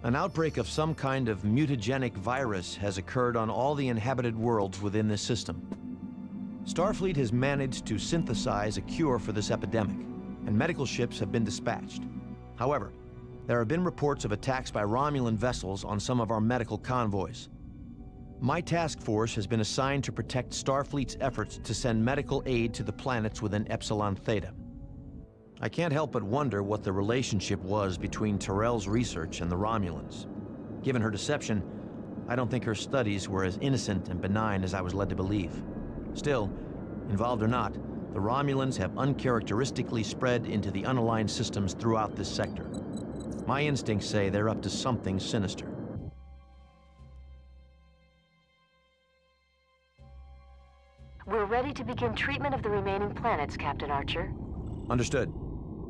An outbreak of some kind of mutagenic virus has occurred on all the inhabited worlds within this system. Starfleet has managed to synthesize a cure for this epidemic, and medical ships have been dispatched. However, there have been reports of attacks by Romulan vessels on some of our medical convoys. My task force has been assigned to protect Starfleet's efforts to send medical aid to the planets within Epsilon Theta. I can't help but wonder what the relationship was between Terrell's research and the Romulans. Given her deception, I don't think her studies were as innocent and benign as I was led to believe. Still, involved or not, the Romulans have uncharacteristically spread into the unaligned systems throughout this sector. My instincts say they're up to something sinister. We're ready to begin treatment of the remaining planets, Captain Archer. Understood.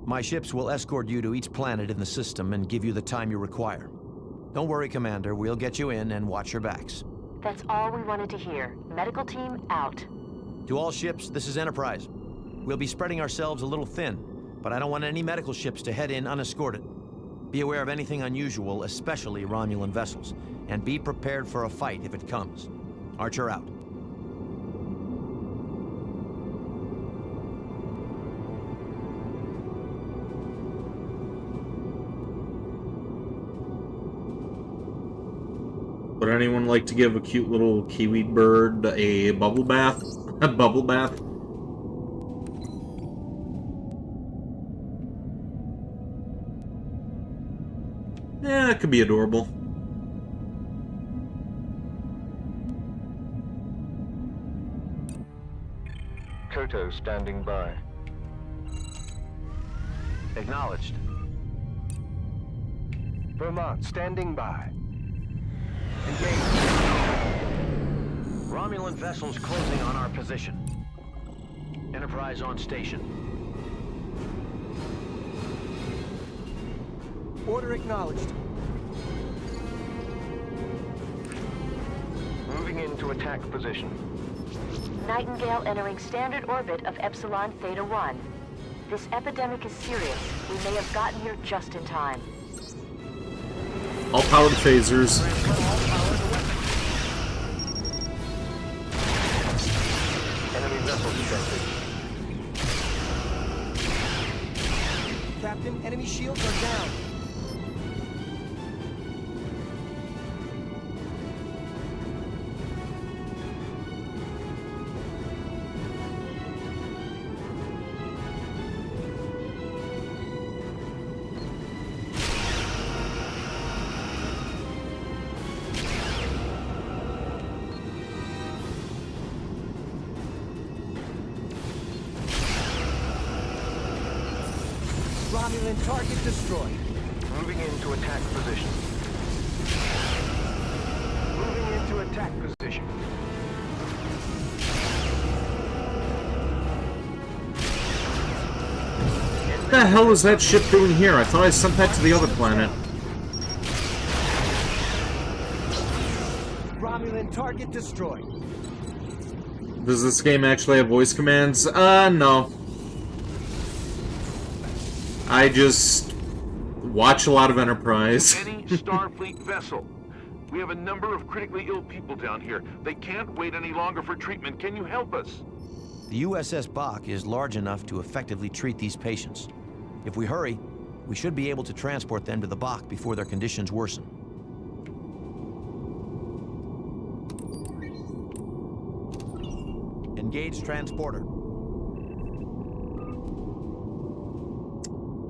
My ships will escort you to each planet in the system and give you the time you require. Don't worry, Commander. We'll get you in and watch your backs. That's all we wanted to hear. Medical team, out. To all ships, this is Enterprise. We'll be spreading ourselves a little thin, but I don't want any medical ships to head in unescorted. Be aware of anything unusual, especially Romulan vessels, and be prepared for a fight if it comes. Archer out. Would anyone like to give a cute little kiwi bird a bubble bath? A bubble bath? Yeah, it could be adorable. Koto standing by. Acknowledged. Vermont standing by. Engage. Romulan vessels closing on our position. Enterprise on station. Order acknowledged. Moving into attack position. Nightingale entering standard orbit of Epsilon Theta 1. This epidemic is serious. We may have gotten here just in time. All power to phasers. Enemy vessel detected. Captain, enemy shields are down. Romulan target destroyed. Moving into attack position. Moving into attack position. What the hell is that ship doing here? I thought I sent that to the other planet. Romulan target destroyed. Does this game actually have voice commands? No. I just watch a lot of Enterprise. Any Starfleet vessel. We have a number of critically ill people down here. They can't wait any longer for treatment. Can you help us? The USS Bach is large enough to effectively treat these patients. If we hurry, we should be able to transport them to the Bach before their conditions worsen. Engage transporter.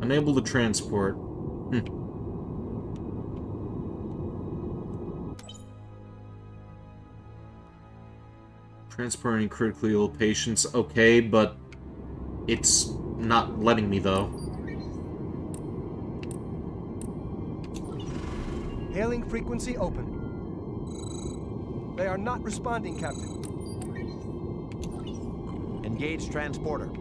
Unable to transport. Transporting critically ill patients, okay, but it's not letting me, though. Hailing frequency open. They are not responding, Captain. Engage transporter.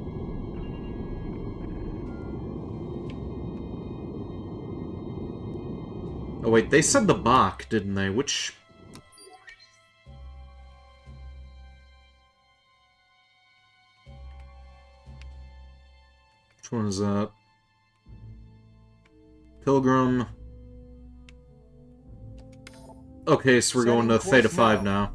Oh wait, they said the Bach, didn't they? Which one is that? Pilgrim. Okay, so we're going to Theta 5 now.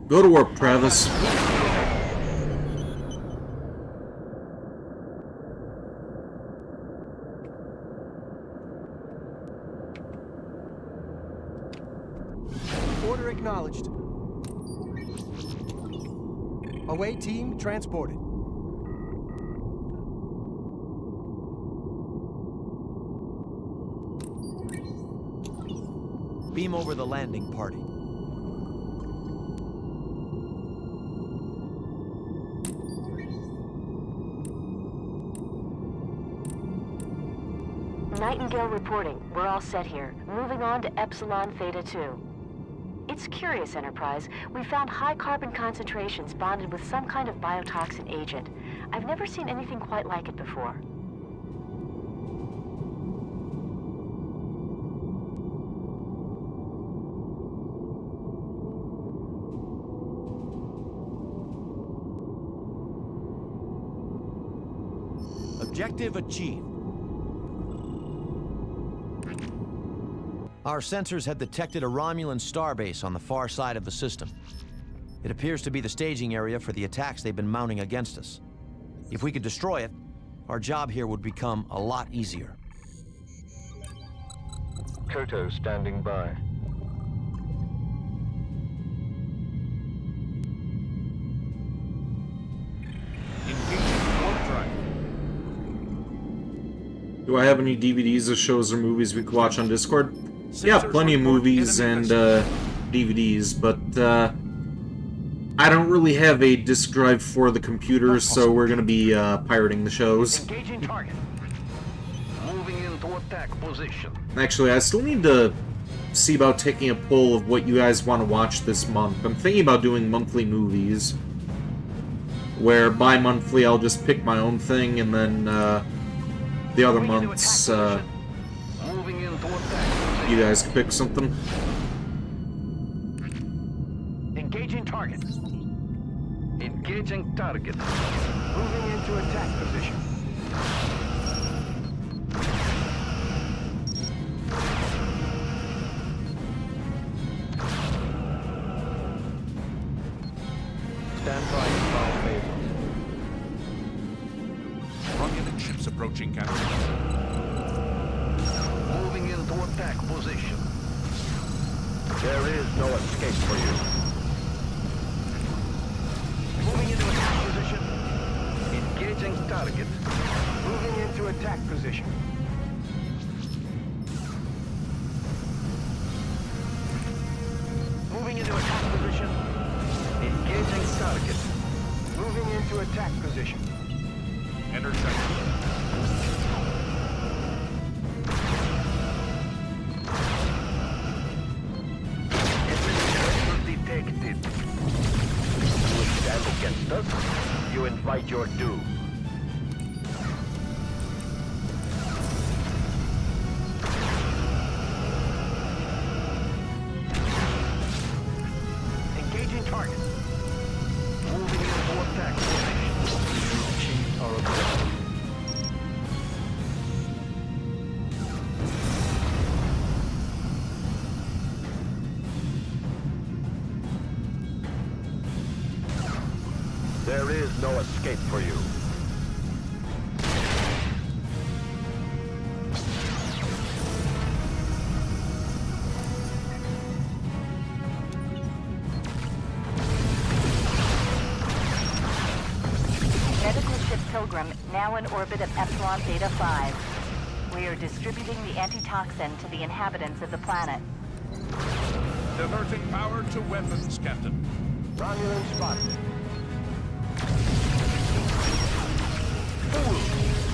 Go to warp, Travis. Order acknowledged. Away team transported. Beam over the landing party. Nightingale reporting. We're all set here. Moving on to Epsilon Theta 2. It's curious, Enterprise. We found high carbon concentrations bonded with some kind of biotoxin agent. I've never seen anything quite like it before. Objective achieved. Our sensors have detected a Romulan starbase on the far side of the system. It appears to be the staging area for the attacks they've been mounting against us. If we could destroy it, our job here would become a lot easier. Koto standing by. Engaging warp drive. Do I have any DVDs of shows or movies we could watch on Discord? Yeah, plenty of movies and DVDs, but I don't really have a disk drive for the computer, so we're gonna be pirating the shows. Engaging target. Moving into attack position. Actually, I still need to see about taking a poll of what you guys want to watch this month. I'm thinking about doing monthly movies, where bi-monthly I'll just pick my own thing, and then the other months you guys can pick something. Engaging target. Moving into attack position. Stand by and follow phase. Romulan ships approaching, Captain. Moving into attack position. There is no escape for you. Moving into attack position. Engaging target. Moving into attack position. Moving into attack position. Engaging target. Moving into attack position. Intercepted. Detected. You stand against us, you invite your doom. Engaging target. Moving into attack position. Achieved our objective. There is no escape for you. Medical ship Pilgrim now in orbit of Epsilon Theta 5. We are distributing the antitoxin to the inhabitants of the planet. Diverting power to weapons, Captain. Romulan spotted. Fool!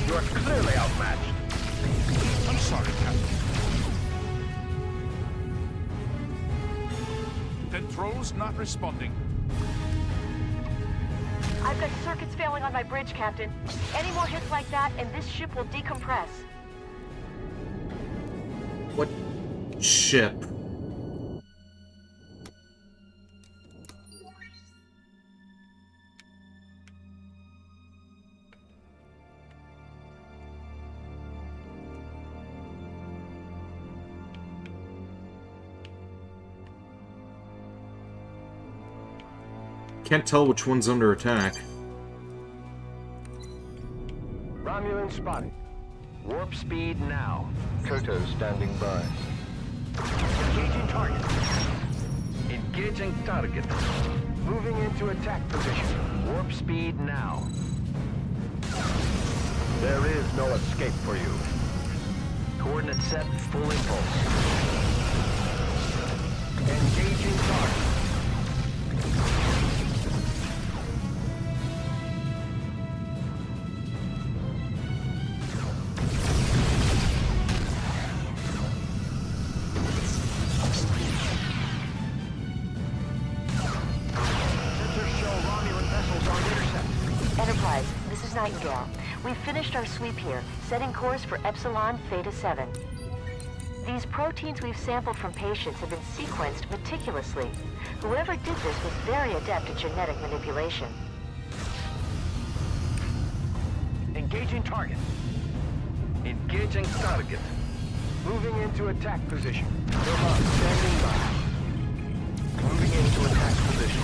You are clearly outmatched. I'm sorry, Captain. Controls not responding. I've got circuits failing on my bridge, Captain. Any more hits like that, and this ship will decompress. What ship? Can't tell which one's under attack. Romulan spotted. Warp speed now. Koto standing by. Engaging target. Engaging target. Moving into attack position. Warp speed now. There is no escape for you. Coordinate set, full impulse. Engaging target. Enterprise, this is Nightingale. We've finished our sweep here, setting course for Epsilon Theta 7. These proteins we've sampled from patients have been sequenced meticulously. Whoever did this was very adept at genetic manipulation. Engaging target. Engaging target. Moving into attack position. Vermont standing by. Moving into attack position.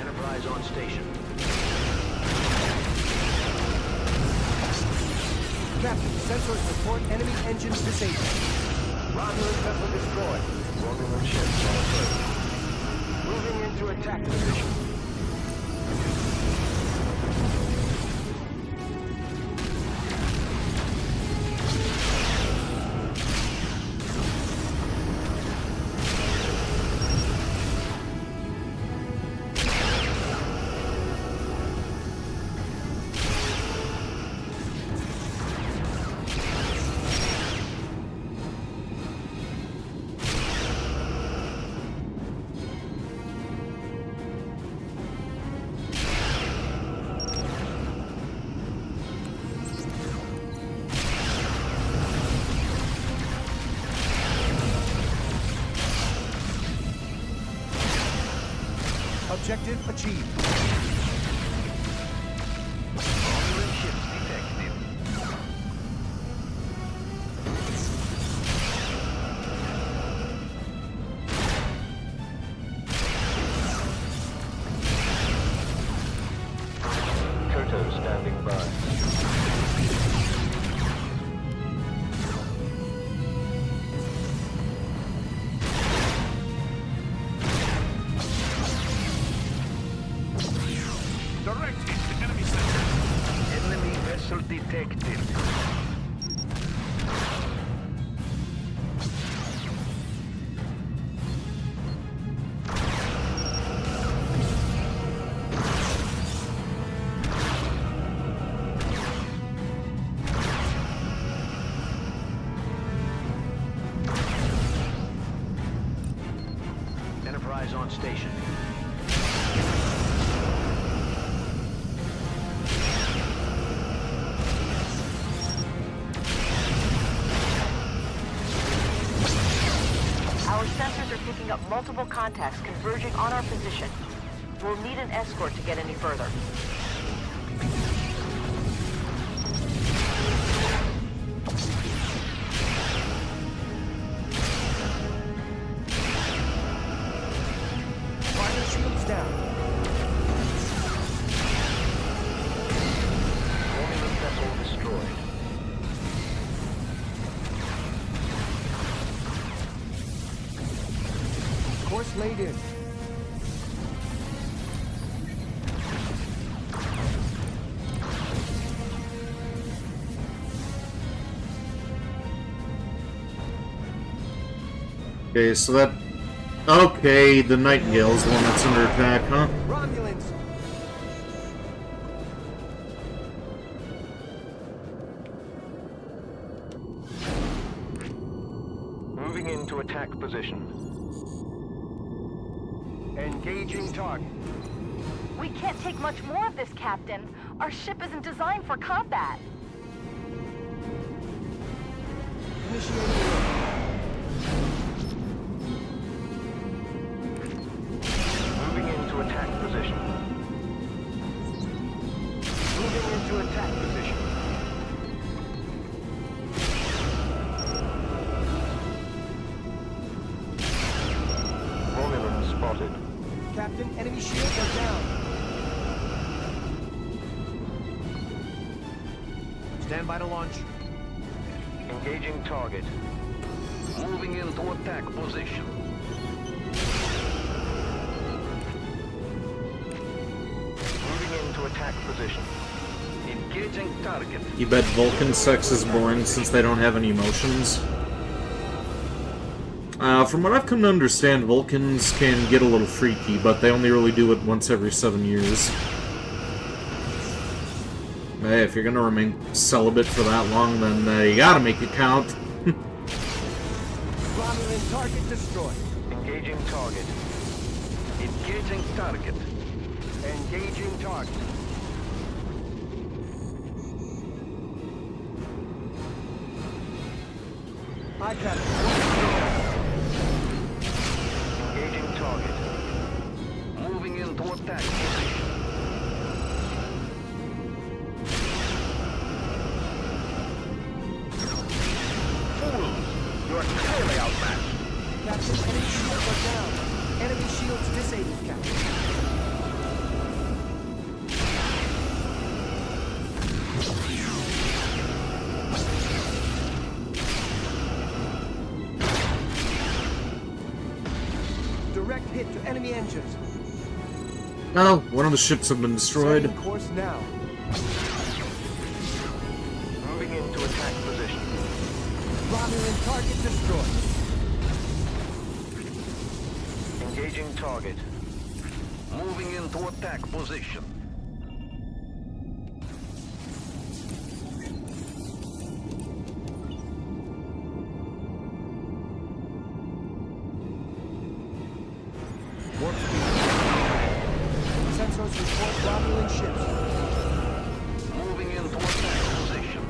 Enterprise on station. Captain, sensors report enemy engines disabled. Romulan vessel destroyed. Romulan ships on approach. Moving into attack position. Objective achieved. Romulan ships detected. Turtle standing by. Direct hit to enemy center. Enemy vessel detected. Enterprise on station. Our sensors are picking up multiple contacts converging on our position. We'll need an escort to get any further. Fire shields down. Romulan vessel destroyed. Course laid in. Okay, so that... Okay, the Nightingale's the one that's under attack, huh? Romulans. Moving into attack position. Engaging target. We can't take much more of this, Captain. Our ship isn't designed for combat. Initiating. Moving into attack position. Moving into attack position. Romulan spotted. Captain, enemy shields are down. Stand by to launch. Engaging target. Moving into attack position. Moving into attack position. Engaging target. You bet Vulcan sex is boring since they don't have any emotions. From what I've come to understand, Vulcans can get a little freaky, but they only really do it once every 7 years. Hey, if you're gonna remain celibate for that long, then you gotta make it count. Romulan target destroyed. Engaging target. Engaging target. Engaging target. Aye, Captain. Engaging target. Moving into attack position. Fools! You are clearly outmatched. Captain, enemy shields are down. Enemy shields disabled, Captain. Direct hit to enemy engines. Oh, one of the ships have been destroyed. Setting course now. Moving into attack position. Romulan target destroyed. Engaging target. Moving into attack position. Warp speed. Sensors report Romulan ships. Moving into attack position.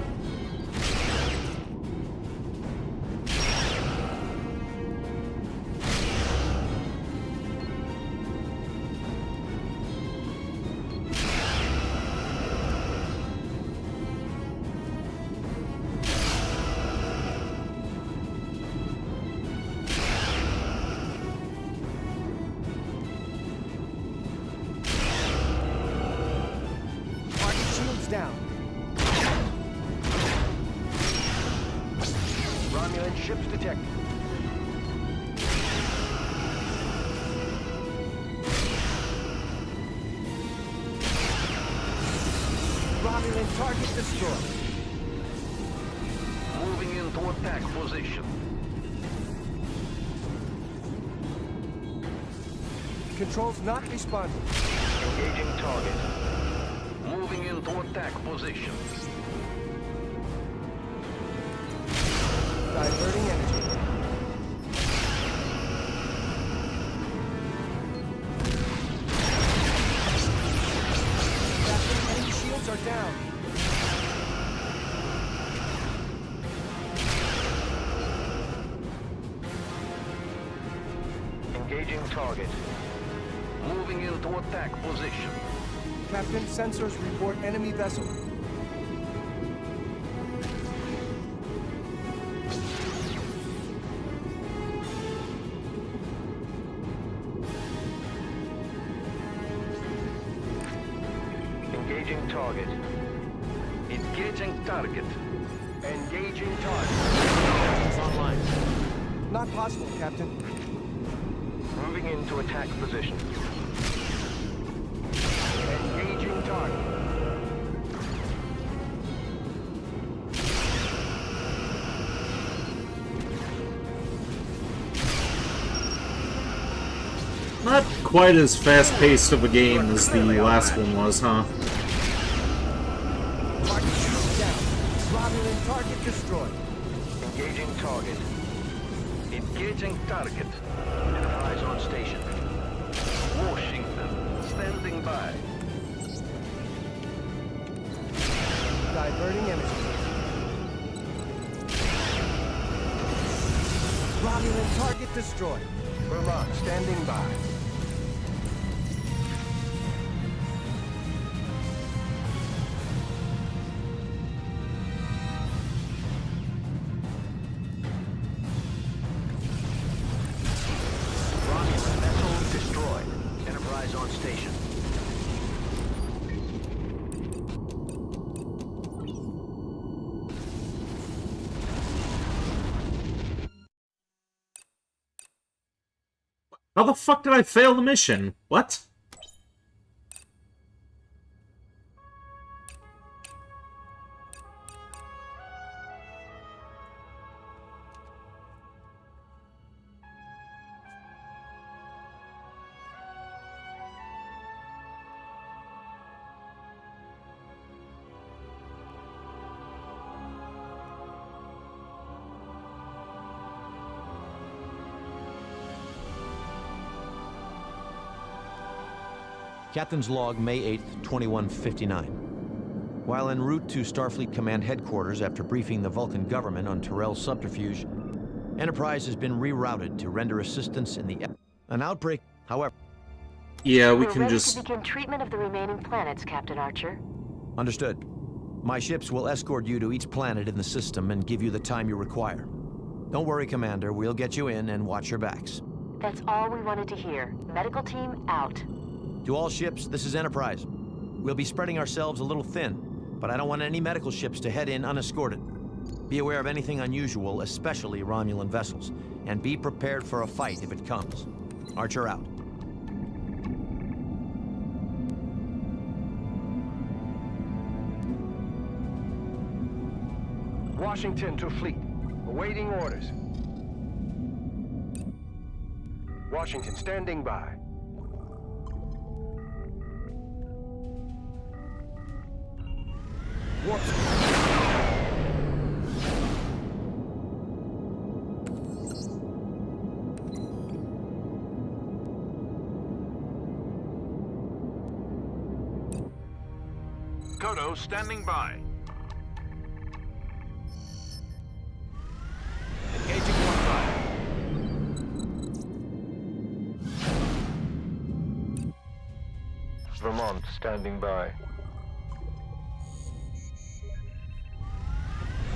Romulan ships detected. Romulan target destroyed. Moving into attack position. Controls not responding. Engaging target. Moving into attack position. Diverting energy. Captain, enemy shields are down. Engaging target. Moving into attack position. Captain, sensors report enemy vessel. Engaging target. Engaging target. Engaging target. It's online. Not possible, Captain. Moving into attack position. Engaging target. Not quite as fast-paced of a game as the last one was, huh? Target shoots down. Romulan target destroyed. Engaging target. Engaging target. Enterprise on station. Washington, standing by. Diverting energy. Romulan target destroyed. Vermont, standing by. Romulan vessel destroyed. Enterprise on station. How the fuck did I fail the mission? What? Captain's log, May 8th, 2159. While en route to Starfleet Command Headquarters after briefing the Vulcan government on Tyrell's subterfuge, Enterprise has been rerouted to render assistance in an outbreak, however. Yeah, we We're can ready just... to begin treatment of the remaining planets, Captain Archer. Understood. My ships will escort you to each planet in the system and give you the time you require. Don't worry, Commander. We'll get you in and watch your backs. That's all we wanted to hear. Medical team out. To all ships, this is Enterprise. We'll be spreading ourselves a little thin, but I don't want any medical ships to head in unescorted. Be aware of anything unusual, especially Romulan vessels, and be prepared for a fight if it comes. Archer out. Washington to fleet. Awaiting orders. Washington standing by. Warp Kodo standing by. Engaging warp drive. Vermont standing by.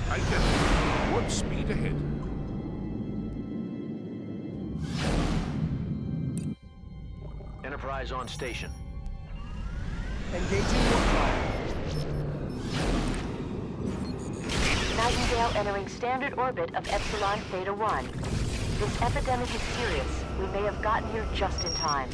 Identify warp speed ahead. Enterprise on station. engaging warp drive. Nightingale entering standard orbit of Epsilon Theta 1. This epidemic is serious. We may have gotten here just in time.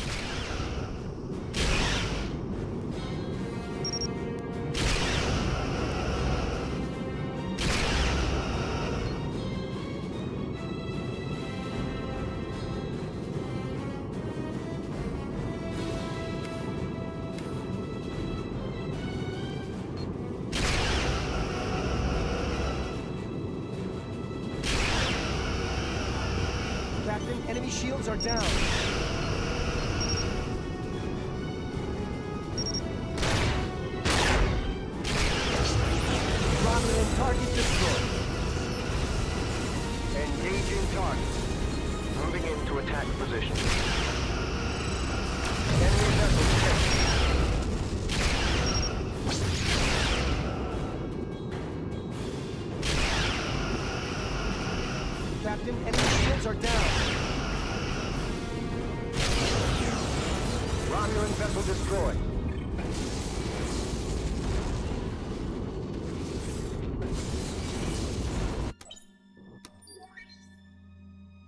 Captain, enemy shields are down. Romulan target destroyed. Engaging target. Moving into attack position. Enemy vessel detected. Captain, enemy shields are down. Romulan vessel destroyed.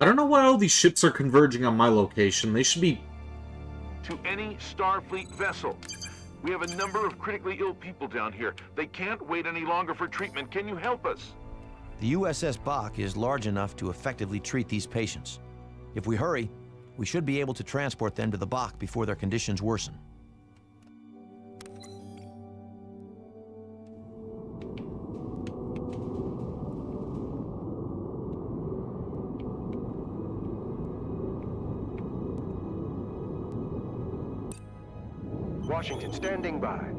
I don't know why all these ships are converging on my location. They should be... To any Starfleet vessel. We have a number of critically ill people down here. They can't wait any longer for treatment. Can you help us? The USS Bach is large enough to effectively treat these patients. If we hurry, we should be able to transport them to the Bach before their conditions worsen. Washington standing by.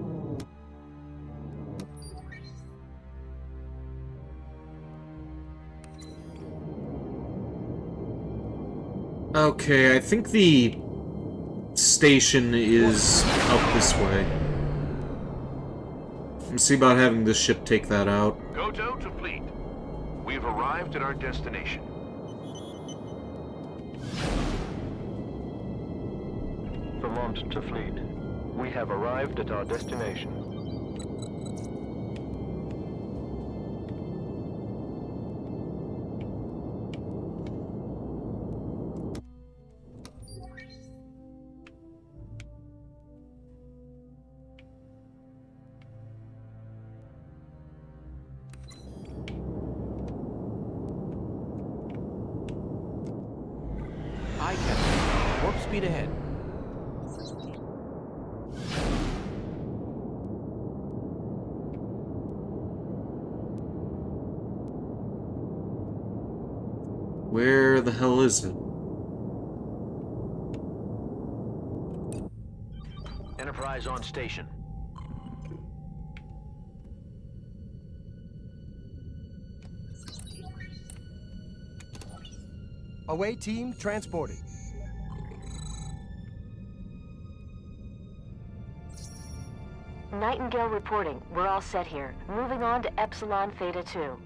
Okay, I think the station is up this way. Let's see about having this ship take that out. Goto to fleet. We've arrived at our destination. Vermont to fleet. We have arrived at our destination. Aye, Captain. Warp speed ahead. Where the hell is it? Enterprise on station. Away team transporting. Nightingale reporting. We're all set here. Moving on to Epsilon Theta 2.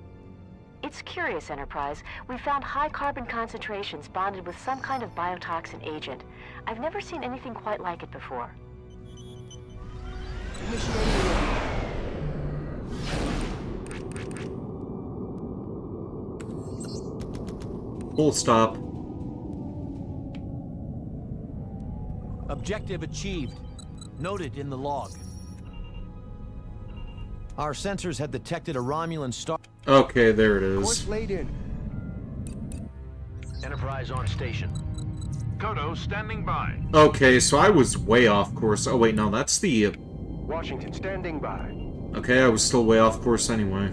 It's curious, Enterprise. We found high carbon concentrations bonded with some kind of biotoxin agent. I've never seen anything quite like it before. Full stop. Objective achieved. Noted in the log. Our sensors have detected a Romulan star... Okay, there it is. Course laid in. Enterprise on station. Kodo standing by. Okay, so I was way off course. Oh wait, no, that's the... Washington standing by. Okay, I was still way off course anyway.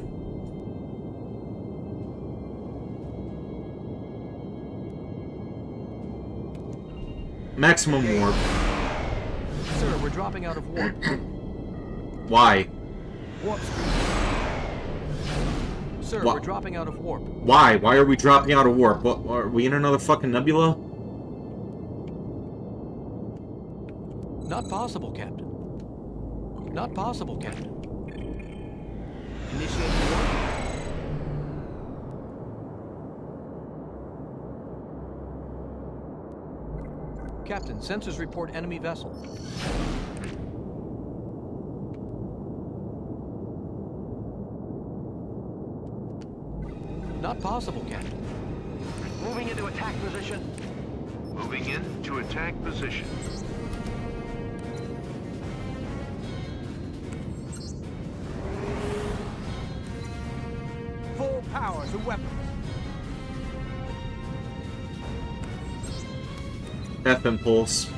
Maximum warp. Sir, we're dropping out of warp. Why? Warp speed. Sir, Wha- we're dropping out of warp. Why? Why are we dropping out of warp? What, are we in another fucking nebula? Not possible, Captain. Not possible, Captain. Initiating warp. Captain, sensors report enemy vessel. Not possible, Captain. Moving into attack position. Moving in to attack position. Full power to weapons. F impulse.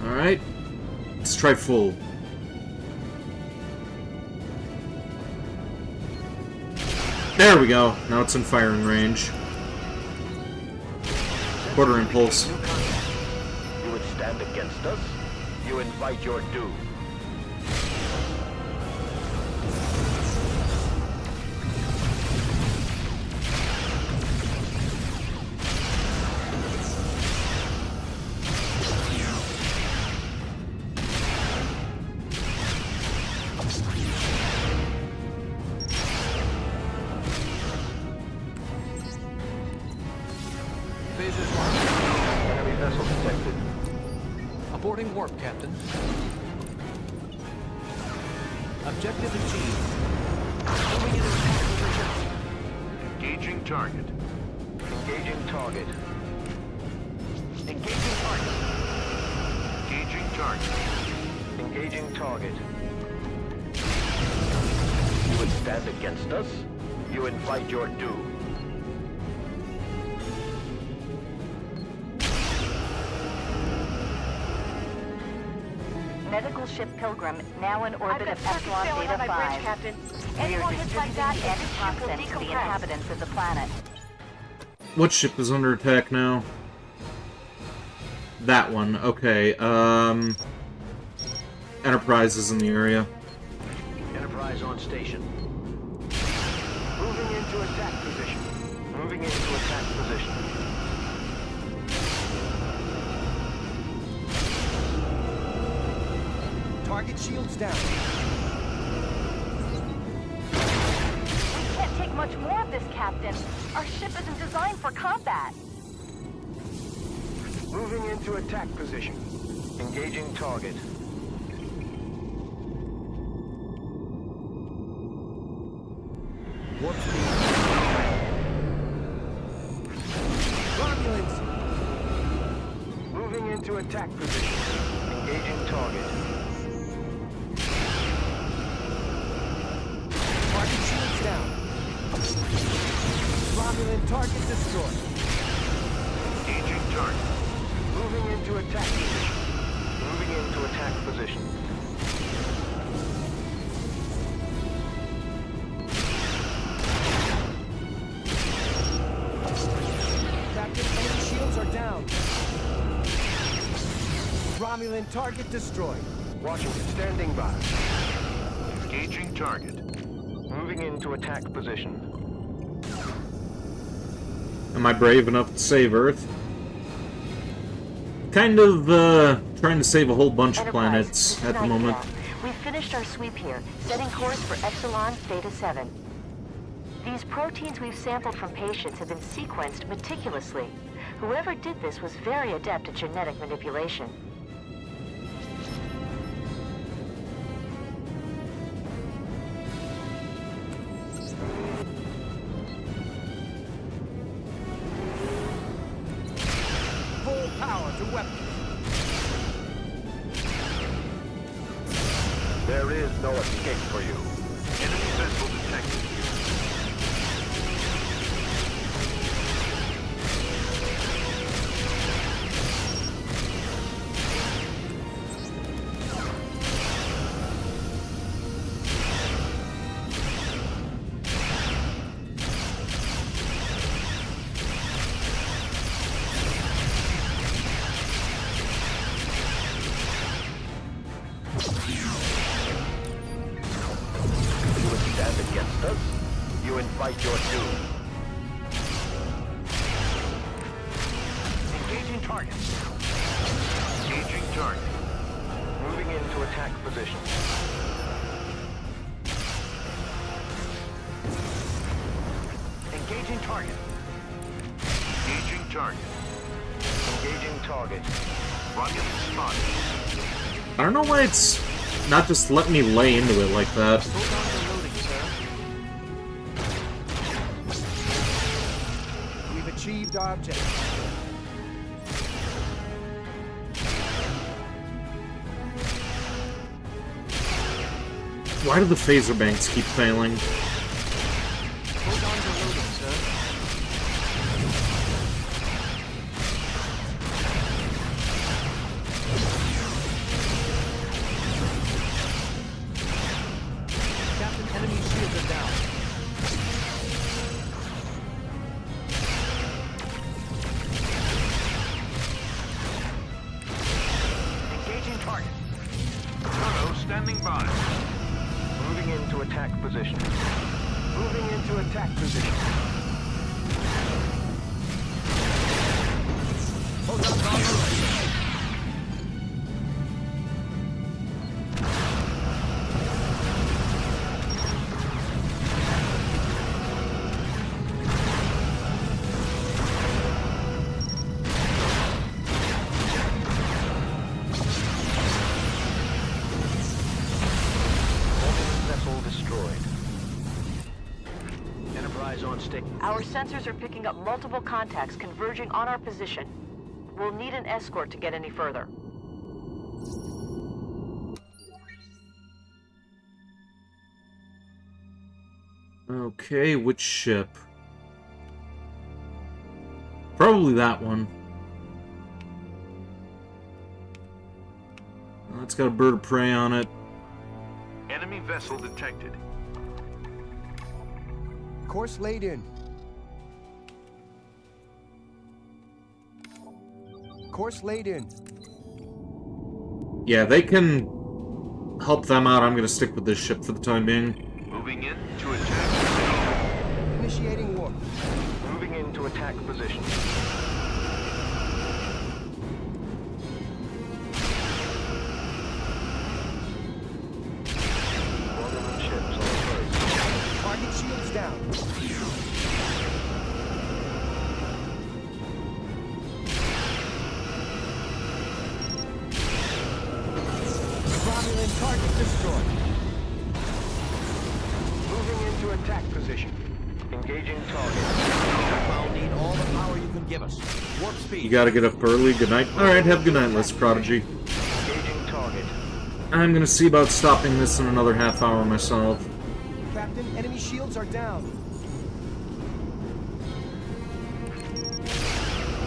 Alright. Let's try full. There we go. Now it's in firing range. Quarter impulse. You would stand against us? You invite your doom. Phases launched. Enemy vessel detected. Aborting warp, Captain. Objective achieved. Moving into attack position. Engaging target. Engaging target. Engaging target. Engaging target. Engaging target. You would stand against us? You invite your doom. Medical ship Pilgrim, now in orbit of Epsilon Theta 5. Captain. We are distributing the antitoxin to the inhabitants of the planet. What ship is under attack now? That one. Okay. Enterprise is in the area. Enterprise on station. Moving into attack position. Moving into attack position. Target shields down. We can't take much more of this, Captain. Our ship isn't designed for combat. Moving into attack position. Engaging target. Warp speed. Romulans! Moving into attack position. Engaging target. Target shields down. Romulan target destroyed. Engaging target. Moving into attack position. Moving into attack position. Captain, enemy shields are down. Romulan target destroyed. Washington standing by. Engaging target. Moving into attack position. Am I brave enough to save Earth? Kind of, trying to save a whole bunch of planets at the moment. We've finished our sweep here, setting course for Epsilon Theta 7. These proteins we've sampled from patients have been sequenced meticulously. Whoever did this was very adept at genetic manipulation. Full power to weapons. There is no escape for you. Enemy vessel detected. You would stand against us? You invite your doom. Engaging target. Engaging target. Moving into attack position. Engaging target. Engaging target. Engaging target. Rocket spotted. I don't know why it's not just letting me lay into it like that. Hold on to loading, sir. We've achieved our objective. Why do the phaser banks keep failing? Hold on to loading, sir. Captain, enemy shields are down. Engaging target. Solo standing by. Moving into attack position. Moving into attack position. Hold on to loading. Vessel destroyed. Enterprise on stick. Our sensors are picking up multiple contacts converging on our position. We'll need an escort to get any further. Okay, which ship? Probably that one. It's got a bird of prey on it. Enemy vessel detected. Course laid in. Course laid in. Yeah, they can help them out. I'm gonna stick with this ship for the time being. Moving in to attack. Initiating warp. Moving into attack position. Northern ships on approach. Target shields down. Romulan target destroyed. Moving into attack position. Engaging target. I'll need all the power you can give us. Warp speed. You gotta get up early. Good night. Alright, have a good night, Les Prodigy. Engaging target. I'm gonna see about stopping this in another half hour myself. Captain, enemy shields are down.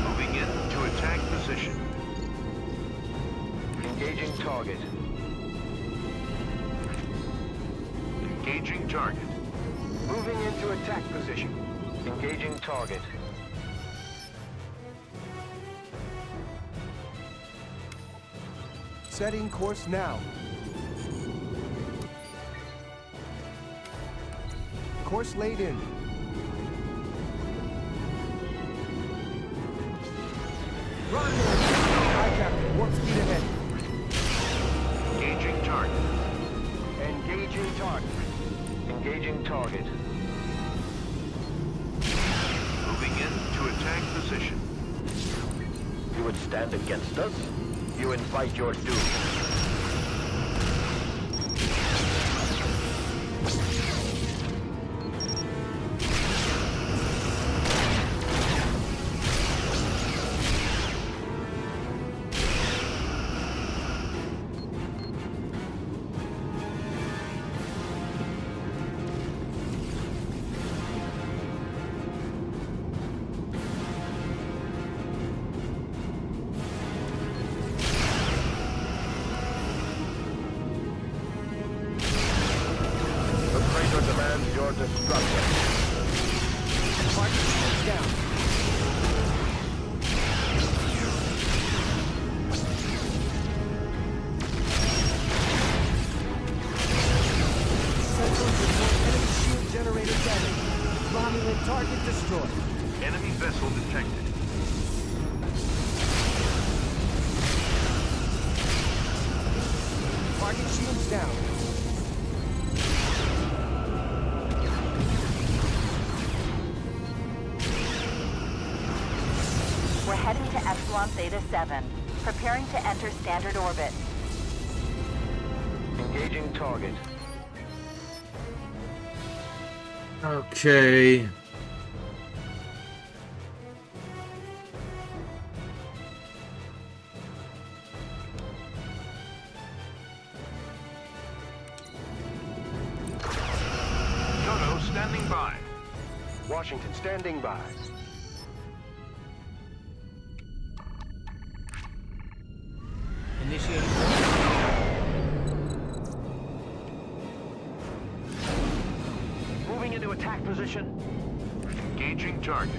Moving in to attack position. Engaging target. Engaging target. Moving into attack position. Engaging target. Setting course now. Course laid in. Run! Aye, Captain. Warp speed ahead. Engaging target. Engaging target. Engaging target. Moving in to attack position. You would stand against us? You invite your doom. Demands your destruction. Target shields down. Sensors report enemy shield generator damage. Romulan target destroyed. Enemy vessel detected. Target shields down. We're heading to Epsilon Theta 7, preparing to enter standard orbit. Engaging target. Okay. Dodo standing by. Washington standing by. Initiating. Moving into attack position. Engaging target.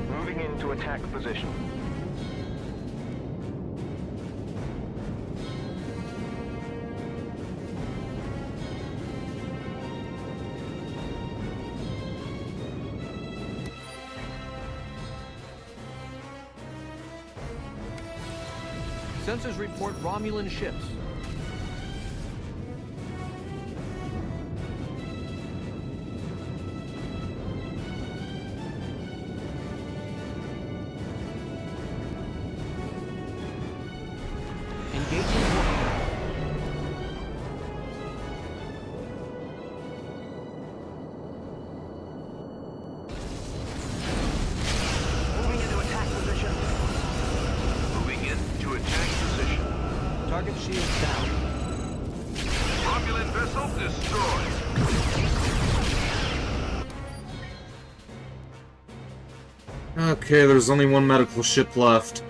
Moving into attack position. Sensors report Romulan ships. Engaging warfare. Moving into attack position. Moving into attack position. Target shields down. Romulan vessel destroyed. Okay, there's only one medical ship left.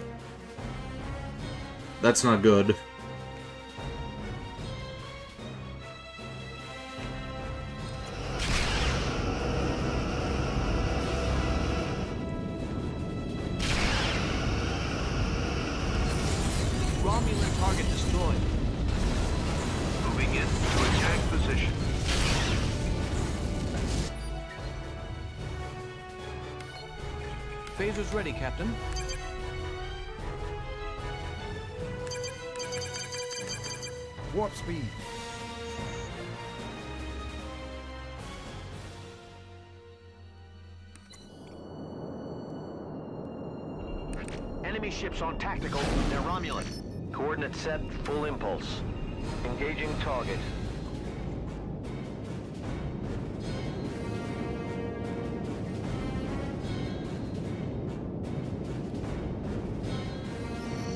That's not good. Romulan target destroyed. Moving into attack position. Phasers ready, Captain. Warp speed. Enemy ships on tactical. They're Romulan. Coordinate set, full impulse. Engaging target.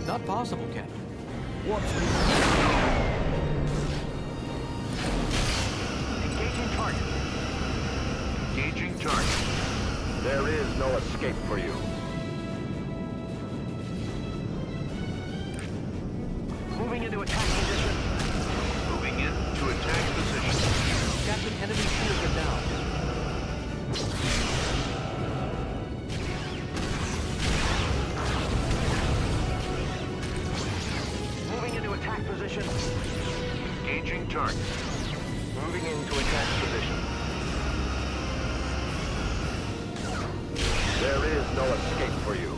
Not possible, Captain. Warp speed. Engaging target. Engaging target. There is no escape for you. Moving into attack position. Moving into attack position. Captain, enemy shields are down. Moving into attack position. Engaging target. Moving into attack position. There is no escape for you.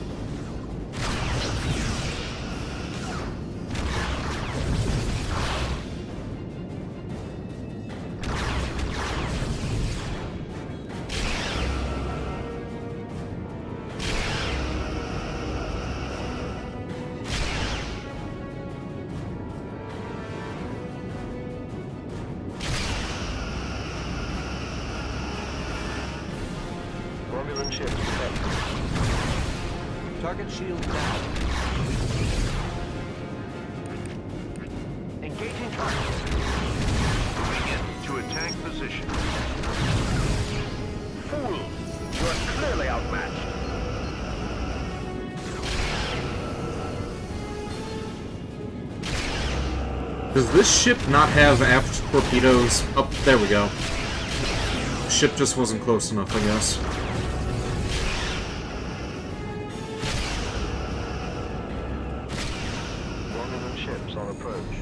Romulan ships set. Target shield down. Engaging target. Moving into attack position. Fool! You are clearly outmatched. Does this ship not have aft torpedoes? Oh, there we go. Ship just wasn't close enough, I guess. Romulan ships on approach.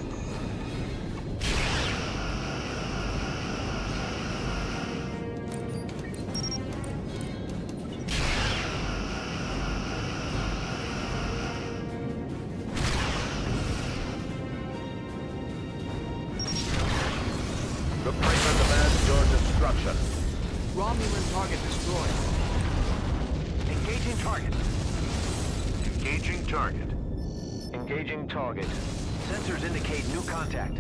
The Praetor demands your destruction. Romulan target destroyed. Engaging target. Engaging target. Engaging target. Sensors indicate new contact.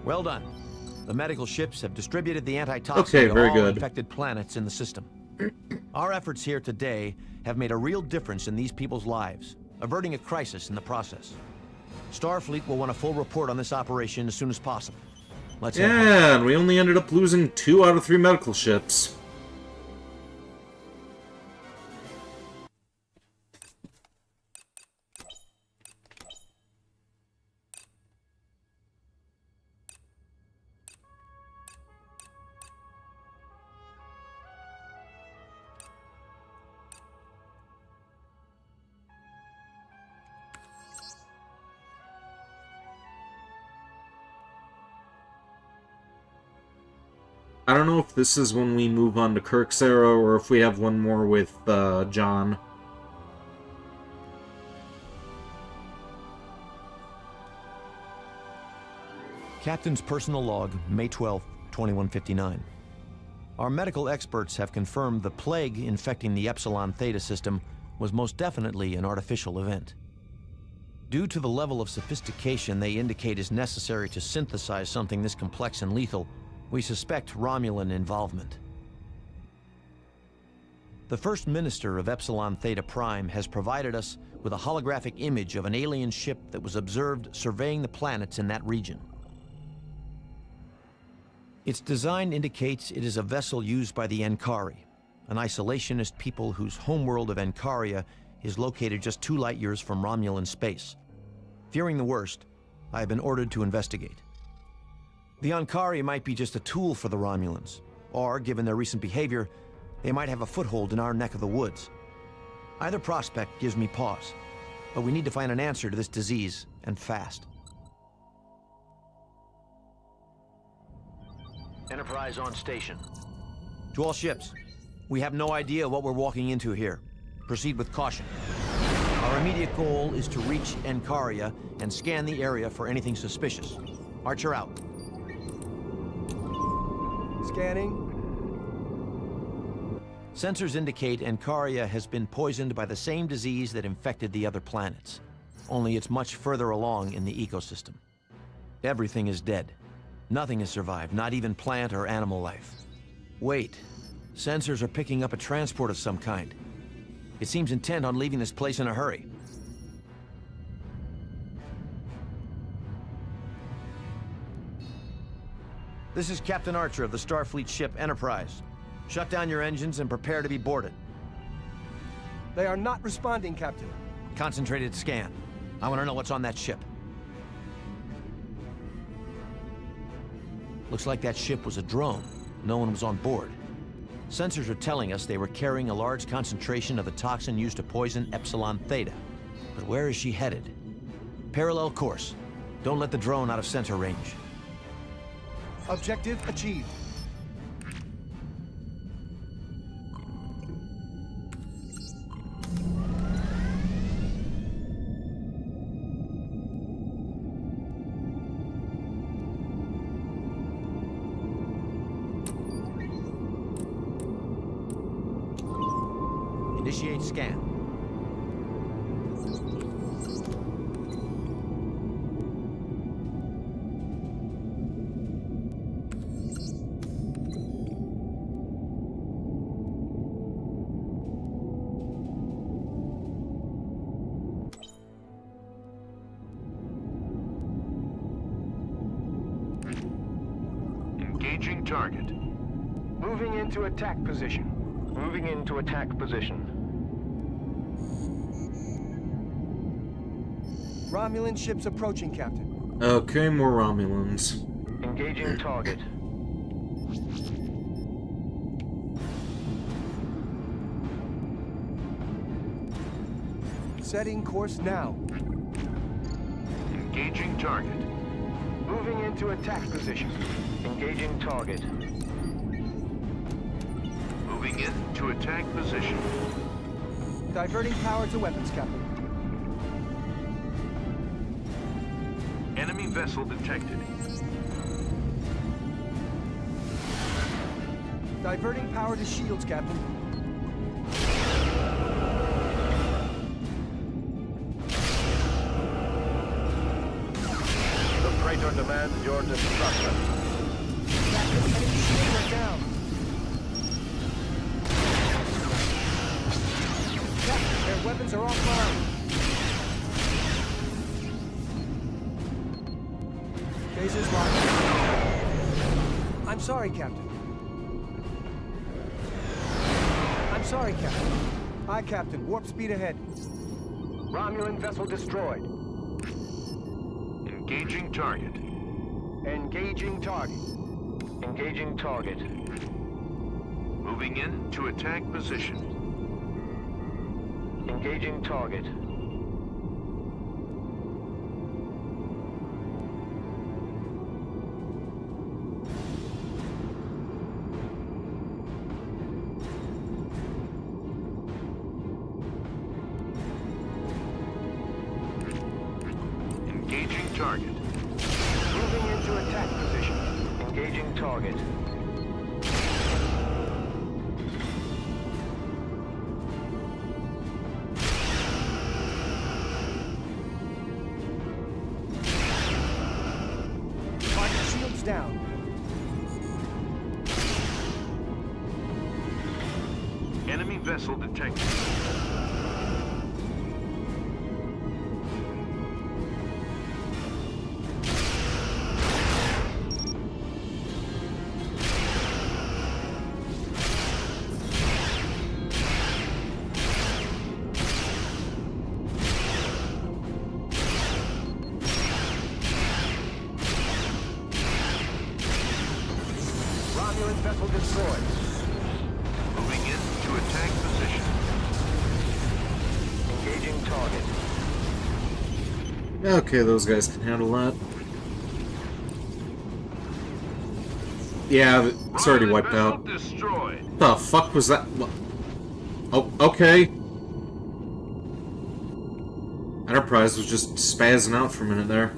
Well done. The medical ships have distributed the antitoxin to very all good. infected planets in the system. Our efforts here today have made a real difference in these people's lives, averting a crisis in the process. Starfleet will want a full report on this operation as soon as possible. Let's head home. Yeah, and we only ended up losing 2 out of 3 medical ships. I don't know if this is when we move on to Kirk's era, or if we have one more with John. Captain's personal log, May 12, 2159. Our medical experts have confirmed the plague infecting the Epsilon Theta system was most definitely an artificial event. Due to the level of sophistication they indicate is necessary to synthesize something this complex and lethal, we suspect Romulan involvement. The First Minister of Epsilon Theta Prime has provided us with a holographic image of an alien ship that was observed surveying the planets in that region. Its design indicates it is a vessel used by the Enkari, an isolationist people whose homeworld of Enkaria is located just 2 light-years from Romulan space. Fearing the worst, I have been ordered to investigate. The Enkari might be just a tool for the Romulans, or, given their recent behavior, they might have a foothold in our neck of the woods. Either prospect gives me pause, but we need to find an answer to this disease, and fast. Enterprise on station. To all ships, we have no idea what we're walking into here. Proceed with caution. Our immediate goal is to reach Enkaria and scan the area for anything suspicious. Archer out. Scanning. Sensors indicate Enkaria has been poisoned by the same disease that infected the other planets. Only it's much further along in the ecosystem. Everything is dead. Nothing has survived, not even plant or animal life. Wait. Sensors are picking up a transport of some kind. It seems intent on leaving this place in a hurry. This is Captain Archer of the Starfleet ship Enterprise. Shut down your engines and prepare to be boarded. They are not responding, Captain. Concentrated scan. I want to know what's on that ship. Looks like that ship was a drone. No one was on board. Sensors are telling us they were carrying a large concentration of the toxin used to poison Epsilon Theta. But where is she headed? Parallel course. Don't let the drone out of sensor range. Objective achieved. Initiate scan. Engaging target. Moving into attack position. Moving into attack position. Romulan ships approaching, Captain. Okay, more Romulans. Engaging target. Setting course now. Engaging target. Moving into attack position. Engaging target. Moving in to attack position. Diverting power to weapons, Captain. Enemy vessel detected. Diverting power to shields, Captain. The freighter demands your destruction. Captain, enemy shields are down. Captain, their weapons are offline. Phasers locked. I'm sorry, Captain. I'm sorry, Captain. Aye, Captain. Warp speed ahead. Romulan vessel destroyed. Engaging target. Engaging target. Engaging target. Moving in to attack position. Engaging target. Engaging target. Moving into attack position. Engaging target. Target shields down. Enemy vessel detected. Romulan vessel destroyed. Moving in to attack position. Engaging target. Okay, those guys can handle that. Yeah, it's already wiped out. Destroyed. The fuck was that? Oh, okay. Enterprise was just spazzing out for a minute there.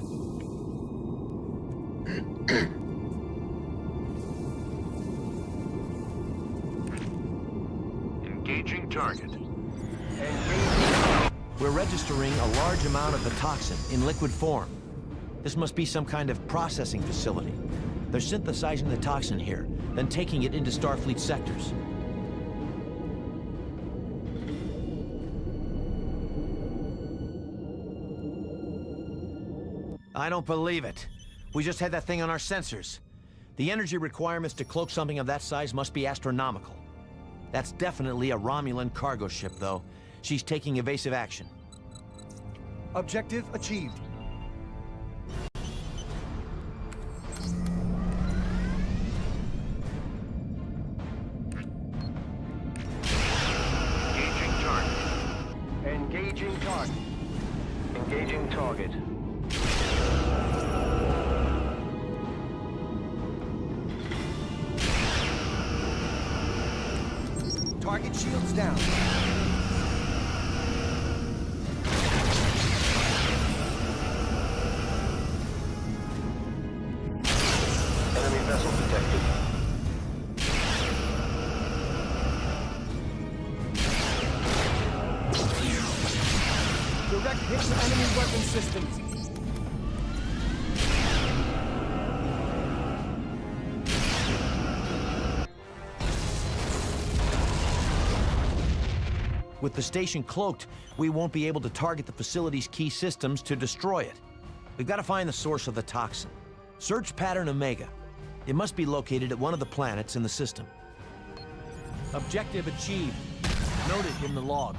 Engaging target. We're registering a large amount of the toxin in liquid form. This must be some kind of processing facility. They're synthesizing the toxin here, then taking it into Starfleet sectors. I don't believe it. We just had that thing on our sensors. The energy requirements to cloak something of that size must be astronomical. That's definitely a Romulan cargo ship, though. She's taking evasive action. Objective achieved. Engaging target. Engaging target. Engaging target. Target shields down. Enemy vessel detected. Direct hit to enemy weapon systems. With the station cloaked, we won't be able to target the facility's key systems to destroy it. We've got to find the source of the toxin. Search pattern Omega. It must be located at one of the planets in the system. Objective achieved. Noted in the log.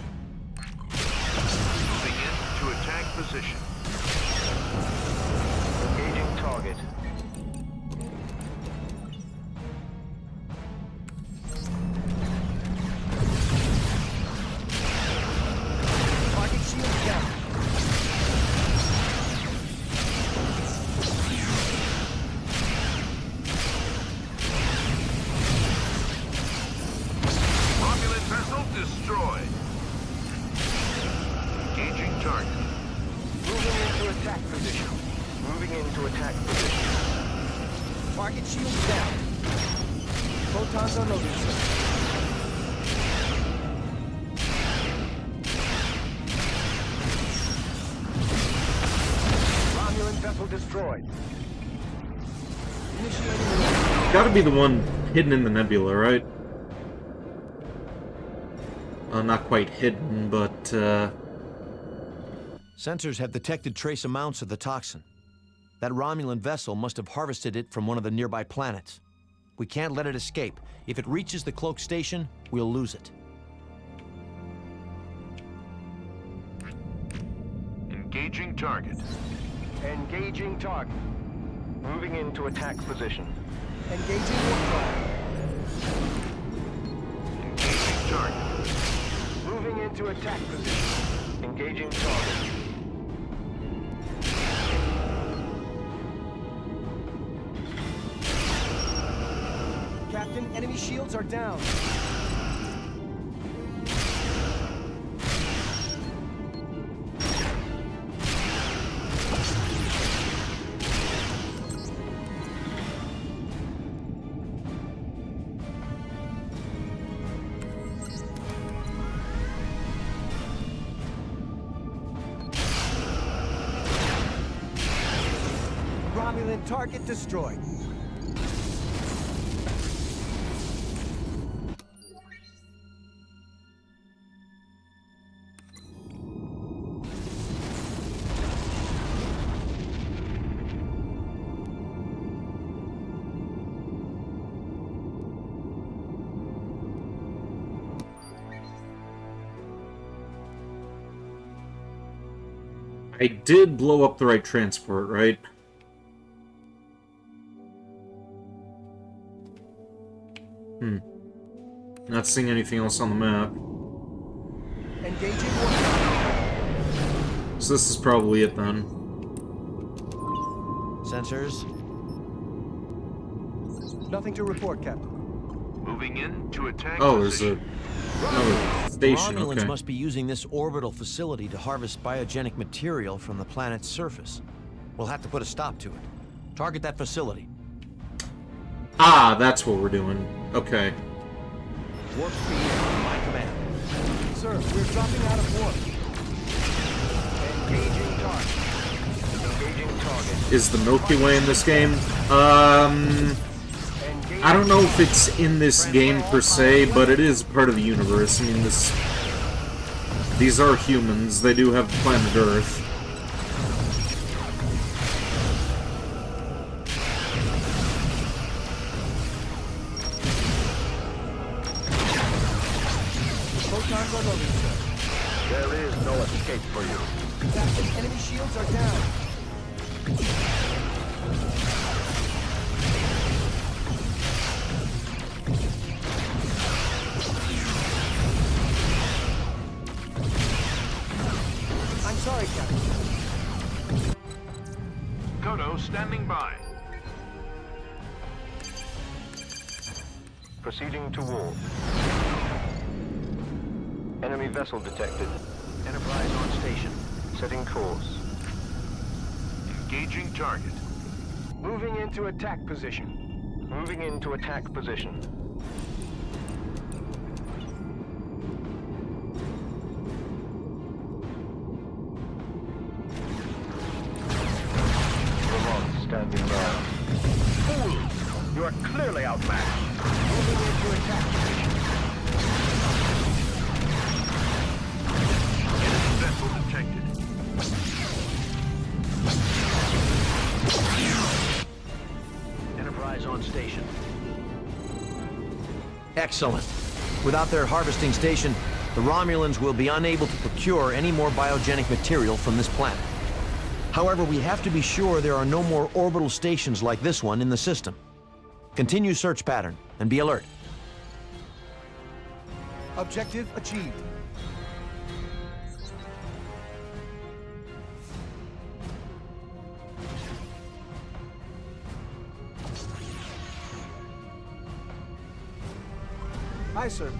Moving in to attack position. Engaging target. Target shields down. Romulan vessel destroyed. Engaging target. Moving into attack position. Target shields down. Photons are loaded, sir. Romulan vessel destroyed. Initiating. Gotta be the one hidden in the nebula, right? Not quite hidden, but, Sensors have detected trace amounts of the toxin. That Romulan vessel must have harvested it from one of the nearby planets. We can't let it escape. If it reaches the cloak station, we'll lose it. Engaging target. Engaging target. Moving into attack position. Engaging warp drive. Engaging target. Moving into attack position. Engaging target. Captain, enemy shields are down. Romulan target destroyed. I did blow up the right transport, right? Not seeing anything else on the map. Engaging warp. So this is probably it then. Sensors. Nothing to report, Captain. Moving in to attack Oh, there's position. another station, Romulans okay. must be using this orbital facility to harvest biogenic material from the planet's surface. We'll have to put a stop to it. Target that facility. Ah, that's what we're doing. Okay. Warp speed on my command. Sir, we're dropping out of warp. Engaging target. Engaging target. Is the Milky Way in this game? I don't know if it's in this game per se, but it is part of the universe. I mean, these are humans. They do have planet Earth. Photons are loaded, sir. There is no escape for you. Captain, enemy shields are down. I'm sorry, Captain. Kodo standing by. Proceeding to warp. Enemy vessel detected. Enterprise on station. Setting course. Engaging target. Moving into attack position. Moving into attack position. Vermont standing by. Fool! You are clearly outmatched. Moving into attack position. Enemy vessel detected. Enterprise on station. Excellent. Without their harvesting station, the Romulans will be unable to procure any more biogenic material from this planet. However, we have to be sure there are no more orbital stations like this one in the system. Continue search pattern, and be alert. Objective achieved. Aye, sir.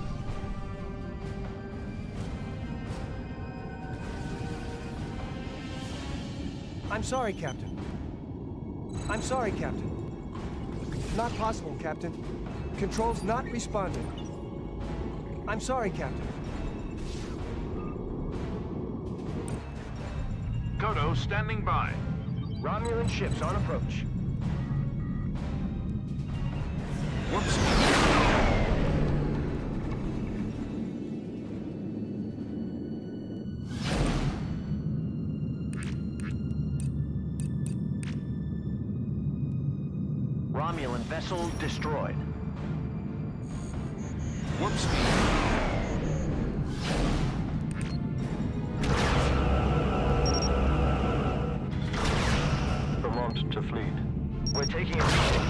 I'm sorry, Captain. I'm sorry, Captain. Not possible, Captain. Control's not responding. I'm sorry, Captain. Kodo standing by. Romulan ships on approach. Warp speed. Romulan vessel destroyed. Warp speed. Vermont to fleet. We're taking a beating.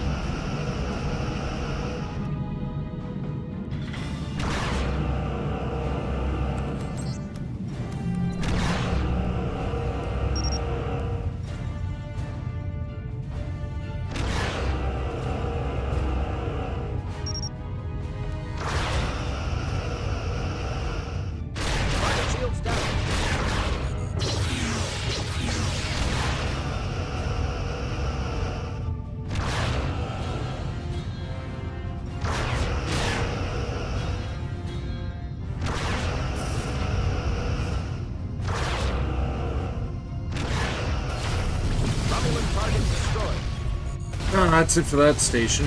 Oh, that's it for that station.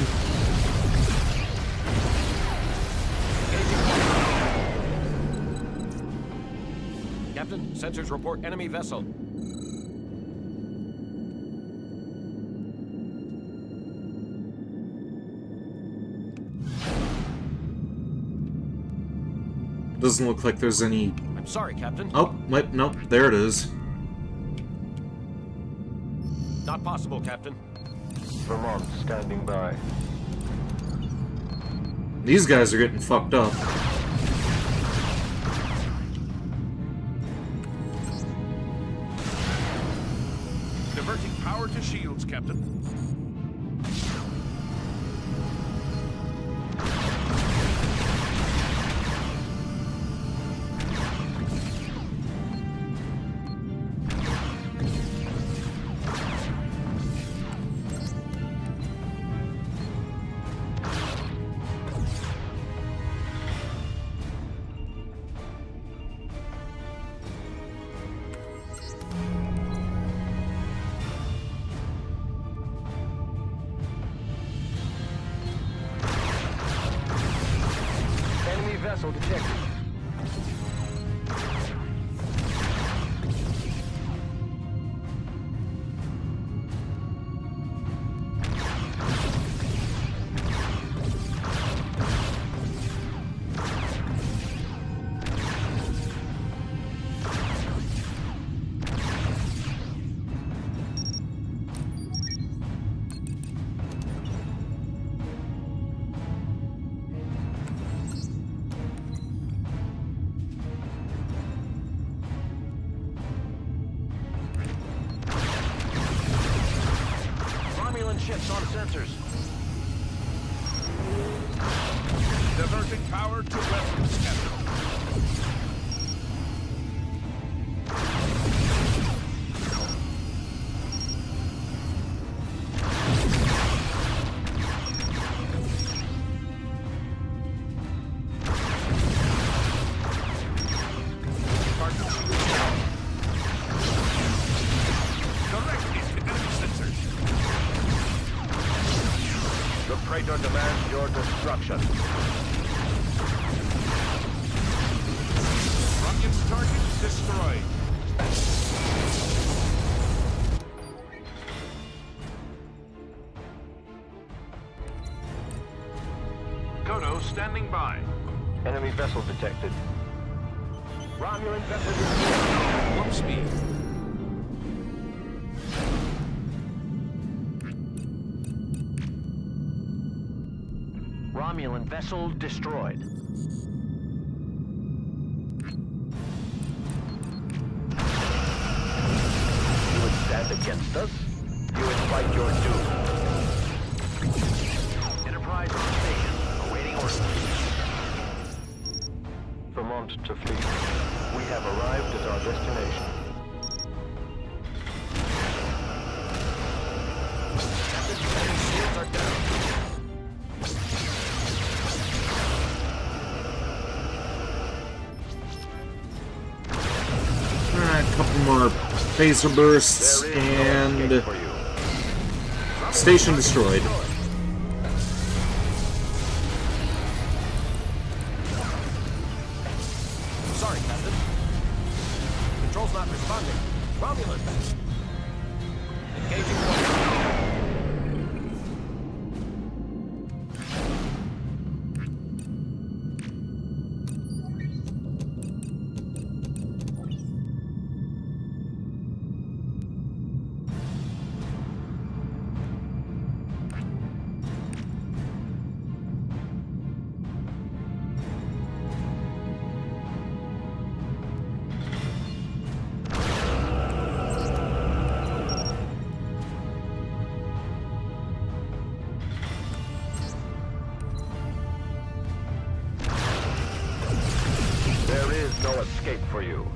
Captain, sensors report enemy vessel. Doesn't look like there's any... I'm sorry, Captain. Oh, wait, nope, there it is. Not possible, Captain. Vermont standing by. These guys are getting fucked up. Diverting power to shields, Captain. Enemy vessel detected. Romulan ships on sensors. Diverting power to weapons, Captain. Target shields down. Direct hit to enemy sensors. The Praetor demands your destruction. Romulan target destroyed. Kodo standing by. Enemy vessel detected. Romulan vessel destroyed. Warp speed. Romulan vessel destroyed. You would stand against us? You invite your doom. Enterprise on station, awaiting orders. Vermont to fleet. We have arrived at our destination. Phaser bursts and station destroyed. Sorry, Captain. Control's not responding. Romulans. Engaging one. There is no escape for you.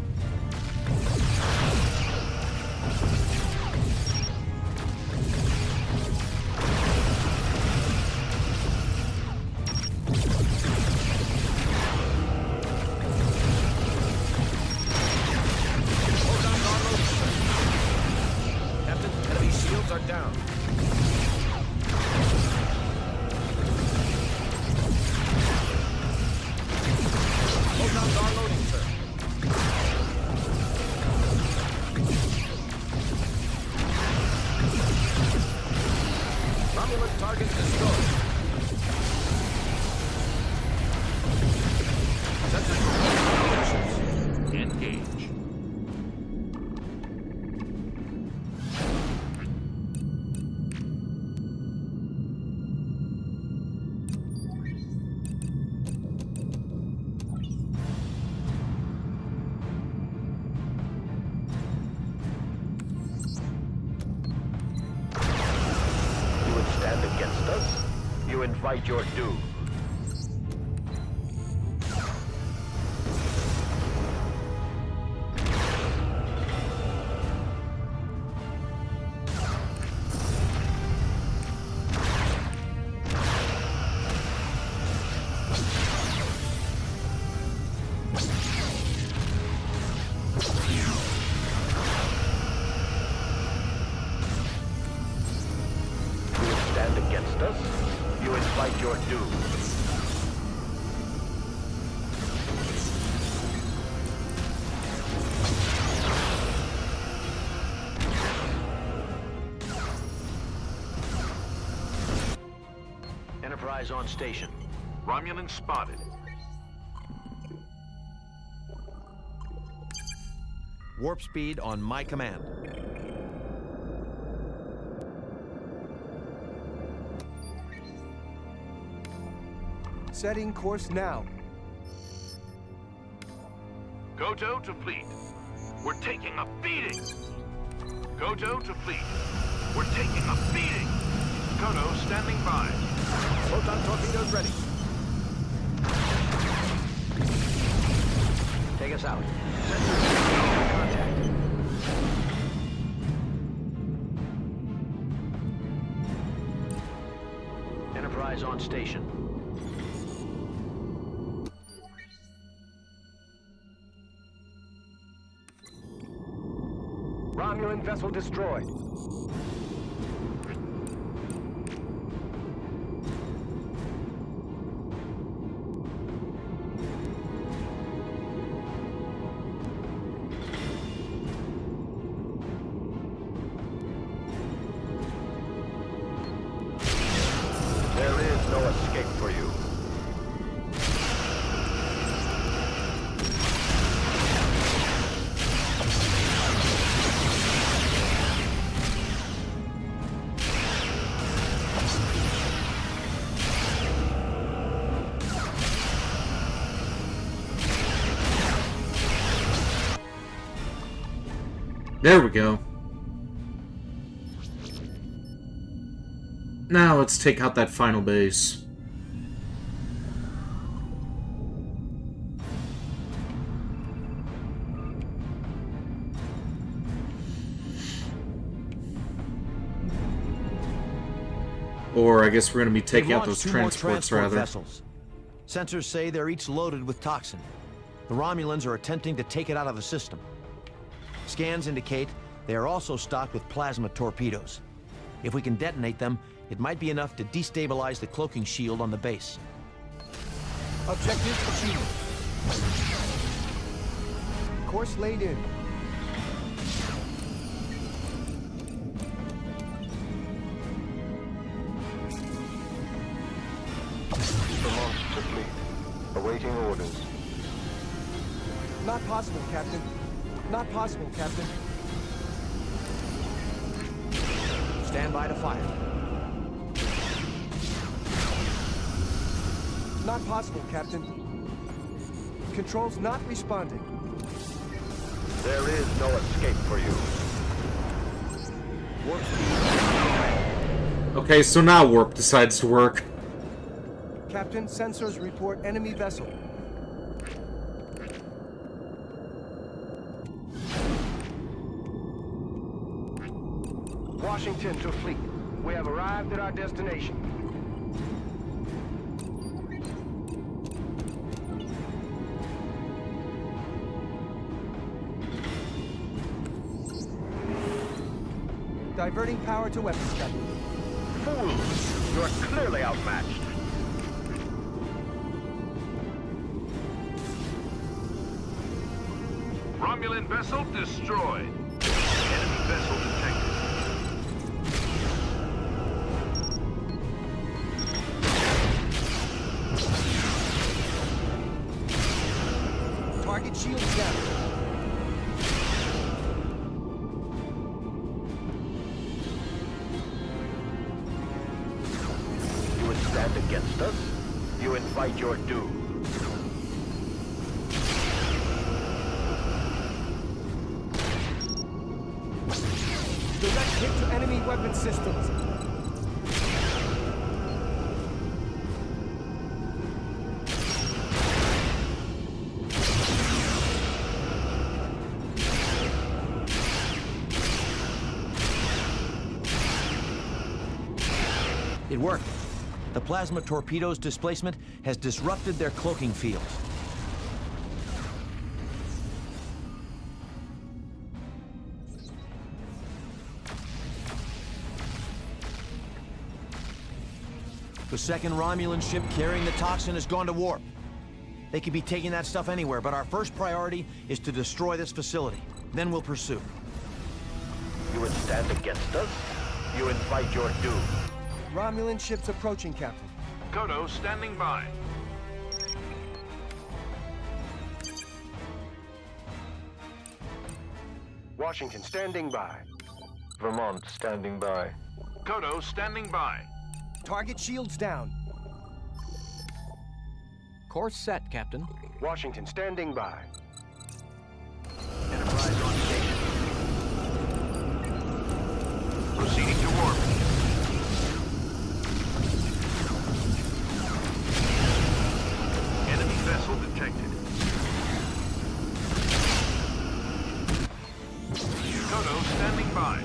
Captain, enemy shields are down. Photons are loading, sir. Romulan target destroyed. Sensors reporting operations. Engage. Stand against us, you invite your doom. Stand against us, you invite your doom. Enterprise on station. Romulan spotted. Warp speed on my command. Setting course now. Goto to fleet. We're taking a beating. Goto to fleet. We're taking a beating. Goto standing by. Photon torpedoes ready. Take us out. Contact. Enterprise on station. Romulan vessel destroyed. There is no escape for you. There we go. Now let's take out that final base. Or I guess we're going to be taking out those transports, rather. Vessels. Sensors say they're each loaded with toxin. The Romulans are attempting to take it out of the system. Scans indicate They are also stocked with plasma torpedoes. If we can detonate them, it might be enough to destabilize the cloaking shield on the base. Objective achieved. Course laid in. Vermont to fleet. Awaiting orders. Not possible, Captain. Not possible, Captain. Stand by to fire. Not possible, Captain. Controls not responding. There is no escape for you. Warp Okay, so now warp decides to work. Captain, sensors report enemy vessel. Washington to fleet. We have arrived at our destination. Diverting power to weapons, Captain. Fools! You are clearly outmatched. Romulan vessel destroyed. Enemy vessel detected. Target shields down. You would stand against us? You invite your doom. Direct hit to enemy weapon systems. It worked. The plasma torpedo's displacement has disrupted their cloaking fields. The second Romulan ship carrying the toxin has gone to warp. They could be taking that stuff anywhere, but our first priority is to destroy this facility. Then we'll pursue. You would stand against us? You invite your doom. Romulan ships approaching, Captain. Kodo standing by. Washington standing by. Vermont standing by. Kodo standing by. Target shields down. Course set, Captain. Washington standing by. Enterprise on station. Proceeding to warp. Enemy vessel detected. Kodo standing by.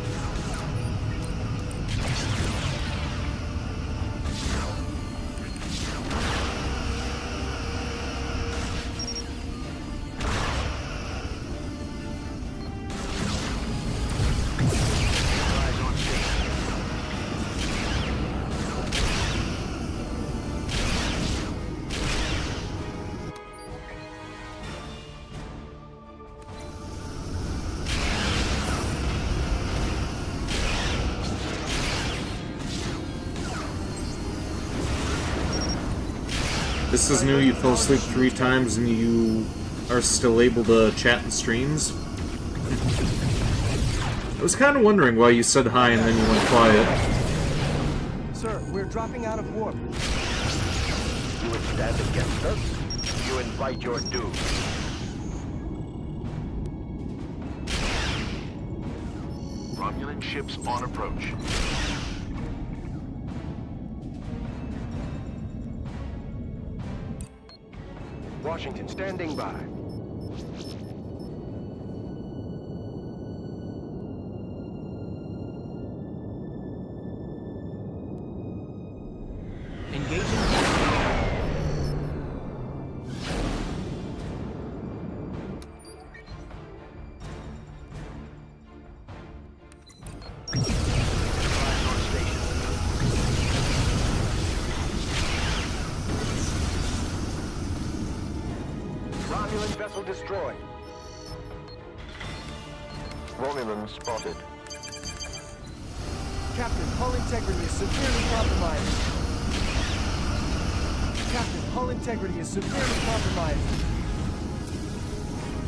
This is new, you fell asleep 3 times and you are still able to chat in streams. I was kind of wondering why you said hi and then you went quiet. Sir, we're dropping out of warp. You would stand against us? You invite your doom. Romulan ships on approach. Washington standing by. Vessel destroyed. Romulan spotted. Captain, hull integrity is severely compromised. Captain, hull integrity is severely compromised.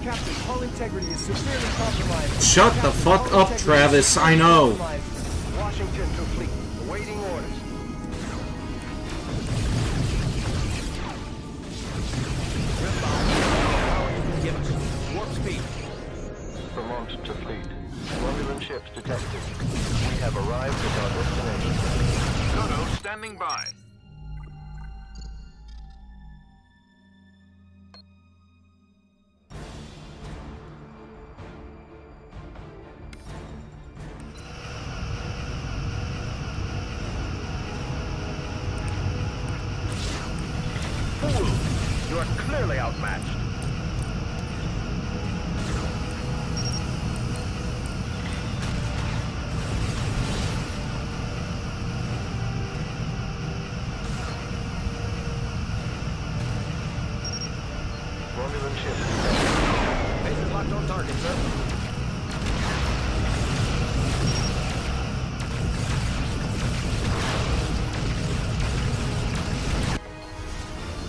Captain, hull integrity is severely compromised. Shut the fuck up, Travis. I know. Washington to fleet. Awaiting orders. Give us warp speed. Vermont to fleet. Romulan ships detected. We have arrived at our destination. Dodo standing by. Fool! You are clearly outmatched. Romulan ship detected. Base is locked on target, sir.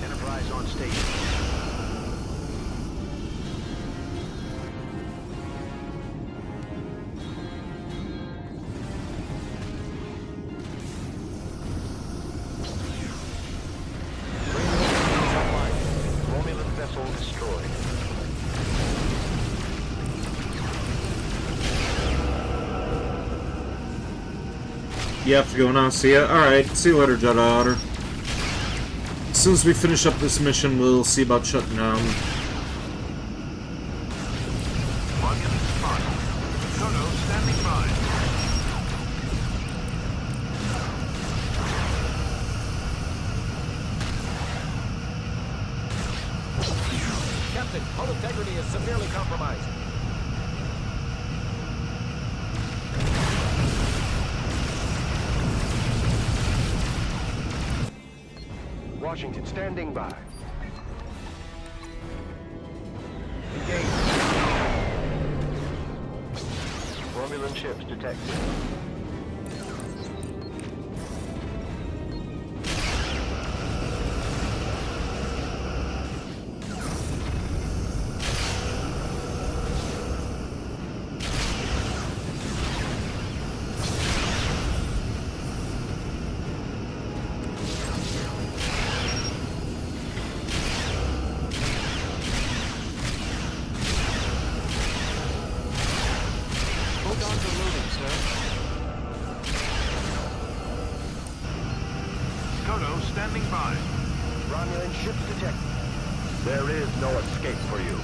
Enterprise on station. Romulan vessel destroyed. You have to go now, see ya? Alright, see you later, Jedi Otter. As soon as we finish up this mission, we'll see about shutting down. Romulan spotted. Dodo standing by. Captain, hull integrity is severely compromised. Washington standing by. Engage. Romulan ships detected. Photons are loading, sir. Dodo standing by. Romulan ships detected. There is no escape for you.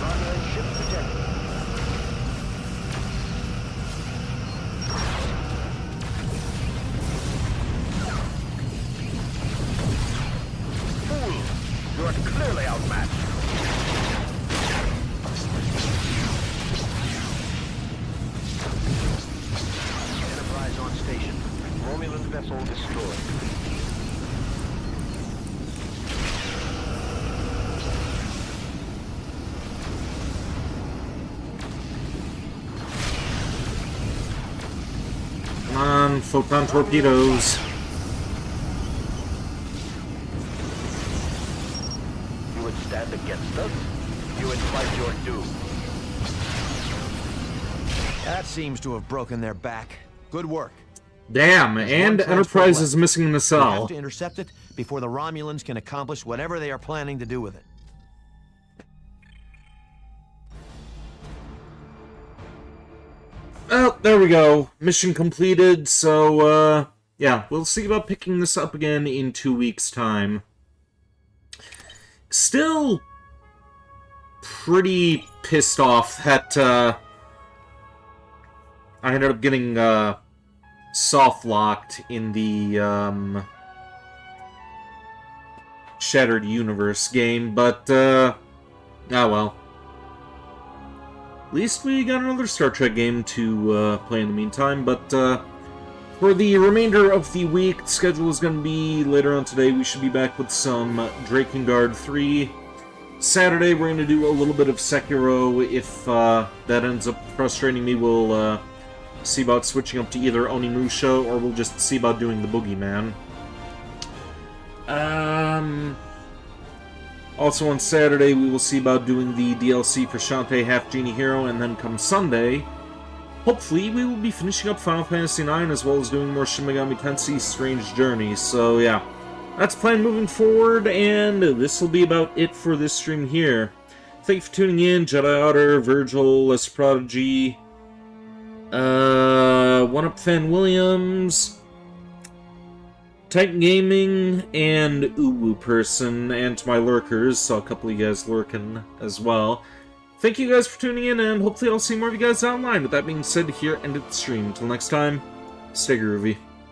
Romulan ships detected. Fool! You are clearly outmatched. Enterprise on station. Romulan vessel destroyed. Come on, photon torpedoes. You would stand against us? You invite your doom. That seems to have broken their back. Good work. Damn, There's and one Enterprise transport is left. missing a We nacelle. have to intercept it before the Romulans can accomplish whatever they are planning to do with it. Oh, there we go. Mission completed, so, yeah, we'll see about picking this up again in 2 weeks' time. Still pretty pissed off that I ended up getting soft-locked in the Shattered Universe game, but ah well. At least we got another Star Trek game to play in the meantime, but for the remainder of the week, the schedule is going to be later on today. We should be back with some Drakengard 3. Saturday, we're going to do a little bit of Sekiro. If that ends up frustrating me, we'll see about switching up to either Onimusha, or we'll just see about doing the Boogeyman. Also on Saturday, we will see about doing the DLC for Shantae Half Genie Hero, and then come Sunday, hopefully, we will be finishing up Final Fantasy IX, as well as doing more Shin Megami Tensei Strange Journey. So, yeah. That's the plan moving forward, and this will be about it for this stream here. Thank you for tuning in, Jedi Otter, Virgil, Les Prodigy, 1UP Fan Williams, Titan Gaming, and Uwu Person, and to my lurkers, saw a couple of you guys lurking as well. Thank you guys for tuning in, and hopefully I'll see more of you guys online. With that being said, here ended the stream. Until next time, stay groovy.